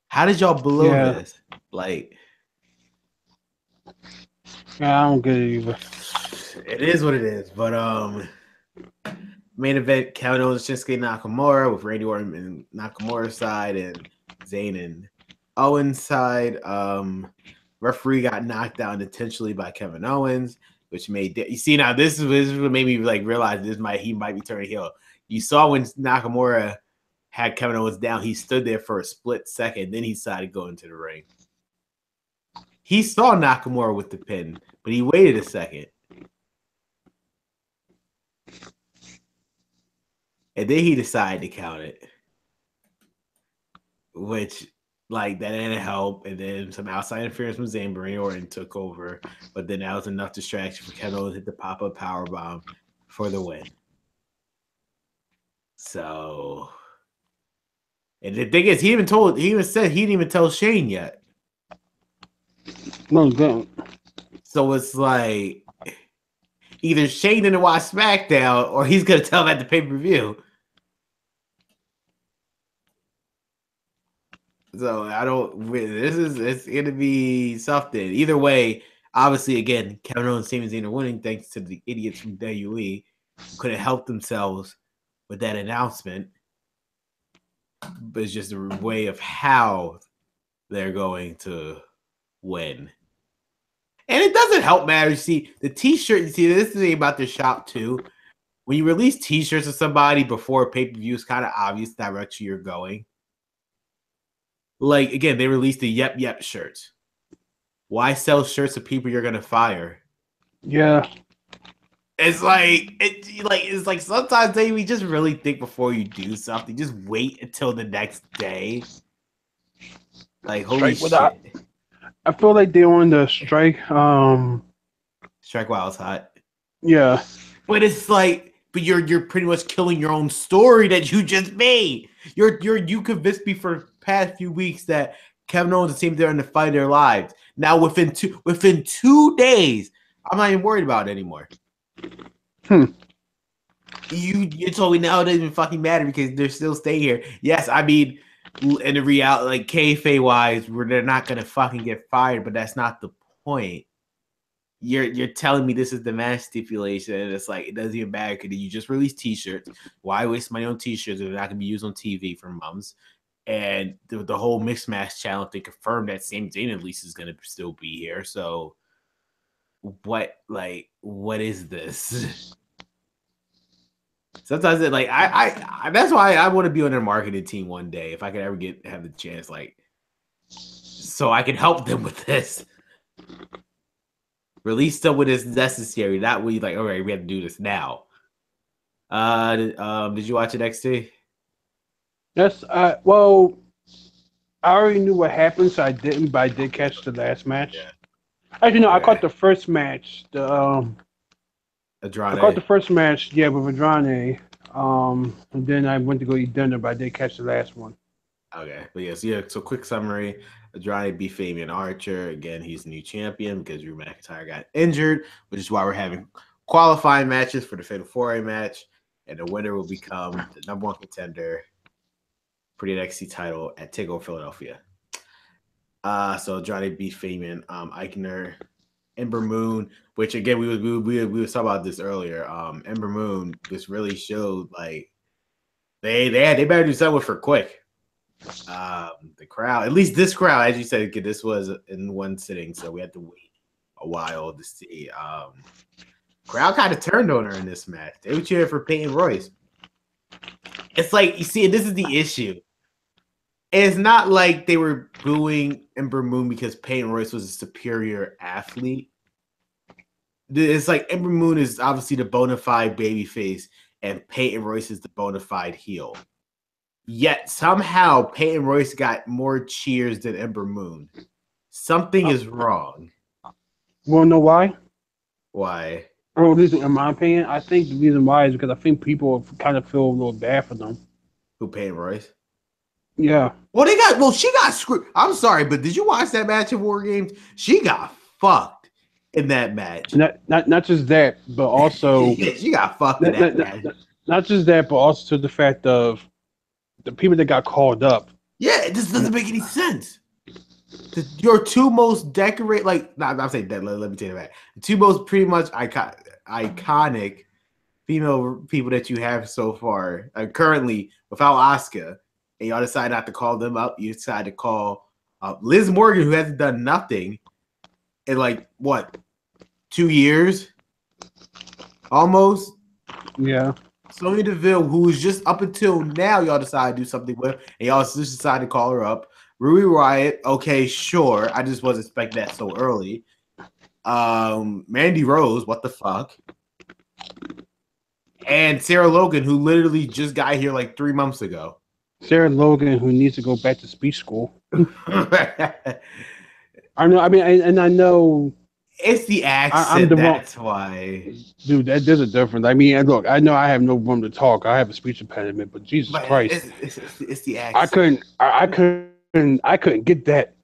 How did y'all blow this? Like, yeah, I don't get it either. It is what it is. But main event, Kevin Owens, Shinsuke Nakamura with Randy Orton and Nakamura's side and Zayn and Owens' side. Referee got knocked out intentionally by Kevin Owens, which made you see now this is what made me like realize he might be turning heel. You saw when Nakamura had Kevin Owens down, he stood there for a split second, then he decided to go into the ring. He saw Nakamura with the pin, but he waited a second. And then he decided to count it. Which, like, that didn't help. And then some outside interference from Zayn Orton took over. But then that was enough distraction for Kevin Owens to hit the pop-up powerbomb for the win. So, and the thing is, he even said he didn't even tell Shane yet. No, don't. So it's like either Shane didn't watch SmackDown or he's gonna tell him at the pay-per-view. So it's gonna be something. Either way, obviously, again, Kevin Owens and Sami Zayn are winning thanks to the idiots from WWE who couldn't help themselves with that announcement. But it's just a way of how they're going to win. And it doesn't help matter. See, the t-shirt, this is the thing about the shop too. When you release t-shirts of somebody before a pay-per-view, it's kind of obvious the direction you're going. Like, again, they released the Yep shirts. Why sell shirts of people you're gonna fire? Yeah. It's like sometimes we just really think before you do something. Just wait until the next day. Like, holy shit. I feel like they on the strike. Strike while it's hot. Yeah. But it's like, but you're pretty much killing your own story that you just made. You convinced me for the past few weeks that Kevin Owens and Sami Zayn are in the fight of their lives. Now within 2 days, I'm not even worried about it anymore. You told me now it doesn't even fucking matter because they're still staying here. Yes, I mean, in the reality, like kayfabe wise, they're not gonna fucking get fired, but that's not the point. You're telling me this is the match stipulation, and it's like it doesn't even matter because you just released t-shirts. Why waste money on t-shirts if they're not gonna be used on TV for months? And the whole mixed match challenge, they confirmed that Sami Zayn at least is gonna still be here. So what is this? Sometimes it like I that's why I want to be on their marketing team one day if I could ever have the chance, like, so I can help them with this. Release stuff when it's necessary. Not when you like, all right, we have to do this now. Did you watch NXT? Yes. Well, I already knew what happened, so I didn't. But I did catch the last match. Yeah. Actually, no, I caught the first match. Andrade. I caught the first match, yeah, with Andrade. And then I went to go eat dinner, but I did catch the last one. Okay, but yes, yeah. So quick summary: Andrade beat Fabian Archer. Again, he's the new champion because Drew McIntyre got injured, which is why we're having qualifying matches for the Fatal 4-Way match, and the winner will become the #1 contender for the NXT title at TakeOver Philadelphia. So Andrade beat Fabian Eichner. Ember Moon, which again we was talking about this earlier. Ember Moon just really showed like They better do something for quick. The crowd, at least this crowd, as you said, this was in one sitting, so we had to wait a while to see. Crowd kind of turned on her in this match. They were cheering for Peyton Royce. It's like, you see, this is the issue. It's not like they were booing Ember Moon because Peyton Royce was a superior athlete. It's like Ember Moon is obviously the bona fide babyface, and Peyton Royce is the bona fide heel. Yet somehow Peyton Royce got more cheers than Ember Moon. Something is wrong. Wanna know why? Why? Or at least in my opinion, I think the reason why is because I think people kind of feel a little bad for them. Who, Peyton Royce? Yeah. Well, she got screwed. I'm sorry, but did you watch that match of War Games? She got fucked in that match. Not just that, but also she got fucked in that match. Not just that, but also to the fact of the people that got called up. Yeah, this doesn't make any sense. Your two most decorated, I'm saying that. Let me take it back. The two most pretty much iconic female people that you have so far, currently without Asuka, and y'all decide not to call them up. You decide to call Liz Morgan, who hasn't done nothing in 2 years, almost. Yeah. Sonya Deville, who's just up until now, y'all decide to do something with, and y'all just decide to call her up. Ruby Riott, okay, sure. I just wasn't expecting that so early. Mandy Rose, what the fuck? And Sarah Logan, who literally just got here 3 months ago. Sarah Logan, who needs to go back to speech school. I know. I mean, and I know it's the accent. That's why, dude. There's a difference. I mean, look, I know I have no room to talk. I have a speech impediment, but Jesus Christ, it's the accent. I couldn't get that.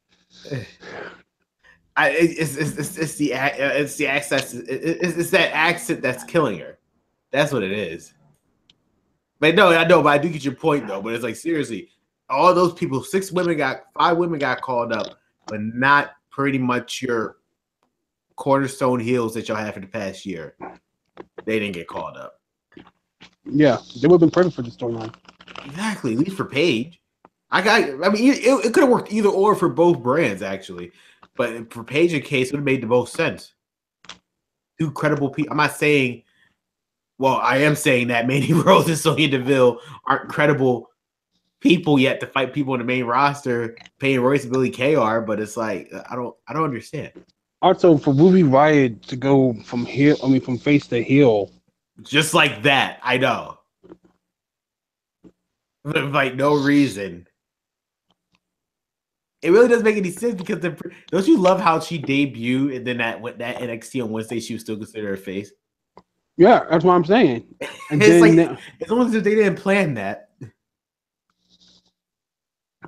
It's the accent. It's that accent that's killing her. That's what it is. But no, I know, but I do get your point though. But it's like, seriously, all those people, 5 women got called up, but not pretty much your cornerstone heels that y'all had for the past year. They didn't get called up. Yeah, they would have been perfect for the storyline. Exactly, at least for Paige. It could have worked either or for both brands actually, but for Paige's case, it would have made the most sense. Two credible people. I'm not saying. Well, I am saying that Mandy Rose and Sonya Deville aren't credible people yet to fight people on the main roster. Peyton Royce and Billie Kay are, but it's like I don't understand. Also, for Ruby Riott to go from face to heel, just like that, I know, like no reason. It really doesn't make any sense because don't you love how she debuted and then that NXT on Wednesday she was still considered a face? Yeah, that's what I'm saying. And it's almost as if they didn't plan that.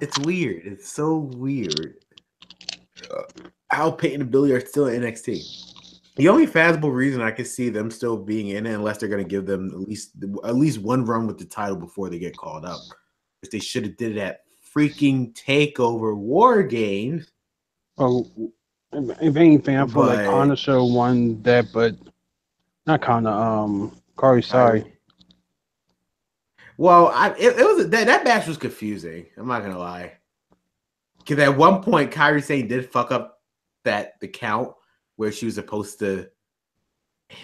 It's weird. It's so weird. How Peyton and Billie are still in NXT. The only fathomable reason I could see them still being in it, unless they're going to give them at least one run with the title before they get called up, which they should have did it at freaking Takeover War Games. Oh, if anything, I feel like Connor show won that, but. Not Connor, Kari, sorry. Well, it was that match was confusing. I'm not gonna lie, because at one point Kairi Sane did fuck up the count where she was supposed to.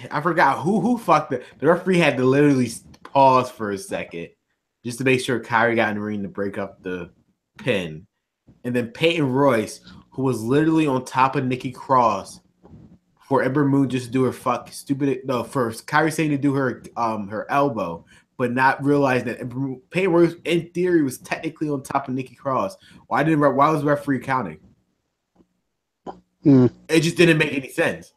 I forgot who fucked it. The referee had to literally pause for a second just to make sure Kairi got in the ring to break up the pin, and then Peyton Royce, who was literally on top of Nikki Cross. For Ember Moon just to do her for Kairi Sane to do her elbow, but not realize that Peyton Royce in theory was technically on top of Nikki Cross. Why was the referee counting? It just didn't make any sense.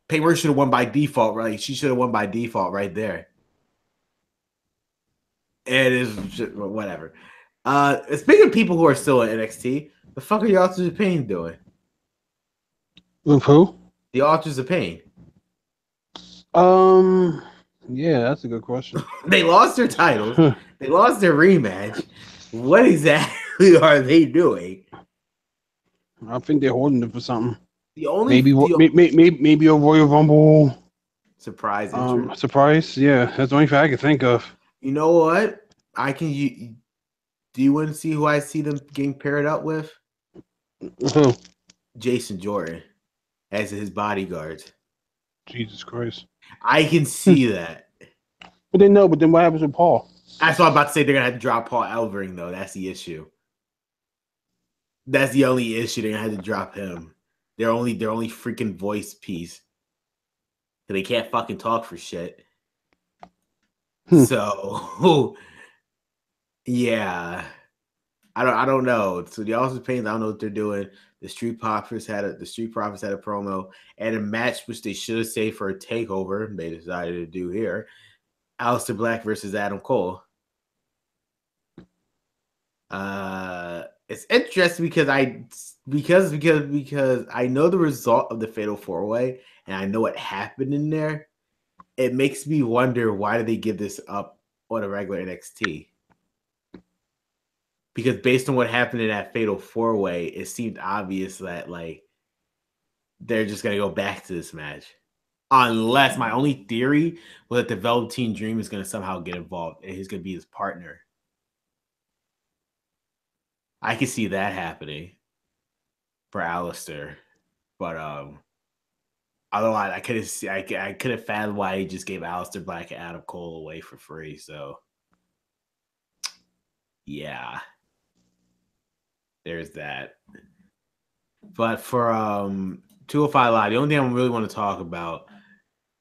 Peyton Royce should have won by default, right? She should have won by default right there. It is whatever. Speaking of people who are still in NXT, the fuck are y'all to Pain doing? With who? The Authors of Pain. Yeah, that's a good question. They lost their titles. They lost their rematch. What exactly are they doing? I think they're holding it for something. Maybe a Royal Rumble surprise entrance. Surprise, yeah. That's the only thing I can think of. You know what? I can. Do you want to see who I see them getting paired up with? Who? Jason Jordan as his bodyguards. Jesus Christ. I can see that. But then no. But then what happens with Paul? That's what I'm about to say. They're gonna have to drop Paul Elvering though. That's the issue. That's the only issue. They're gonna have to drop him. They're only freaking voice piece. They can't fucking talk for shit. So yeah. I don't know. So the Austin Pains, I don't know what they're doing. The Street Profits had a promo and a match which they should have saved for a takeover. They decided to do here. Aleister Black versus Adam Cole. It's interesting because I know the result of the Fatal 4-Way and I know what happened in there. It makes me wonder, why did they give this up on a regular NXT? Because based on what happened in that Fatal 4-Way, it seemed obvious that like they're just gonna go back to this match. Unless my only theory was that the Velveteen Dream is gonna somehow get involved and he's gonna be his partner. I can see that happening for Aleister, but otherwise I couldn't fathom why he just gave Aleister Black and Adam Cole away for free. So yeah, there's that. But for 205 Live, the only thing I really want to talk about,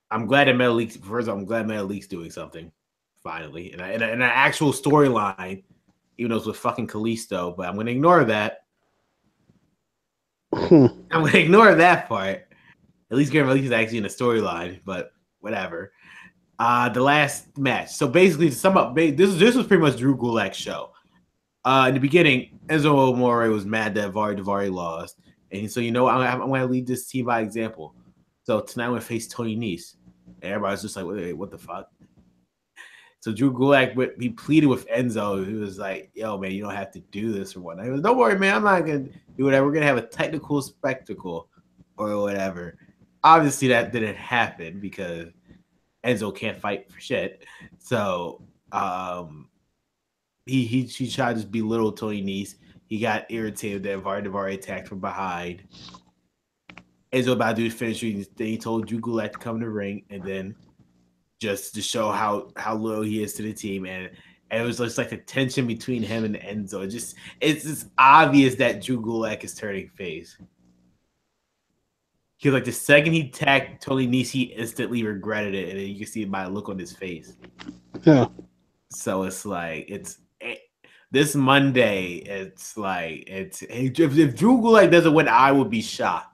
I'm glad that Metal League's doing something finally, and an actual storyline, even though it's with fucking Kalisto. But I'm going to ignore that. I'm going to ignore that part. At least Gary Malik is actually in a storyline, but whatever. The last match. So basically, to sum up, this was pretty much Drew Gulak's show. In the beginning, Enzo Amore was mad that Davari lost. And so, I'm going to lead this team by example. So tonight I'm going to face Tony Nese. And everybody's just like, wait, what the fuck? So Drew Gulak, he pleaded with Enzo. He was like, yo, man, you don't have to do this or whatnot. He was, don't worry, man, I'm not going to do whatever. We're going to have a technical spectacle or whatever. Obviously, that didn't happen because Enzo can't fight for shit. So he tried to just belittle Tony Nese. He got irritated that Davari attacked from behind. Enzo about to do the finishing. Then he told Drew Gulak to come to the ring, and then just to show how loyal he is to the team, and it was just like a tension between him and Enzo. It's just obvious that Drew Gulak is turning face. Because like the second he tagged Tony Nese, he instantly regretted it, and then you can see it by the look on his face. Yeah. So it's like this Monday. It's like if Drew Gulak doesn't win, I would be shocked.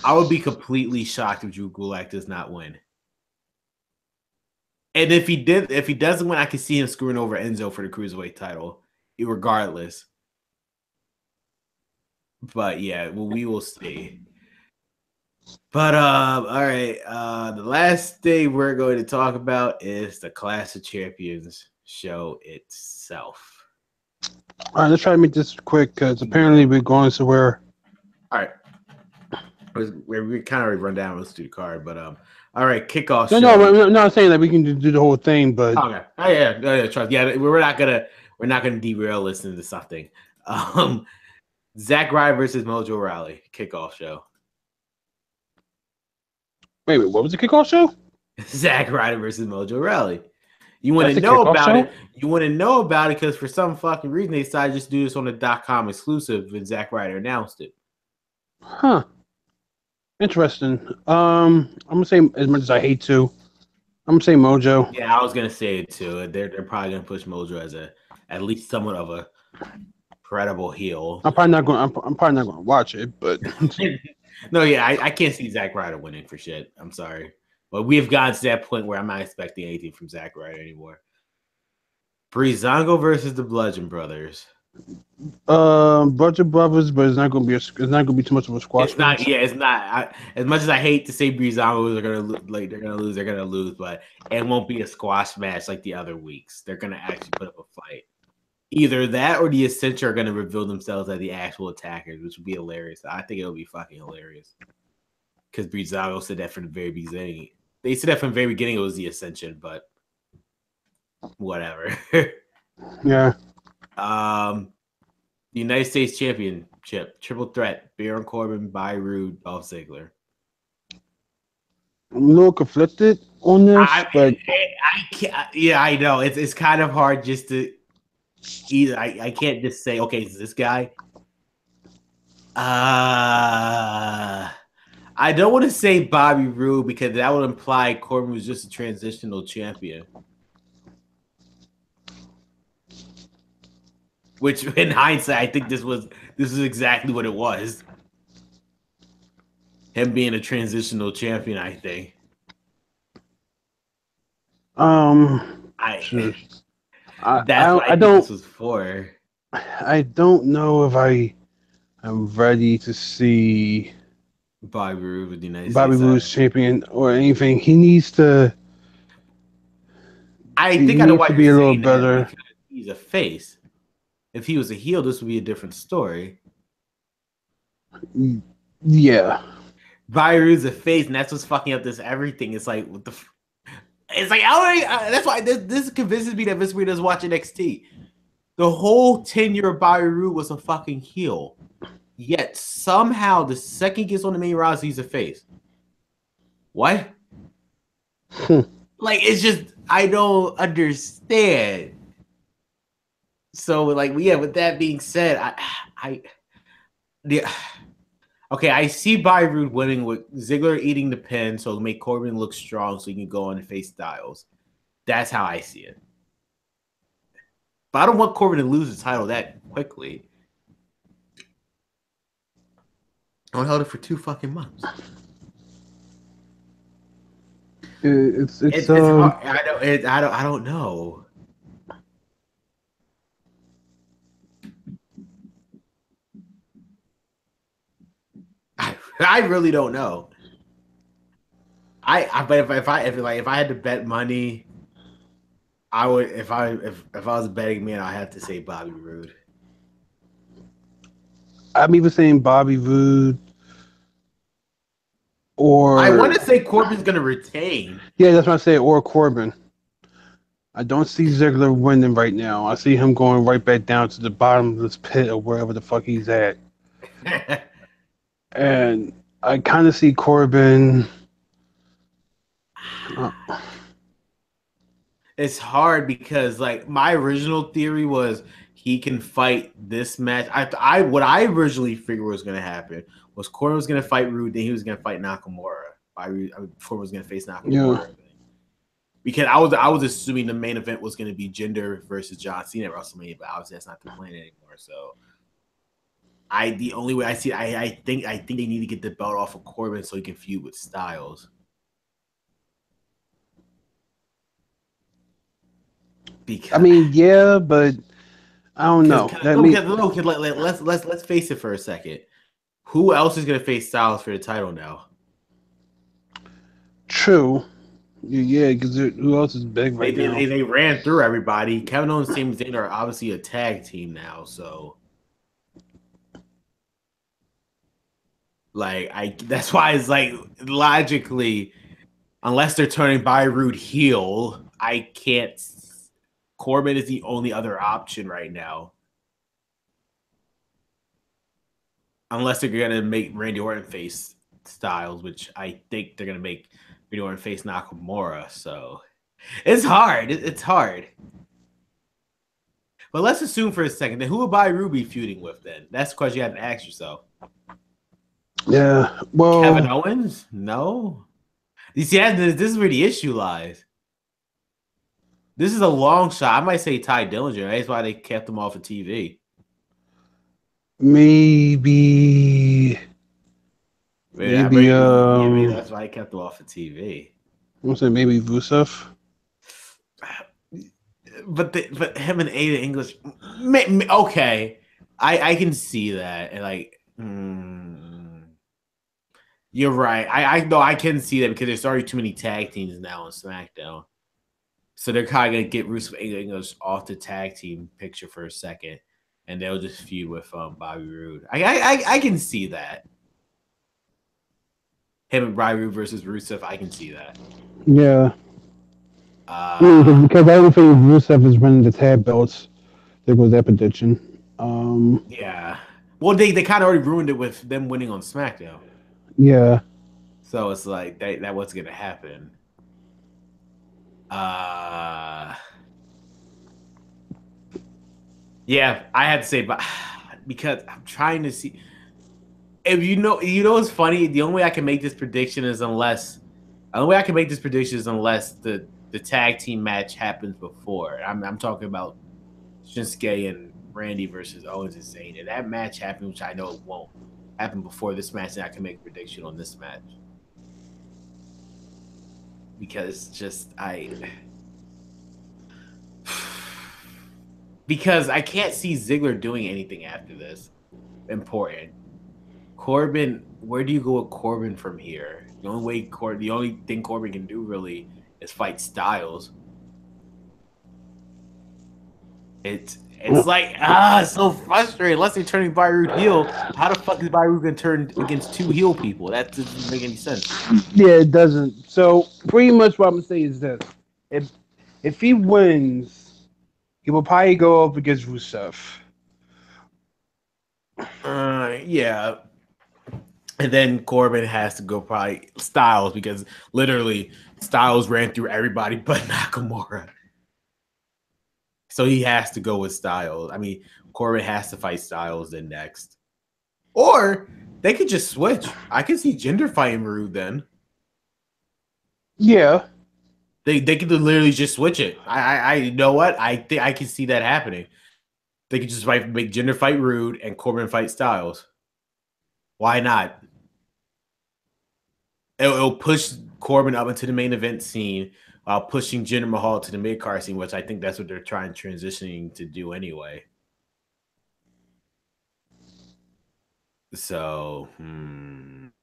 I would be completely shocked if Drew Gulak does not win. And if he doesn't win, I can see him screwing over Enzo for the Cruiserweight title, regardless. But yeah, well, we will see. But all right. The last thing we're going to talk about is the Clash of Champions show itself. All right, let's try to make this quick because apparently we're going somewhere. All right. We kind of already run down. Let's do the card, but all right, kickoff. No, I'm not saying that we can do the whole thing, but okay. Oh yeah, trust. Yeah, we're not gonna derail this into something. Zack Ryder versus Mojo Rawley kickoff show. Wait, what was the kickoff show? Zack Ryder versus Mojo Rawley. You want to know about it? You want to know about it because for some fucking reason they decided to just do this on the .com exclusive, and Zack Ryder announced it. Huh. Interesting. I'm gonna say, as much as I hate to, I'm gonna say Mojo. Yeah, I was gonna say it too. They're probably gonna push Mojo as at least somewhat of a credible heel. I'm probably not going to watch it, but no, yeah, I can't see Zack Ryder winning for shit. I'm sorry, but we have gotten to that point where I'm not expecting anything from Zack Ryder anymore. Breezango versus the Bludgeon Brothers. Bludgeon Brothers, but it's not going to be too much of a squash. It's not. Yeah, it's not. As much as I hate to say Breezango, they're gonna lose, but it won't be a squash match like the other weeks. They're gonna actually put up a fight. Either that or the Ascension are going to reveal themselves as the actual attackers, which would be hilarious. I think it would be fucking hilarious. Because Breezango said that from the very beginning. They said that from the very beginning it was the Ascension, but whatever. Yeah. United States Championship triple threat: Baron Corbin, Rude, Dolph Ziggler. I'm a little conflicted on this, but I can't. Yeah, I know it's kind of hard just to either. I can't just say okay, it's this guy. I don't want to say Bobby Roode because that would imply Corbin was just a transitional champion. Which, in hindsight, I think this is exactly what it was. Him being a transitional champion, I think. sure. That's what I think this was for. I don't know if I'm ready to see Bobby Roode with the United Bobby States Roode's champion or anything. He needs to. I think I know why to you're be a little saying better. that because he's a face. If he was a heel, this would be a different story. Yeah. Bobby Roode's a face, and that's what's fucking up this everything. It's like what the. It's like that's why this convinces me that Vince McMahon doesn't watch NXT. The whole tenure of Bobby Roode was a fucking heel. Yet somehow the second he gets on the main roster, he's a face. What? Like it's just I don't understand. So like yeah, with that being said, okay, I see Bobby Roode winning with Ziggler eating the pin, so it'll make Corbin look strong so he can go on and face Styles. That's how I see it. But I don't want Corbin to lose the title that quickly. I held it for 2 fucking months. It's hard. I don't know. I really don't know. But if I had to bet money, I would if I was a betting man, I have to say Bobby Roode. I'm even saying Bobby Roode. Or I want to say Corbin's gonna retain. Yeah, that's what I say. Or Corbin. I don't see Ziggler winning right now. I see him going right back down to the bottom of this pit or wherever the fuck he's at. And I kind of see Corbin. It's hard because like my original theory was he can fight this match. What I originally figured was going to happen was Corbin was going to fight Roode, then he was going to fight Nakamura. Corbin was going to face Nakamura. Yeah. Because I was assuming the main event was going to be Jinder versus John Cena at WrestleMania, but obviously that's not the plan anymore. So the only way I see it, I think they need to get the belt off of Corbin so he can feud with Styles. Because, I mean, yeah, but I don't know. Let's face it for a second. Who else is going to face Styles for the title now? True. Yeah, because who else is big right now? They ran through everybody. Kevin Owens and Sami Zayn are obviously a tag team now, so like that's why it's like logically, unless they're turning Bobby Roode heel, I can't. Corbin is the only other option right now. Unless they're going to make Randy Orton face Styles, which I think they're going to make Randy Orton face Nakamura. So it's hard. It's hard. But let's assume for a second that who would Bobby Roode be feuding with then? That's the question you have to ask yourself. Yeah. Well, Kevin Owens? No. You see, this is where the issue lies. This is a long shot. I might say Ty Dillinger. That's why they kept him off of TV. Maybe maybe that's why I kept him off of TV. I'm gonna say maybe Rusev. But him and Ada English, okay, I can see that. And like, you're right. I know I can see that because there's already too many tag teams now on SmackDown. So they're kind of gonna get Rusev English off the tag team picture for a second, and they'll just feud with Bobby Roode. I can see that. Him and Bobby Roode versus Rusev, I can see that. Yeah. Because I don't think Rusev is winning the tag belts. There goes that prediction. Yeah. Well, they kind of already ruined it with them winning on SmackDown. Yeah. So it's like that wasn't gonna happen. Yeah, I had to say, but because I'm trying to see if what's funny. The only way I can make this prediction is unless the only way I can make this prediction is unless the tag team match happens before. I'm talking about Shinsuke and Randy versus Owens and Zayn. If that match happens, which I know it won't happen before this match, then I can make a prediction on this match. Because because I can't see Ziggler doing anything after this important. Corbin, where do you go with Corbin from here? The only thing Corbin can do really is fight Styles. It's like it's so frustrating. Unless they're turning Byron heel, how the fuck is Byron gonna turn against two heel people? That doesn't make any sense. Yeah, it doesn't. So pretty much what I'm gonna say is this: if if he wins, he will probably go up against Rusev. Yeah. And then Corbin has to go probably Styles because literally Styles ran through everybody but Nakamura. So he has to go with Styles. I mean, Corbin has to fight Styles then next. Or they could just switch. I can see Jinder fighting Rude then. Yeah. They could literally just switch it. I you know what? I think I can see that happening. They could just make Jinder fight Rude and Corbin fight Styles. Why not? It'll push Corbin up into the main event scene while pushing Jinder Mahal to the mid card scene, which I think that's what they're trying transitioning to do anyway. So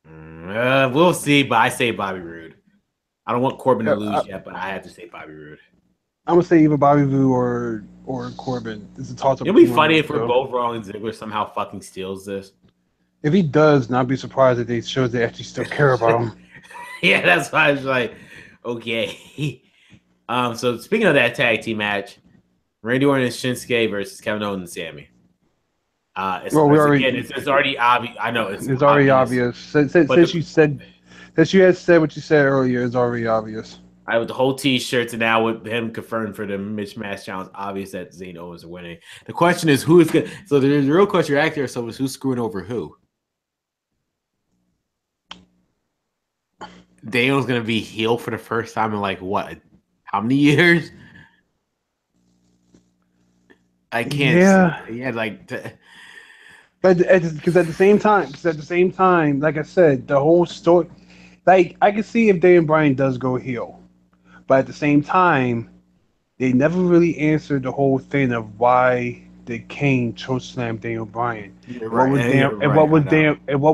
we'll see. But I say Bobby Roode. I don't want Corbin to lose yet, but I have to say Bobby Roode. I'm gonna say either Bobby Roode or Corbin. It's a toss up. It'll be funny if we're both wrong and Ziggler somehow fucking steals this. If he does, not be surprised that they show they actually still care about him. Yeah, that's why I was like, okay. So speaking of that tag team match, Randy Orton and Shinsuke versus Kevin Owens and Sammy. It's already obvious. I know it's already obvious. Since you had said what you said earlier, it's already obvious. With the whole T-shirts and now with him confirmed for the mismatch challenge, obvious that Zayn Owens are winning. The question is who is good. So the real question you're asking yourself is who's screwing over who? Daniel's gonna be heel for the first time in like what? How many years? I can't. Yeah, like. But because at the same time, like I said, the whole story, like I can see if Daniel Bryan does go heel, but at the same time, they never really answered the whole thing of why did Kane chokeslam Daniel Bryan. What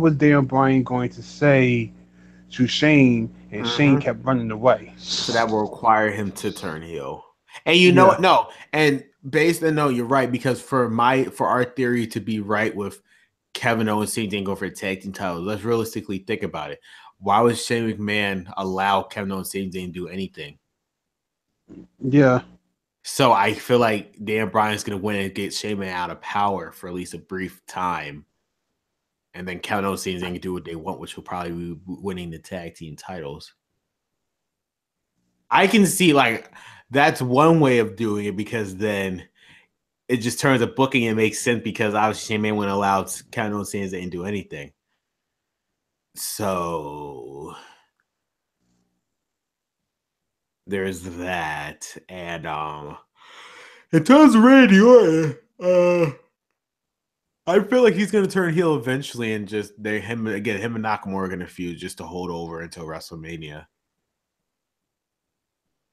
was Daniel Bryan going to say to Shane, and Shane kept running away. So that will require him to turn heel. And you know what? No. And based on you're right, because for our theory to be right with Kevin Owens saying didn't go for a tag team title, let's realistically think about it. Why would Shane McMahon allow Kevin Owens saying didn't do anything? Yeah. So I feel like Dan Bryan's gonna win and get Shane McMahon out of power for at least a brief time. And then Kevin Owens saying they can do what they want, which will probably be winning the tag team titles. I can see like that's one way of doing it because then it just turns a booking and makes sense because obviously Shane McMahon wouldn't allow Kevin Owens saying they didn't do anything. So there's that. And in terms of Randy Orton, I feel like he's gonna turn heel eventually, and just him and Nakamura are gonna feud just to hold over until WrestleMania.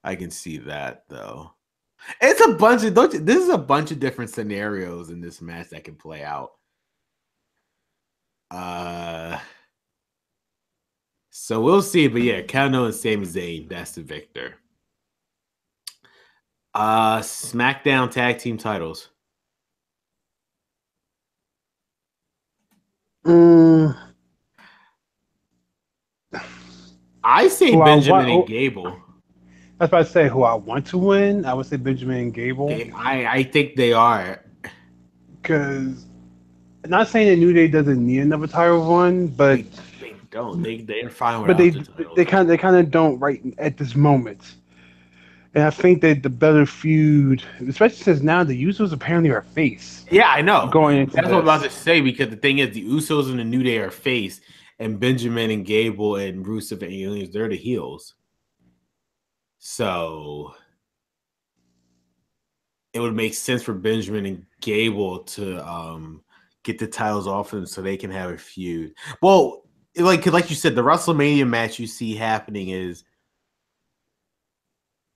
I can see that though. It's a bunch of this is a bunch of different scenarios in this match that can play out. So we'll see, but yeah, Kevin Owens, Sami Zayn, that's the victor. Smackdown tag team titles. I say Benjamin and Gable. That's why I say who I want to win. I would say Benjamin and Gable. I think they are. Because, not saying that New Day doesn't need another title run, but They don't. They're fine but without the titles. they kind of don't right at this moment. And I think that the better feud, especially since now the Usos apparently are face Yeah, I know. going into That's what I'm about to this. say because the thing is, the Usos and the New Day are face, and Benjamin and Gable and Rusev and Aliens, they're the heels. So it would make sense for Benjamin and Gable to get the titles off them so they can have a feud. Well, like you said, the WrestleMania match you see happening is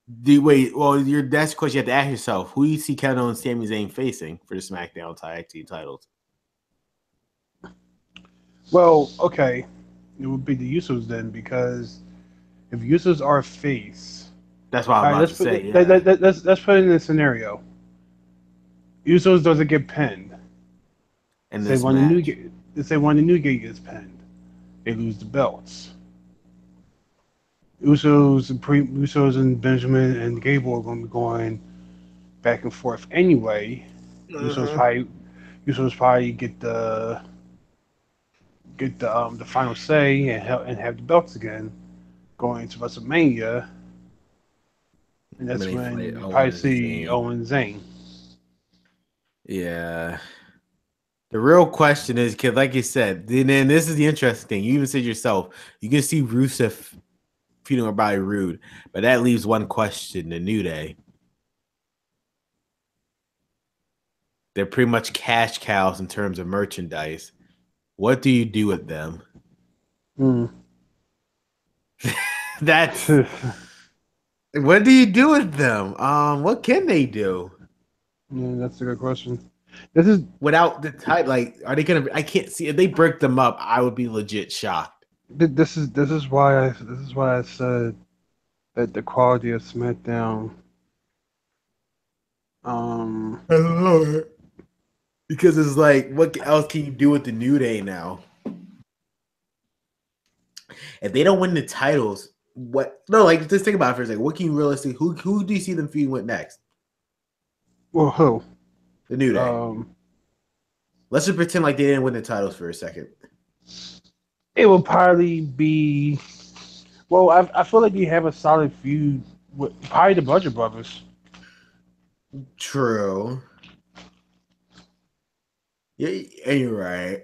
that's the question you have to ask yourself. Who do you see Kevin Owens and Sami Zayn facing for the SmackDown tag team titles? Well, okay, it would be the Usos then, because if Usos are face, That's what I'm all right, about to say. Yeah. let's put it in a scenario. Usos doesn't get pinned. In this match. Say one the New Day gets pinned, they lose the belts. Usos and Benjamin and Gable are going to be going back and forth anyway. Usos Uh-huh. probably Usos probably get the final say and have the belts again going into WrestleMania, and When that's they fight when you probably Owens and see Zayn. Owen Zayn. Yeah. The real question is, because like you said, then this is the interesting thing. You even said yourself, you can see Rusev feuding with Bobby Roode, but that leaves one question: the New Day. They're pretty much cash cows in terms of merchandise. What do you do with them? Hmm. That's what do you do with them? What can they do Yeah, that's a good question. This is without the title? Like, are they gonna? I can't see if they break them up. I would be legit shocked. this is why I said that the quality of SmackDown. Um, I love it because it's like, what else can you do with the New Day now? If they don't win the titles, what? No, like just think about it for a second. What can you realistically? Who do you see them feuding with next? well, who? The New Day. Um, Let's just pretend like they didn't win the titles for a second. it will probably be. Well, I feel like you have a solid feud with probably the Bludgeon Brothers. True. Yeah, you're right.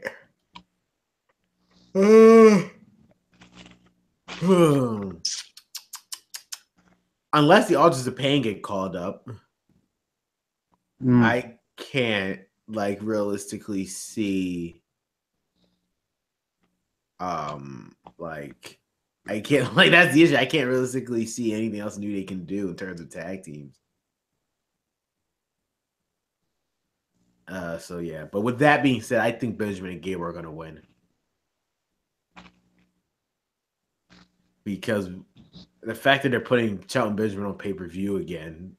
Unless the Altars of Pain get called up, Mm. I can't like realistically see like I can't like that's the issue. I can't realistically see anything else new they can do in terms of tag teams. So yeah, but with that being said, I think Benjamin and Gable are gonna win. Because the fact that they're putting Shelton Benjamin on pay-per-view again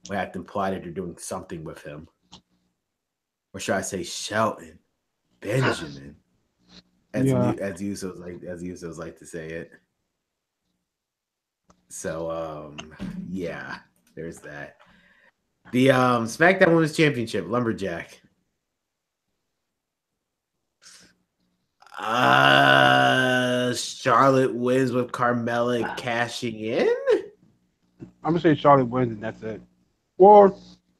would have to imply that they're doing something with him. Or should I say Shelton Benjamin? As Usos like to say it. So yeah, there's that. The SmackDown Women's Championship, Lumberjack. Charlotte wins with Carmella cashing in? I'm gonna say Charlotte wins and that's it. Or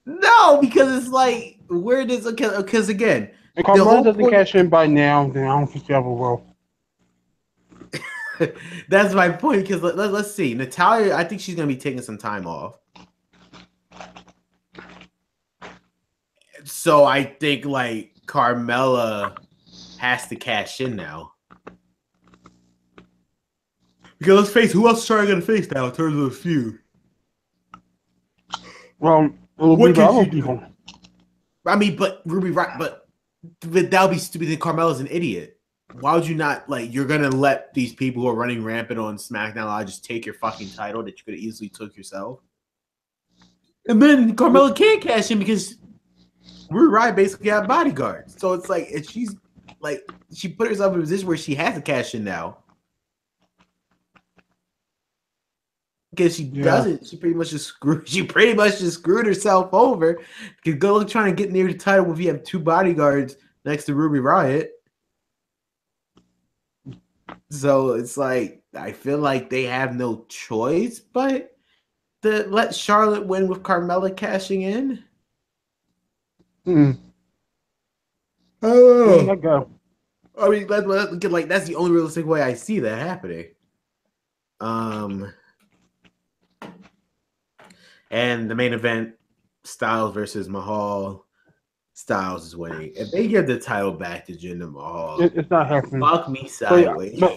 No, because it's like where does because again, if the Carmella whole doesn't point cash in by now, then I don't think she ever will. that's my point because let's see. Natalia, I think she's gonna be taking some time off. So I think like Carmella has to cash in now. Because let's face who else is Charlotte gonna face now in terms of a feud? Well, it'll be What the can other she do? people. I mean, but Ruby, right? But that would be stupid. Then Carmella's an idiot. Why would you not like? You're gonna let these people who are running rampant on SmackDown Live just take your fucking title that you could have easily took yourself, and then Carmella can't cash in because Ruby Riott basically got bodyguards. So it's like if she's like she put herself in a position where she has to cash in now. Because she doesn't. She pretty much just screwed herself over. Because go look trying to get near the title if you have 2 bodyguards next to Ruby Riott. So it's like I feel like they have no choice but to let Charlotte win with Carmella cashing in. Oh, go. I mean, like that's the only realistic way I see that happening. And the main event, Styles versus Mahal. Styles is winning. If they give the title back to Jinder Mahal, it's not happening. Fuck me sideways. But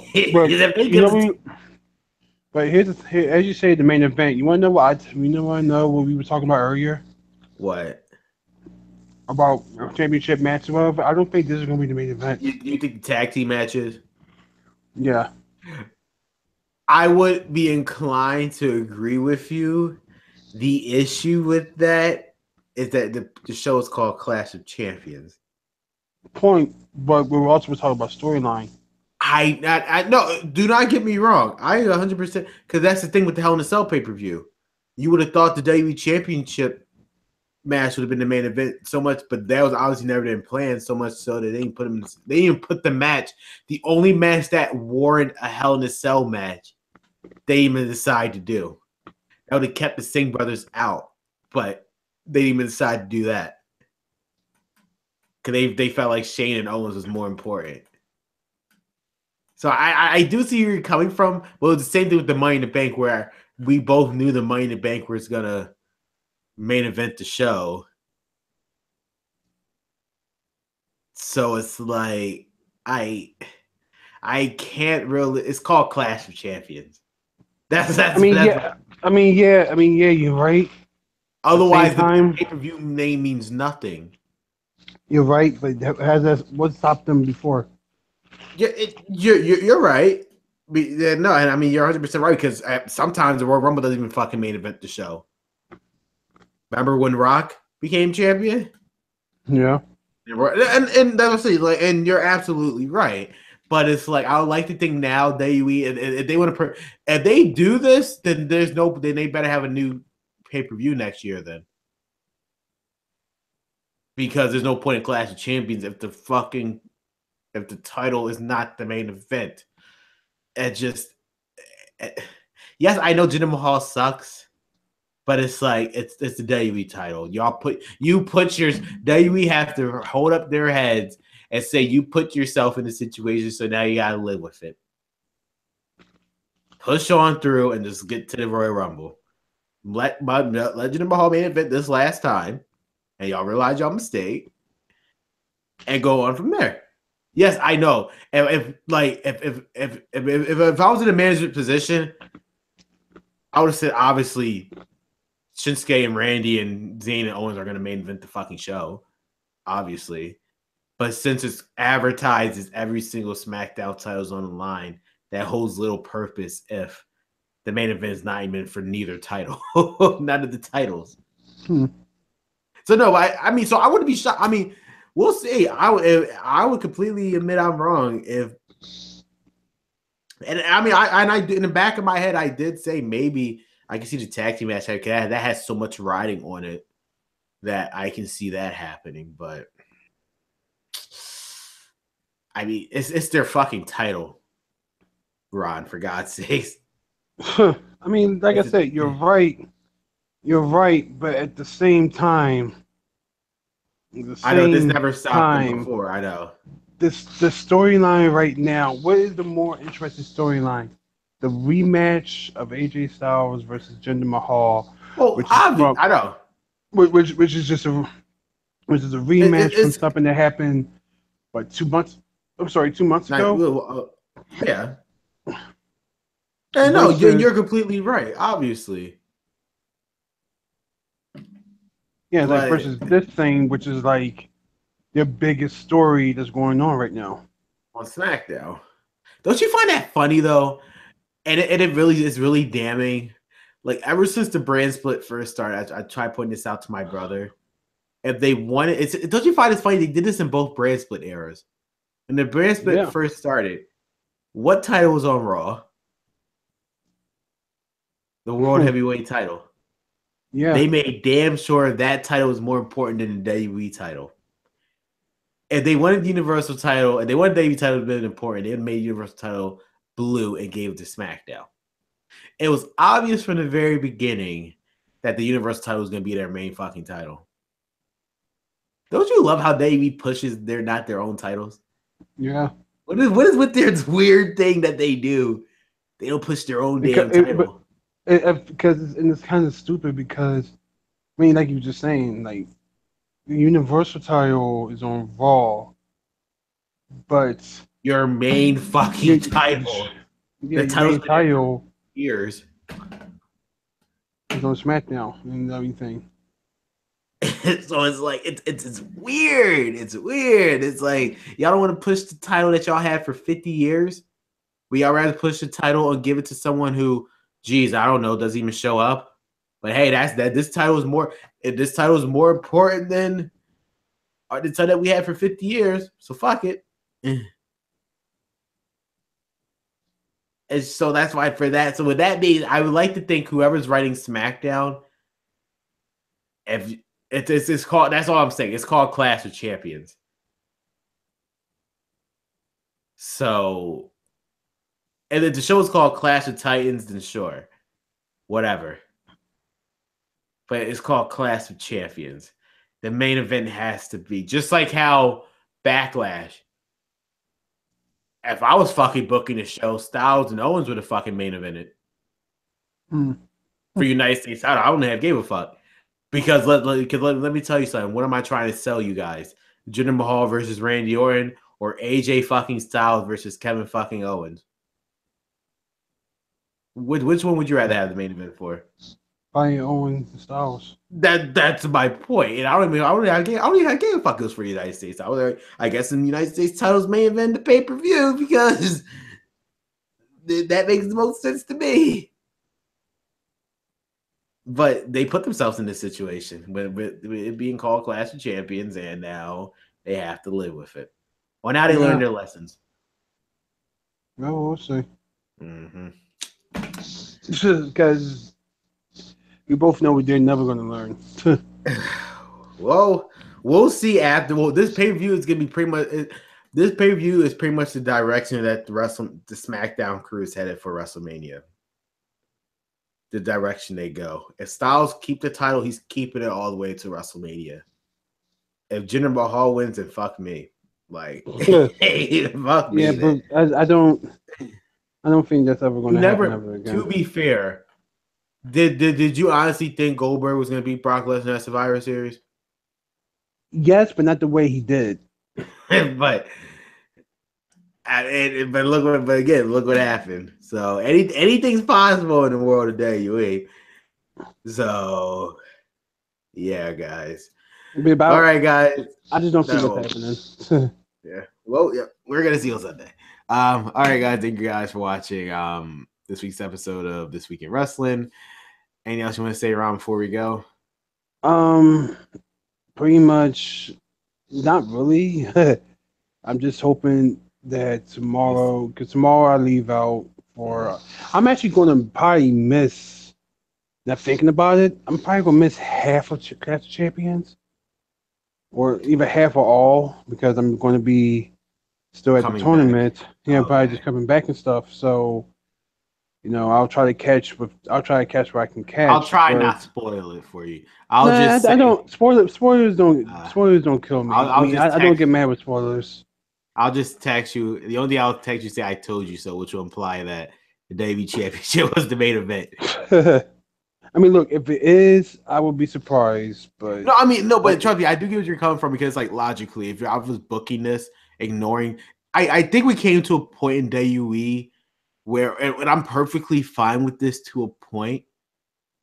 here, as you say, the main event. You want to know what? What we were talking about earlier. What? About a championship match. Well, I don't think this is going to be the main event. You think the tag team matches? Yeah. I would be inclined to agree with you. The issue with that is that the show is called Clash of Champions. Point, but we were also talking about storyline. I no, do not get me wrong. I 100% because that's the thing with the Hell in a Cell pay-per-view. You would have thought the WWE Championship match would have been the main event so much, but that was obviously never been planned so much so that they didn't put them. They didn't put the match, the only match that warranted a Hell in a Cell match. They even decide to do. That would have kept the Singh brothers out, but they didn't even decide to do that because they felt like Shane and Owens was more important. So I do see where you're coming from. But it's the same thing with the Money in the Bank, where we both knew the Money in the Bank was gonna main event the show. So it's like I can't really. It's called Clash of Champions. That's. I mean, yeah. You're right. Otherwise, the pay-per-view name means nothing. You're right, but what stopped them before? Yeah, you're right. No, and I mean you're 100% right because sometimes the Royal Rumble doesn't even fucking main event the show. Remember when Rock became champion? Yeah, and that's what and you're absolutely right. But it's like I would like to think now if they want to if they do this, then then they better have a new pay-per-view next year then. Because there's no point in Clash of Champions if the title is not the main event. Yes, I know Jinder Mahal sucks, but it's like it's the WWE title. You put your WWE have to hold up their heads and say you put yourself in the situation, so now you gotta live with it. Push on through and just get to the Royal Rumble. Let Jinder Mahal main event this last time, and y'all realize y'all mistake, and go on from there. Yes, I know. If I was in a management position, I would have said obviously Shinsuke and Randy and Zayn and Owens are going to main event the fucking show, obviously. But since it's advertised as every single SmackDown title's on the line, that holds little purpose if the main event is not even for neither title, none of the titles. So no, I mean, so I wouldn't be shocked. I mean. We'll see. I would completely admit I'm wrong and I mean I in the back of my head I did say maybe I can see the tag team match that has so much riding on it that I can see that happening. But I mean it's their fucking title, Ron. For God's sakes. I mean, like I said, you're right. You're right, but at the same time. I know this never stopped them before. I know. The storyline right now. What is the more interesting storyline? The rematch of AJ Styles versus Jinder Mahal. Well, obviously, I know. Which is a rematch from something that happened, 2 months? I'm sorry, 2 months ago. Yeah. And no, you're completely right. Obviously. Yeah, like versus this thing, which is like their biggest story that's going on right now on SmackDown. Don't you find that funny though? And it really is really damning. Like ever since the brand split first started, I tried pointing this out to my brother. If they wanted, don't you find it funny? They did this in both brand split eras. When the brand split first started, what title was on Raw? the world heavyweight title. Yeah. They made damn sure that title was more important than the WWE title. If they wanted the Universal title, and they wanted the WWE title to be important, they made Universal title blue and gave it to SmackDown. It was obvious from the very beginning that the Universal title was going to be their main fucking title. Don't you love how WWE pushes not their own titles? Yeah. What is with their weird thing that they do? They don't push their own damn title. Because it's kind of stupid because, I mean, like you were just saying, like, the Universal title is on Raw, but Your main fucking title. Yeah, the your main title years is on SmackDown and everything. So it's like it's weird. It's weird. It's like y'all don't want to push the title that y'all had for 50 years. We all rather push the title and give it to someone who, geez, I don't know, doesn't even show up. But hey, this title is more. This title is more important than the title that we had for 50 years. So fuck it. And so that's why for that. So with that being, I would like to think whoever's writing SmackDown, if it's called, that's all I'm saying. It's called Clash of Champions. So, and if the show is called Clash of Titans, then sure, whatever. But it's called Clash of Champions. The main event has to be just like how Backlash. If I was fucking booking the show, Styles and Owens would have fucking main evented for United States title. I wouldn't have gave a fuck because let me tell you something. What am I trying to sell you guys? Jinder Mahal versus Randy Orton or AJ fucking Styles versus Kevin fucking Owens? Which one would you rather have the main event for? Probably Owens and Styles. That's my point. And I don't even give a fuck goes for the United States. I guess in the United States titles may event the pay-per-view because that makes the most sense to me. But they put themselves in this situation with it being called Clash of Champions, and now they have to live with it. Well, now they learned their lessons. No, we'll see. Mm-hmm. Because we both know they're never going to learn. Well, we'll see after. Well, this pay-per-view is going to be pretty much. This pay-per-view is pretty much the direction that the SmackDown crew is headed for WrestleMania. The direction they go. If Styles keep the title, he's keeping it all the way to WrestleMania. If Jinder Mahal wins, then fuck me. Like, hey, fuck me. Yeah, but I don't think that's ever going to happen ever again. To be fair, did you honestly think Goldberg was going to beat Brock Lesnar at Survivor Series? Yes, but not the way he did. But look what happened. So anything's possible in the world today, you ain't. So yeah, guys. All right, guys. I just don't see what's happening. Yeah. Well, yeah, we're gonna see on Sunday. All right, guys. Thank you guys for watching this week's episode of This Week in Wrestling. Anything else you want to say, Ron, before we go? Pretty much not really. I'm just hoping that tomorrow, because tomorrow I leave out for. I'm actually going to probably miss. Not thinking about it, I'm probably going to miss half of Clash of Champions, or even half of all, because I'm going to be still at the tournament. Back. Yeah, probably just coming back and stuff. So, I'll try to catch where I can catch. I'll try not to spoil it for you. I don't spoilers don't kill me. I don't get mad with spoilers. I'll just text you. The only thing I'll text you say I told you so, which will imply that the WWE Championship was the main event. I mean, look, if it is, I would be surprised. But but trust me, I do get where you're coming from because, like, logically, if I was booking this, ignoring, I think we came to a point in WWE where, and I'm perfectly fine with this to a point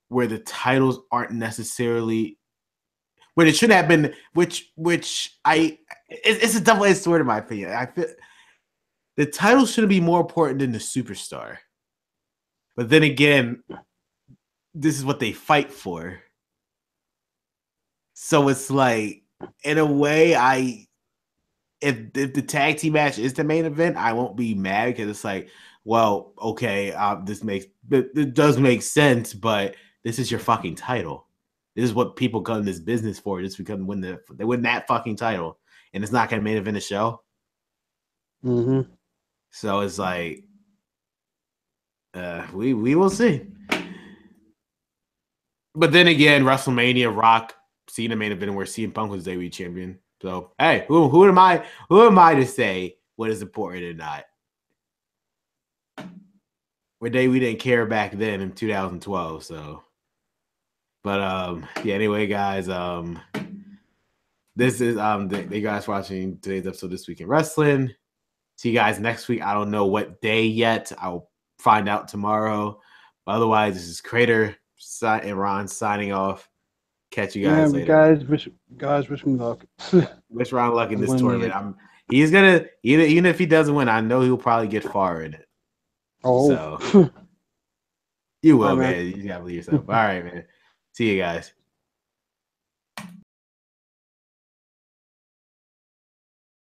where the titles aren't necessarily when it should have been, it's a double-edged sword in my opinion. I feel the title shouldn't be more important than the superstar. But then again, this is what they fight for. So it's like, in a way, if the tag team match is the main event, I won't be mad because it's like, well, okay, it does make sense, but this is your fucking title. This is what people come in this business for, just because they win that fucking title, and it's not gonna main event a show. Mm-hmm. So it's like, we will see. But then again, WrestleMania, Rock, Cena main event where CM Punk was WWE champion. So hey, who am I? Who am I to say what is important or not? We didn't care back then in 2012. So, but yeah. Anyway, guys, this is thank you guys for watching today's episode of This Week in Wrestling. See you guys next week. I don't know what day yet. I'll find out tomorrow. But otherwise, this is Crater and Ron signing off. Catch you guys later. Wish me luck. Wish Ron luck in this tournament. He's gonna even if he doesn't win, I know he'll probably get far in it. Oh, so you will, right, man. You gotta believe yourself. All right, man. See you guys.